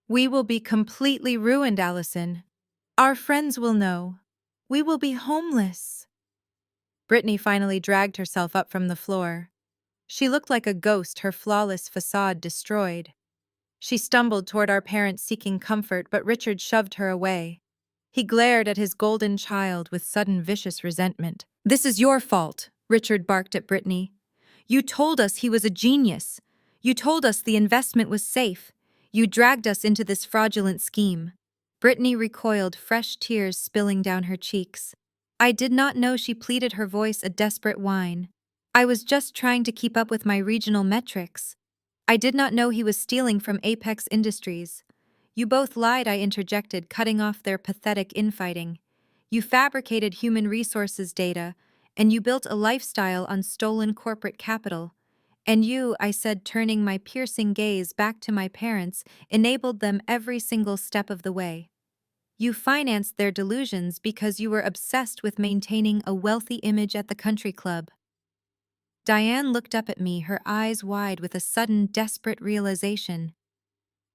We will be completely ruined, Allison." Our friends will know. We will be homeless. Brittany finally dragged herself up from the floor. She looked like a ghost, her flawless facade destroyed. She stumbled toward our parents seeking comfort, but Richard shoved her away. He glared at his golden child with sudden vicious resentment. "This is your fault," Richard barked at Brittany. "You told us he was a genius. You told us the investment was safe. You dragged us into this fraudulent scheme." Brittany recoiled, fresh tears spilling down her cheeks. "I did not know," she pleaded, her voice a desperate whine. "I was just trying to keep up with my regional metrics. I did not know he was stealing from Apex Industries." "You both lied," I interjected, cutting off their pathetic infighting. "You fabricated human resources data, and you built a lifestyle on stolen corporate capital. And you," I said, turning my piercing gaze back to my parents, "enabled them every single step of the way. You financed their delusions because you were obsessed with maintaining a wealthy image at the country club." Diane looked up at me, her eyes wide with a sudden, desperate realization.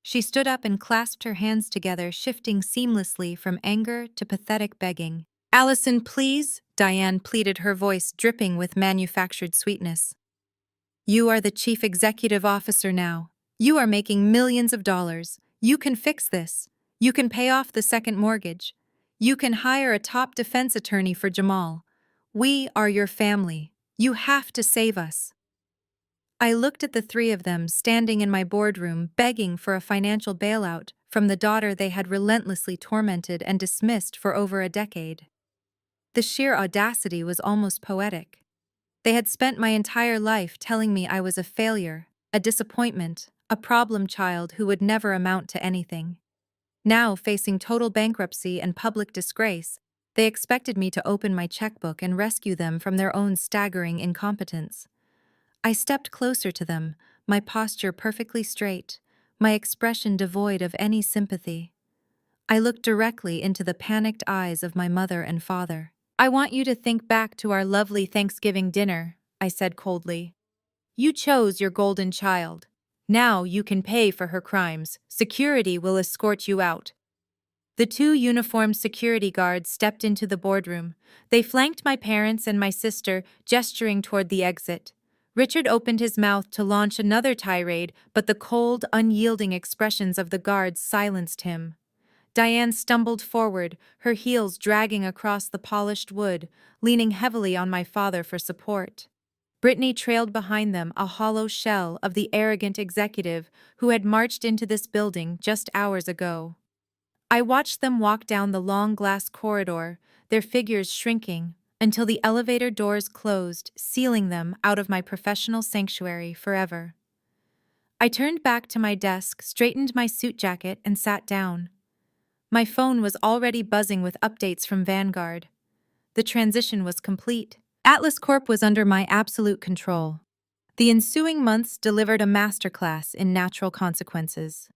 She stood up and clasped her hands together, shifting seamlessly from anger to pathetic begging. "Allison, please," Diane pleaded, her voice dripping with manufactured sweetness. "You are the chief executive officer now. You are making millions of dollars. You can fix this. You can pay off the second mortgage. You can hire a top defense attorney for Jamal. We are your family. You have to save us." I looked at the three of them standing in my boardroom begging for a financial bailout from the daughter they had relentlessly tormented and dismissed for over a decade. The sheer audacity was almost poetic. They had spent my entire life telling me I was a failure, a disappointment, a problem child who would never amount to anything. Now, facing total bankruptcy and public disgrace, they expected me to open my checkbook and rescue them from their own staggering incompetence. I stepped closer to them, my posture perfectly straight, my expression devoid of any sympathy. I looked directly into the panicked eyes of my mother and father. "I want you to think back to our lovely Thanksgiving dinner," I said coldly. "You chose your golden child. Now you can pay for her crimes. Security will escort you out." The two uniformed security guards stepped into the boardroom. They flanked my parents and my sister, gesturing toward the exit. Richard opened his mouth to launch another tirade, but the cold, unyielding expressions of the guards silenced him. Diane stumbled forward, her heels dragging across the polished wood, leaning heavily on my father for support. Brittany trailed behind them, a hollow shell of the arrogant executive who had marched into this building just hours ago. I watched them walk down the long glass corridor, their figures shrinking, until the elevator doors closed, sealing them out of my professional sanctuary forever. I turned back to my desk, straightened my suit jacket, and sat down. My phone was already buzzing with updates from Vanguard. The transition was complete. Atlas Corp was under my absolute control. The ensuing months delivered a masterclass in natural consequences.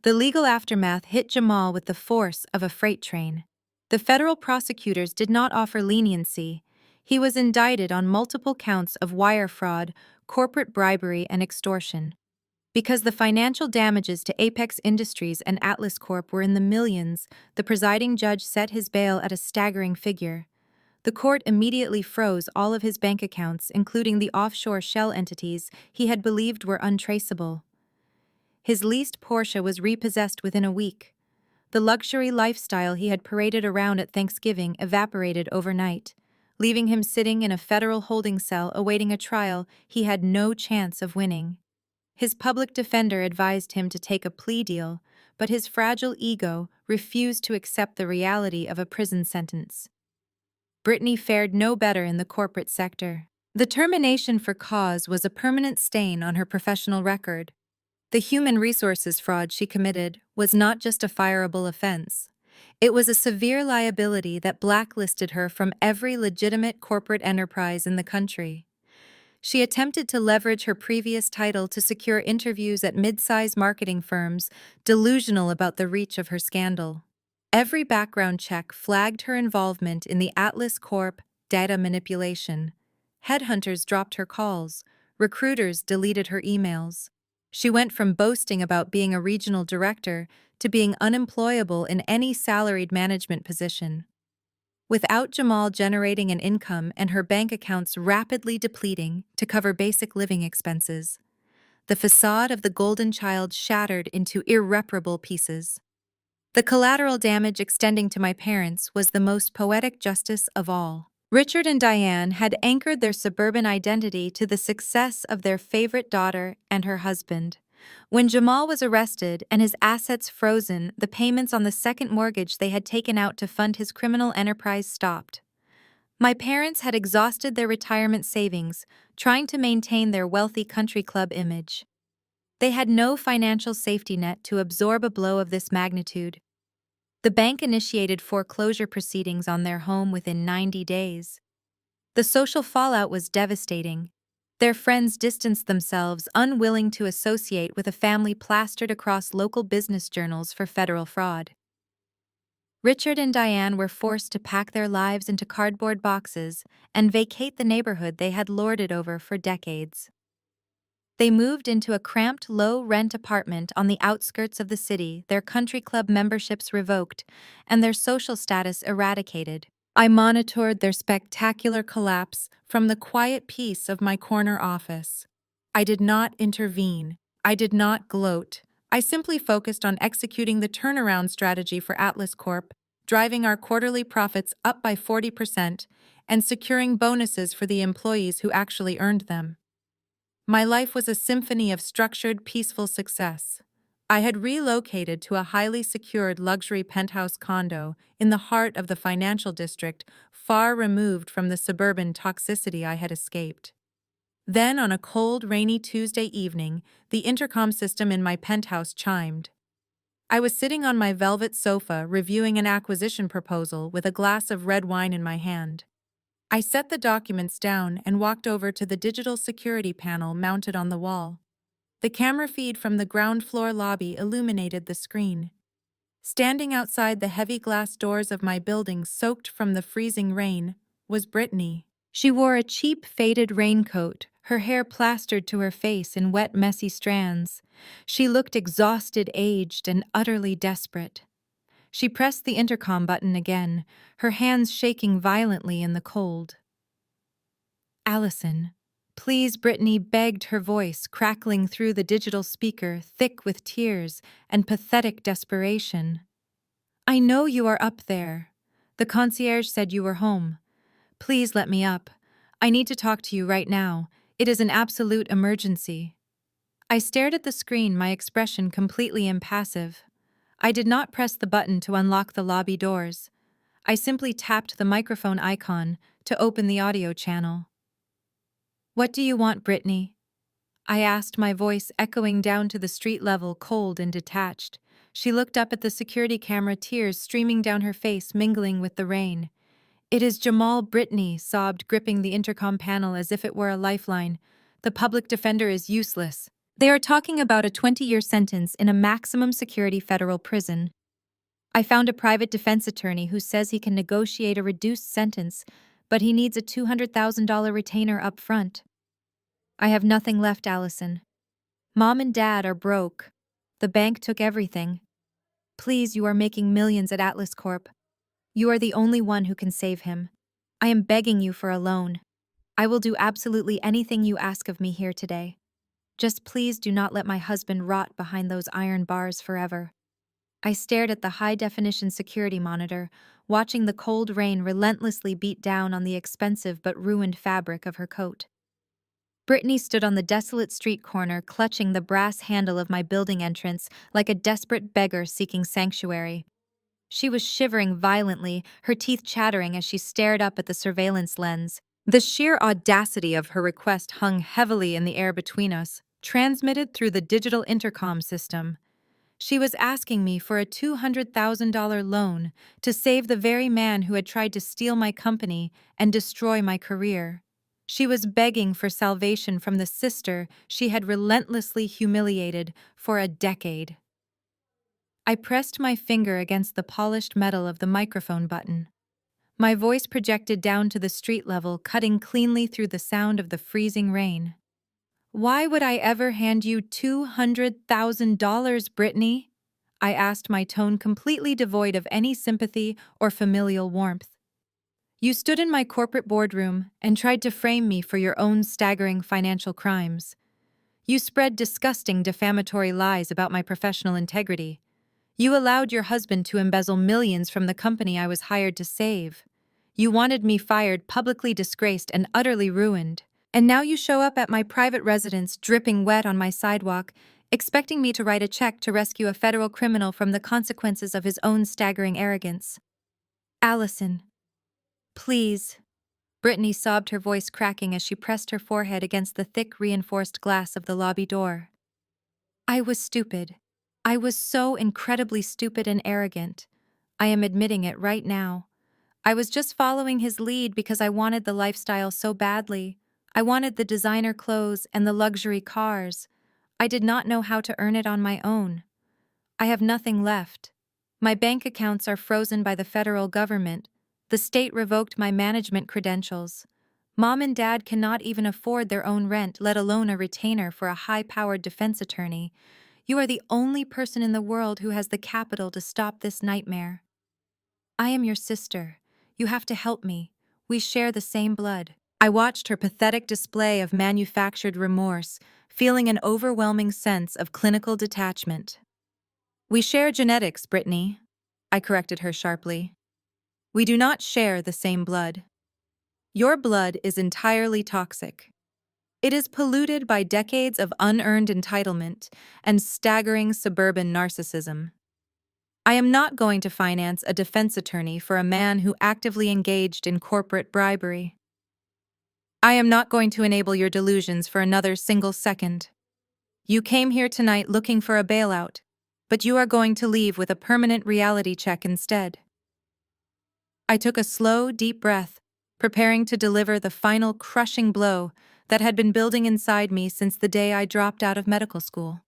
The legal aftermath hit Jamal with the force of a freight train. The federal prosecutors did not offer leniency. He was indicted on multiple counts of wire fraud, corporate bribery, and extortion. Because the financial damages to Apex Industries and Atlas Corp were in the millions, the presiding judge set his bail at a staggering figure. The court immediately froze all of his bank accounts, including the offshore shell entities he had believed were untraceable. His leased Porsche was repossessed within a week. The luxury lifestyle he had paraded around at Thanksgiving evaporated overnight, leaving him sitting in a federal holding cell awaiting a trial he had no chance of winning. His public defender advised him to take a plea deal, but his fragile ego refused to accept the reality of a prison sentence. Brittany fared no better in the corporate sector. The termination for cause was a permanent stain on her professional record. The human resources fraud she committed was not just a fireable offense. It was a severe liability that blacklisted her from every legitimate corporate enterprise in the country. She attempted to leverage her previous title to secure interviews at mid-size marketing firms, delusional about the reach of her scandal. Every background check flagged her involvement in the Atlas Corp data manipulation. Headhunters dropped her calls. Recruiters deleted her emails. She went from boasting about being a regional director to being unemployable in any salaried management position. Without Jamal generating an income and her bank accounts rapidly depleting to cover basic living expenses, the facade of the golden child shattered into irreparable pieces. The collateral damage extending to my parents was the most poetic justice of all. Richard and Diane had anchored their suburban identity to the success of their favorite daughter and her husband. When Jamal was arrested and his assets frozen, the payments on the second mortgage they had taken out to fund his criminal enterprise stopped. My parents had exhausted their retirement savings, trying to maintain their wealthy country club image. They had no financial safety net to absorb a blow of this magnitude. The bank initiated foreclosure proceedings on their home within 90 days. The social fallout was devastating. Their friends distanced themselves, unwilling to associate with a family plastered across local business journals for federal fraud. Richard and Diane were forced to pack their lives into cardboard boxes and vacate the neighborhood they had lorded over for decades. They moved into a cramped, low-rent apartment on the outskirts of the city, their country club memberships revoked, and their social status eradicated. I monitored their spectacular collapse from the quiet peace of my corner office. I did not intervene. I did not gloat. I simply focused on executing the turnaround strategy for Atlas Corp, driving our quarterly profits up by 40%, and securing bonuses for the employees who actually earned them. My life was a symphony of structured, peaceful success. I had relocated to a highly secured luxury penthouse condo in the heart of the financial district, far removed from the suburban toxicity I had escaped. Then, on a cold, rainy Tuesday evening, the intercom system in my penthouse chimed. I was sitting on my velvet sofa reviewing an acquisition proposal with a glass of red wine in my hand. I set the documents down and walked over to the digital security panel mounted on the wall. The camera feed from the ground floor lobby illuminated the screen. Standing outside the heavy glass doors of my building soaked from the freezing rain was Brittany. She wore a cheap, faded raincoat, her hair plastered to her face in wet, messy strands. She looked exhausted, aged, and utterly desperate. She pressed the intercom button again, her hands shaking violently in the cold. "Allison, please," Brittany begged, her voice crackling through the digital speaker, thick with tears and pathetic desperation. "I know you are up there. The concierge said you were home. Please let me up. I need to talk to you right now. It is an absolute emergency." I stared at the screen, my expression completely impassive. I did not press the button to unlock the lobby doors. I simply tapped the microphone icon to open the audio channel. "What do you want, Brittany?" I asked, my voice echoing down to the street level, cold and detached. She looked up at the security camera, tears streaming down her face, mingling with the rain. "It is Jamal," Brittany sobbed, gripping the intercom panel as if it were a lifeline. "The public defender is useless. They are talking about a 20-year sentence in a maximum security federal prison. I found a private defense attorney who says he can negotiate a reduced sentence, but he needs a $200,000 retainer up front. I have nothing left, Allison. Mom and Dad are broke. The bank took everything. Please, you are making millions at Atlas Corp. You are the only one who can save him. I am begging you for a loan. I will do absolutely anything you ask of me here today. Just please do not let my husband rot behind those iron bars forever." I stared at the high-definition security monitor, watching the cold rain relentlessly beat down on the expensive but ruined fabric of her coat. Brittany stood on the desolate street corner, clutching the brass handle of my building entrance like a desperate beggar seeking sanctuary. She was shivering violently, her teeth chattering as she stared up at the surveillance lens. The sheer audacity of her request hung heavily in the air between us, transmitted through the digital intercom system. She was asking me for a $200,000 loan to save the very man who had tried to steal my company and destroy my career. She was begging for salvation from the sister she had relentlessly humiliated for a decade. I pressed my finger against the polished metal of the microphone button. My voice projected down to the street level, cutting cleanly through the sound of the freezing rain. Why would I ever hand you $200,000, Brittany? I asked, my tone completely devoid of any sympathy or familial warmth. You stood in my corporate boardroom and tried to frame me for your own staggering financial crimes. You spread disgusting defamatory lies about my professional integrity. You allowed your husband to embezzle millions from the company I was hired to save. You wanted me fired, publicly disgraced, and utterly ruined. And now you show up at my private residence, dripping wet on my sidewalk, expecting me to write a check to rescue a federal criminal from the consequences of his own staggering arrogance. Allison, please. Brittany sobbed, her voice cracking as she pressed her forehead against the thick, reinforced glass of the lobby door. I was stupid. I was so incredibly stupid and arrogant. I am admitting it right now. I was just following his lead because I wanted the lifestyle so badly. I wanted the designer clothes and the luxury cars. I did not know how to earn it on my own. I have nothing left. My bank accounts are frozen by the federal government. The state revoked my management credentials. Mom and Dad cannot even afford their own rent, let alone a retainer for a high-powered defense attorney. You are the only person in the world who has the capital to stop this nightmare. I am your sister. You have to help me. We share the same blood. I watched her pathetic display of manufactured remorse, feeling an overwhelming sense of clinical detachment. We share genetics, Brittany, I corrected her sharply. We do not share the same blood. Your blood is entirely toxic. It is polluted by decades of unearned entitlement and staggering suburban narcissism. I am not going to finance a defense attorney for a man who actively engaged in corporate bribery. I am not going to enable your delusions for another single second. You came here tonight looking for a bailout, but you are going to leave with a permanent reality check instead. I took a slow, deep breath, preparing to deliver the final crushing blow that had been building inside me since the day I dropped out of medical school.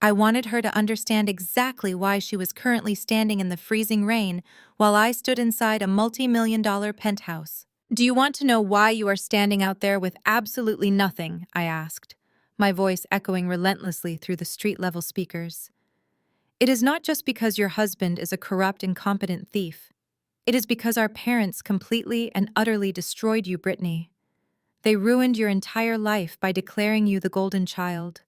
I wanted her to understand exactly why she was currently standing in the freezing rain while I stood inside a multi-million-dollar penthouse. Do you want to know why you are standing out there with absolutely nothing? I asked, my voice echoing relentlessly through the street-level speakers. It is not just because your husband is a corrupt, incompetent thief. It is because our parents completely and utterly destroyed you, Brittany. They ruined your entire life by declaring you the golden child.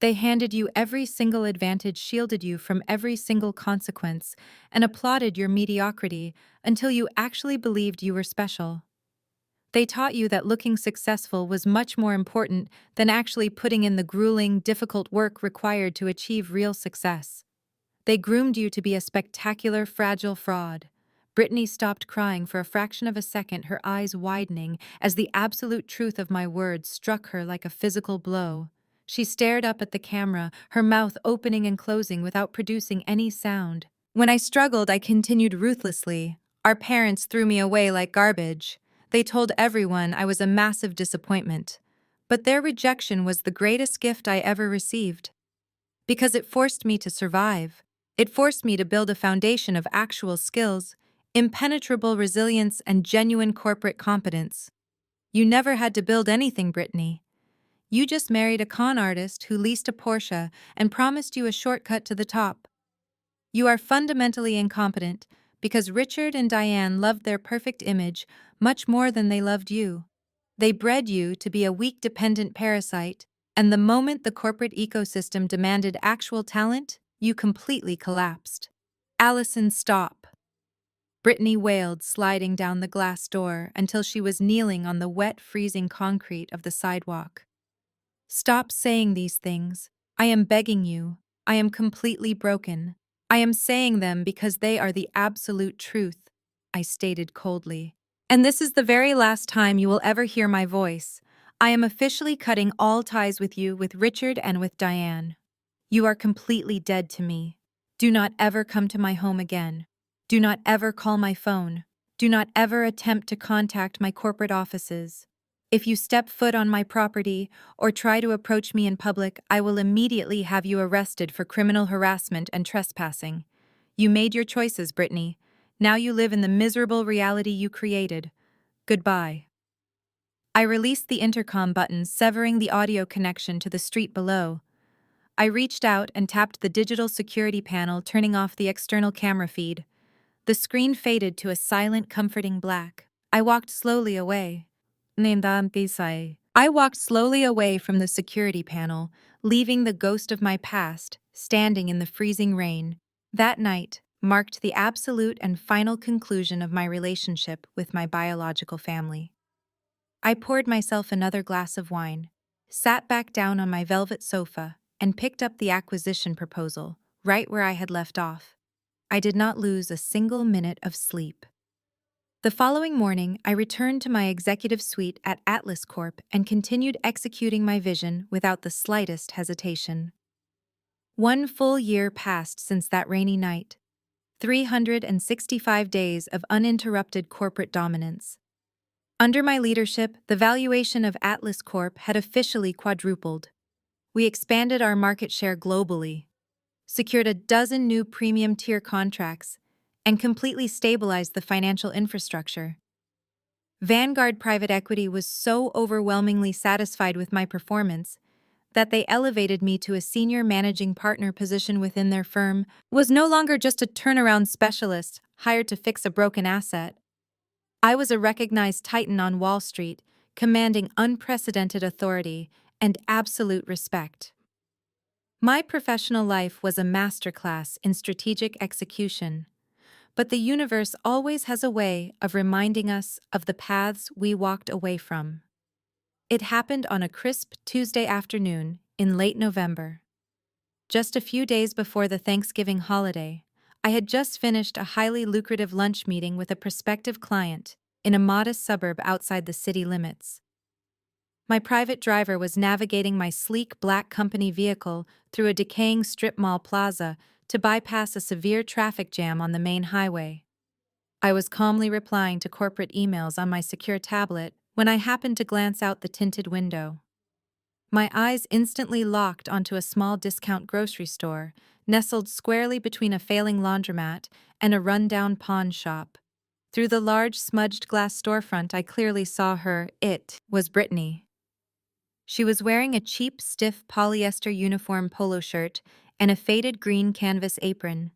They handed you every single advantage, shielded you from every single consequence, and applauded your mediocrity until you actually believed you were special. They taught you that looking successful was much more important than actually putting in the grueling, difficult work required to achieve real success. They groomed you to be a spectacular, fragile fraud. Brittany stopped crying for a fraction of a second, her eyes widening as the absolute truth of my words struck her like a physical blow. She stared up at the camera, her mouth opening and closing without producing any sound. When I struggled, I continued ruthlessly. Our parents threw me away like garbage. They told everyone I was a massive disappointment. But their rejection was the greatest gift I ever received. Because it forced me to survive. It forced me to build a foundation of actual skills, impenetrable resilience, and genuine corporate competence. You never had to build anything, Brittany. You just married a con artist who leased a Porsche and promised you a shortcut to the top. You are fundamentally incompetent because Richard and Diane loved their perfect image much more than they loved you. They bred you to be a weak, dependent parasite, and the moment the corporate ecosystem demanded actual talent, you completely collapsed. Allison, stop. Brittany wailed, sliding down the glass door until she was kneeling on the wet, freezing concrete of the sidewalk. Stop saying these things. I am begging you. I am completely broken. I am saying them because they are the absolute truth, I stated coldly. And this is the very last time you will ever hear my voice. I am officially cutting all ties with you, with Richard, and with Diane. You are completely dead to me. Do not ever come to my home again. Do not ever call my phone. Do not ever attempt to contact my corporate offices. If you step foot on my property or try to approach me in public, I will immediately have you arrested for criminal harassment and trespassing. You made your choices, Brittany. Now you live in the miserable reality you created. Goodbye. I released the intercom button, severing the audio connection to the street below. I reached out and tapped the digital security panel, turning off the external camera feed. The screen faded to a silent, comforting black. I walked slowly away. I walked slowly away from the security panel, leaving the ghost of my past standing in the freezing rain. That night marked the absolute and final conclusion of my relationship with my biological family. I poured myself another glass of wine, sat back down on my velvet sofa, and picked up the acquisition proposal, right where I had left off. I did not lose a single minute of sleep. The following morning, I returned to my executive suite at Atlas Corp and continued executing my vision without the slightest hesitation. 1 full year passed since that rainy night. 365 days of uninterrupted corporate dominance. Under my leadership, the valuation of Atlas Corp had officially quadrupled. We expanded our market share globally, secured a dozen new premium-tier contracts, and completely stabilized the financial infrastructure. Vanguard Private Equity was so overwhelmingly satisfied with my performance that they elevated me to a senior managing partner position within their firm. Was no longer just a turnaround specialist hired to fix a broken asset. I was a recognized titan on Wall Street, commanding unprecedented authority and absolute respect. My professional life was a masterclass in strategic execution, but the universe always has a way of reminding us of the paths we walked away from. It happened on a crisp Tuesday afternoon in late November. Just a few days before the Thanksgiving holiday, I had just finished a highly lucrative lunch meeting with a prospective client in a modest suburb outside the city limits. My private driver was navigating my sleek black company vehicle through a decaying strip mall plaza to bypass a severe traffic jam on the main highway. I was calmly replying to corporate emails on my secure tablet when I happened to glance out the tinted window. My eyes instantly locked onto a small discount grocery store, nestled squarely between a failing laundromat and a rundown pawn shop. Through the large smudged glass storefront, I clearly saw her. It was Brittany. She was wearing a cheap, stiff polyester uniform polo shirt and a faded green canvas apron.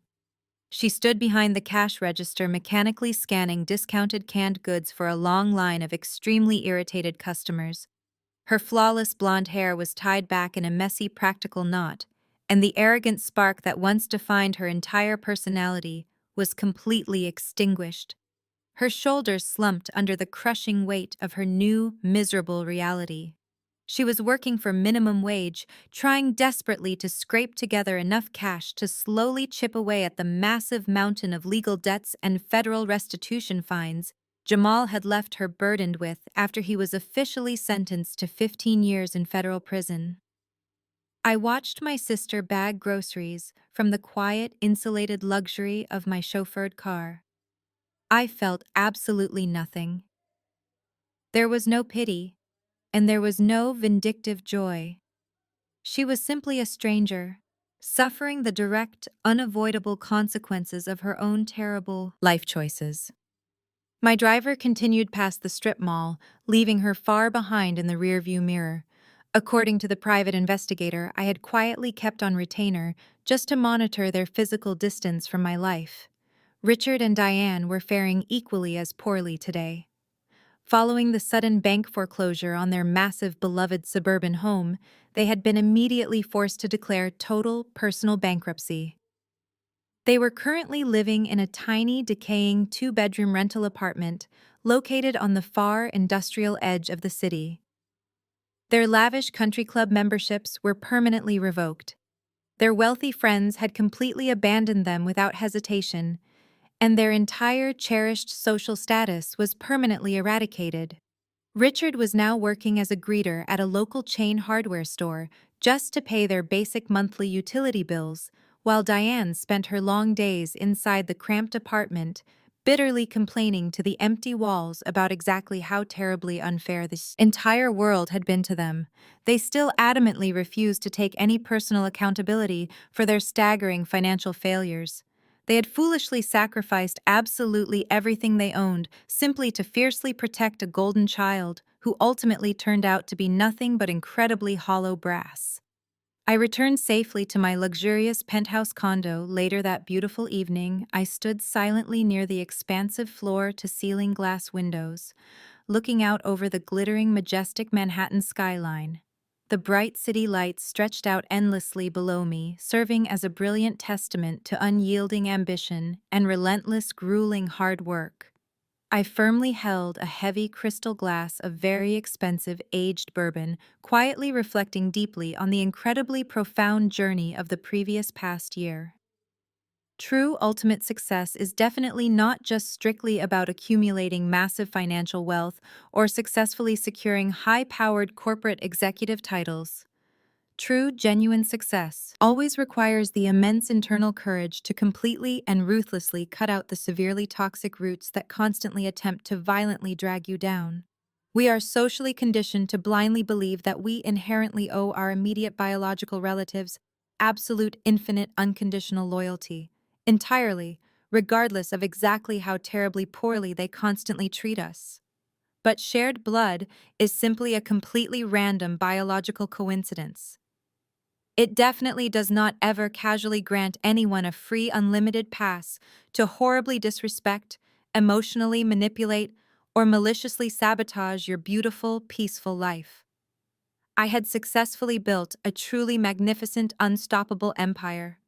She stood behind the cash register, mechanically scanning discounted canned goods for a long line of extremely irritated customers. Her flawless blonde hair was tied back in a messy, practical knot, and the arrogant spark that once defined her entire personality was completely extinguished. Her shoulders slumped under the crushing weight of her new, miserable reality. She was working for minimum wage, trying desperately to scrape together enough cash to slowly chip away at the massive mountain of legal debts and federal restitution fines Jamal had left her burdened with after he was officially sentenced to 15 years in federal prison. I watched my sister bag groceries from the quiet, insulated luxury of my chauffeured car. I felt absolutely nothing. There was no pity, and there was no vindictive joy. She was simply a stranger, suffering the direct, unavoidable consequences of her own terrible life choices. My driver continued past the strip mall, leaving her far behind in the rearview mirror. According to the private investigator I had quietly kept on retainer just to monitor their physical distance from my life, Richard and Diane were faring equally as poorly today. Following the sudden bank foreclosure on their massive, beloved suburban home, they had been immediately forced to declare total personal bankruptcy. They were currently living in a tiny, decaying 2-bedroom rental apartment located on the far industrial edge of the city. Their lavish country club memberships were permanently revoked. Their wealthy friends had completely abandoned them without hesitation, and their entire cherished social status was permanently eradicated. Richard was now working as a greeter at a local chain hardware store just to pay their basic monthly utility bills, while Diane spent her long days inside the cramped apartment, bitterly complaining to the empty walls about exactly how terribly unfair this entire world had been to them. They still adamantly refused to take any personal accountability for their staggering financial failures. They had foolishly sacrificed absolutely everything they owned simply to fiercely protect a golden child who ultimately turned out to be nothing but incredibly hollow brass. I returned safely to my luxurious penthouse condo later that beautiful evening. I stood silently near the expansive floor-to-ceiling glass windows, looking out over the glittering, majestic Manhattan skyline. The bright city lights stretched out endlessly below me, serving as a brilliant testament to unyielding ambition and relentless, grueling hard work. I firmly held a heavy crystal glass of very expensive aged bourbon, quietly reflecting deeply on the incredibly profound journey of the previous past year. True ultimate success is definitely not just strictly about accumulating massive financial wealth or successfully securing high-powered corporate executive titles. True, genuine success always requires the immense internal courage to completely and ruthlessly cut out the severely toxic roots that constantly attempt to violently drag you down. We are socially conditioned to blindly believe that we inherently owe our immediate biological relatives absolute, infinite, unconditional loyalty, entirely, regardless of exactly how terribly poorly they constantly treat us. But shared blood is simply a completely random biological coincidence. It definitely does not ever casually grant anyone a free, unlimited pass to horribly disrespect, emotionally manipulate, or maliciously sabotage your beautiful, peaceful life. I had successfully built a truly magnificent, unstoppable empire.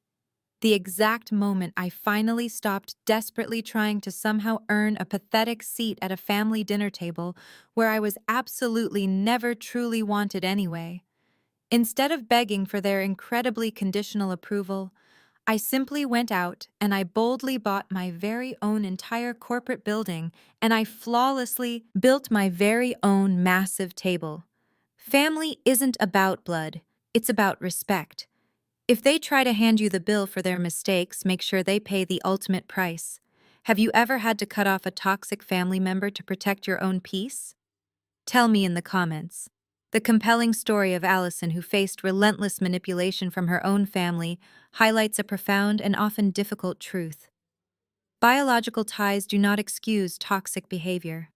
The exact moment I finally stopped desperately trying to somehow earn a pathetic seat at a family dinner table where I was absolutely never truly wanted anyway. Instead of begging for their incredibly conditional approval, I simply went out and I boldly bought my very own entire corporate building and I flawlessly built my very own massive table. Family isn't about blood, it's about respect. If they try to hand you the bill for their mistakes, make sure they pay the ultimate price. Have you ever had to cut off a toxic family member to protect your own peace? Tell me in the comments. The compelling story of Allison, who faced relentless manipulation from her own family, highlights a profound and often difficult truth. Biological ties do not excuse toxic behavior.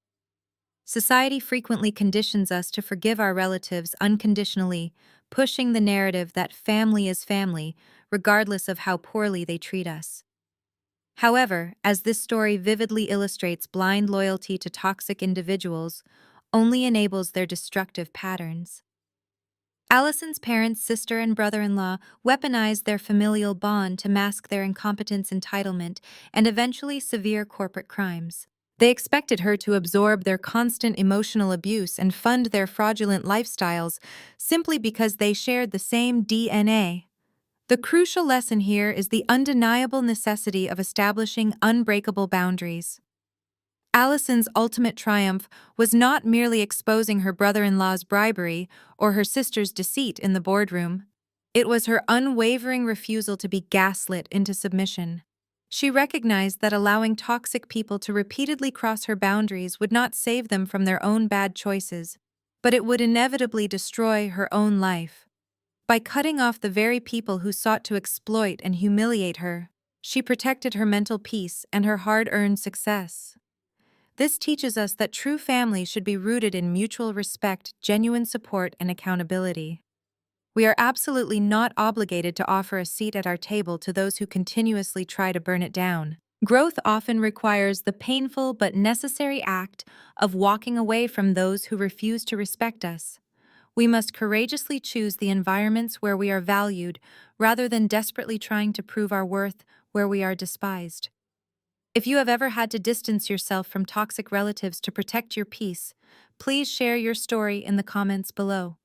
Society frequently conditions us to forgive our relatives unconditionally, pushing the narrative that family is family, regardless of how poorly they treat us. However, as this story vividly illustrates, blind loyalty to toxic individuals only enables their destructive patterns. Allison's parents, sister, and brother-in-law weaponized their familial bond to mask their incompetence, entitlement, and eventually severe corporate crimes. They expected her to absorb their constant emotional abuse and fund their fraudulent lifestyles simply because they shared the same DNA. The crucial lesson here is the undeniable necessity of establishing unbreakable boundaries. Allison's ultimate triumph was not merely exposing her brother-in-law's bribery or her sister's deceit in the boardroom. It was her unwavering refusal to be gaslit into submission. She recognized that allowing toxic people to repeatedly cross her boundaries would not save them from their own bad choices, but it would inevitably destroy her own life. By cutting off the very people who sought to exploit and humiliate her, she protected her mental peace and her hard-earned success. This teaches us that true family should be rooted in mutual respect, genuine support, and accountability. We are absolutely not obligated to offer a seat at our table to those who continuously try to burn it down. Growth often requires the painful but necessary act of walking away from those who refuse to respect us. We must courageously choose the environments where we are valued rather than desperately trying to prove our worth where we are despised. If you have ever had to distance yourself from toxic relatives to protect your peace, please share your story in the comments below.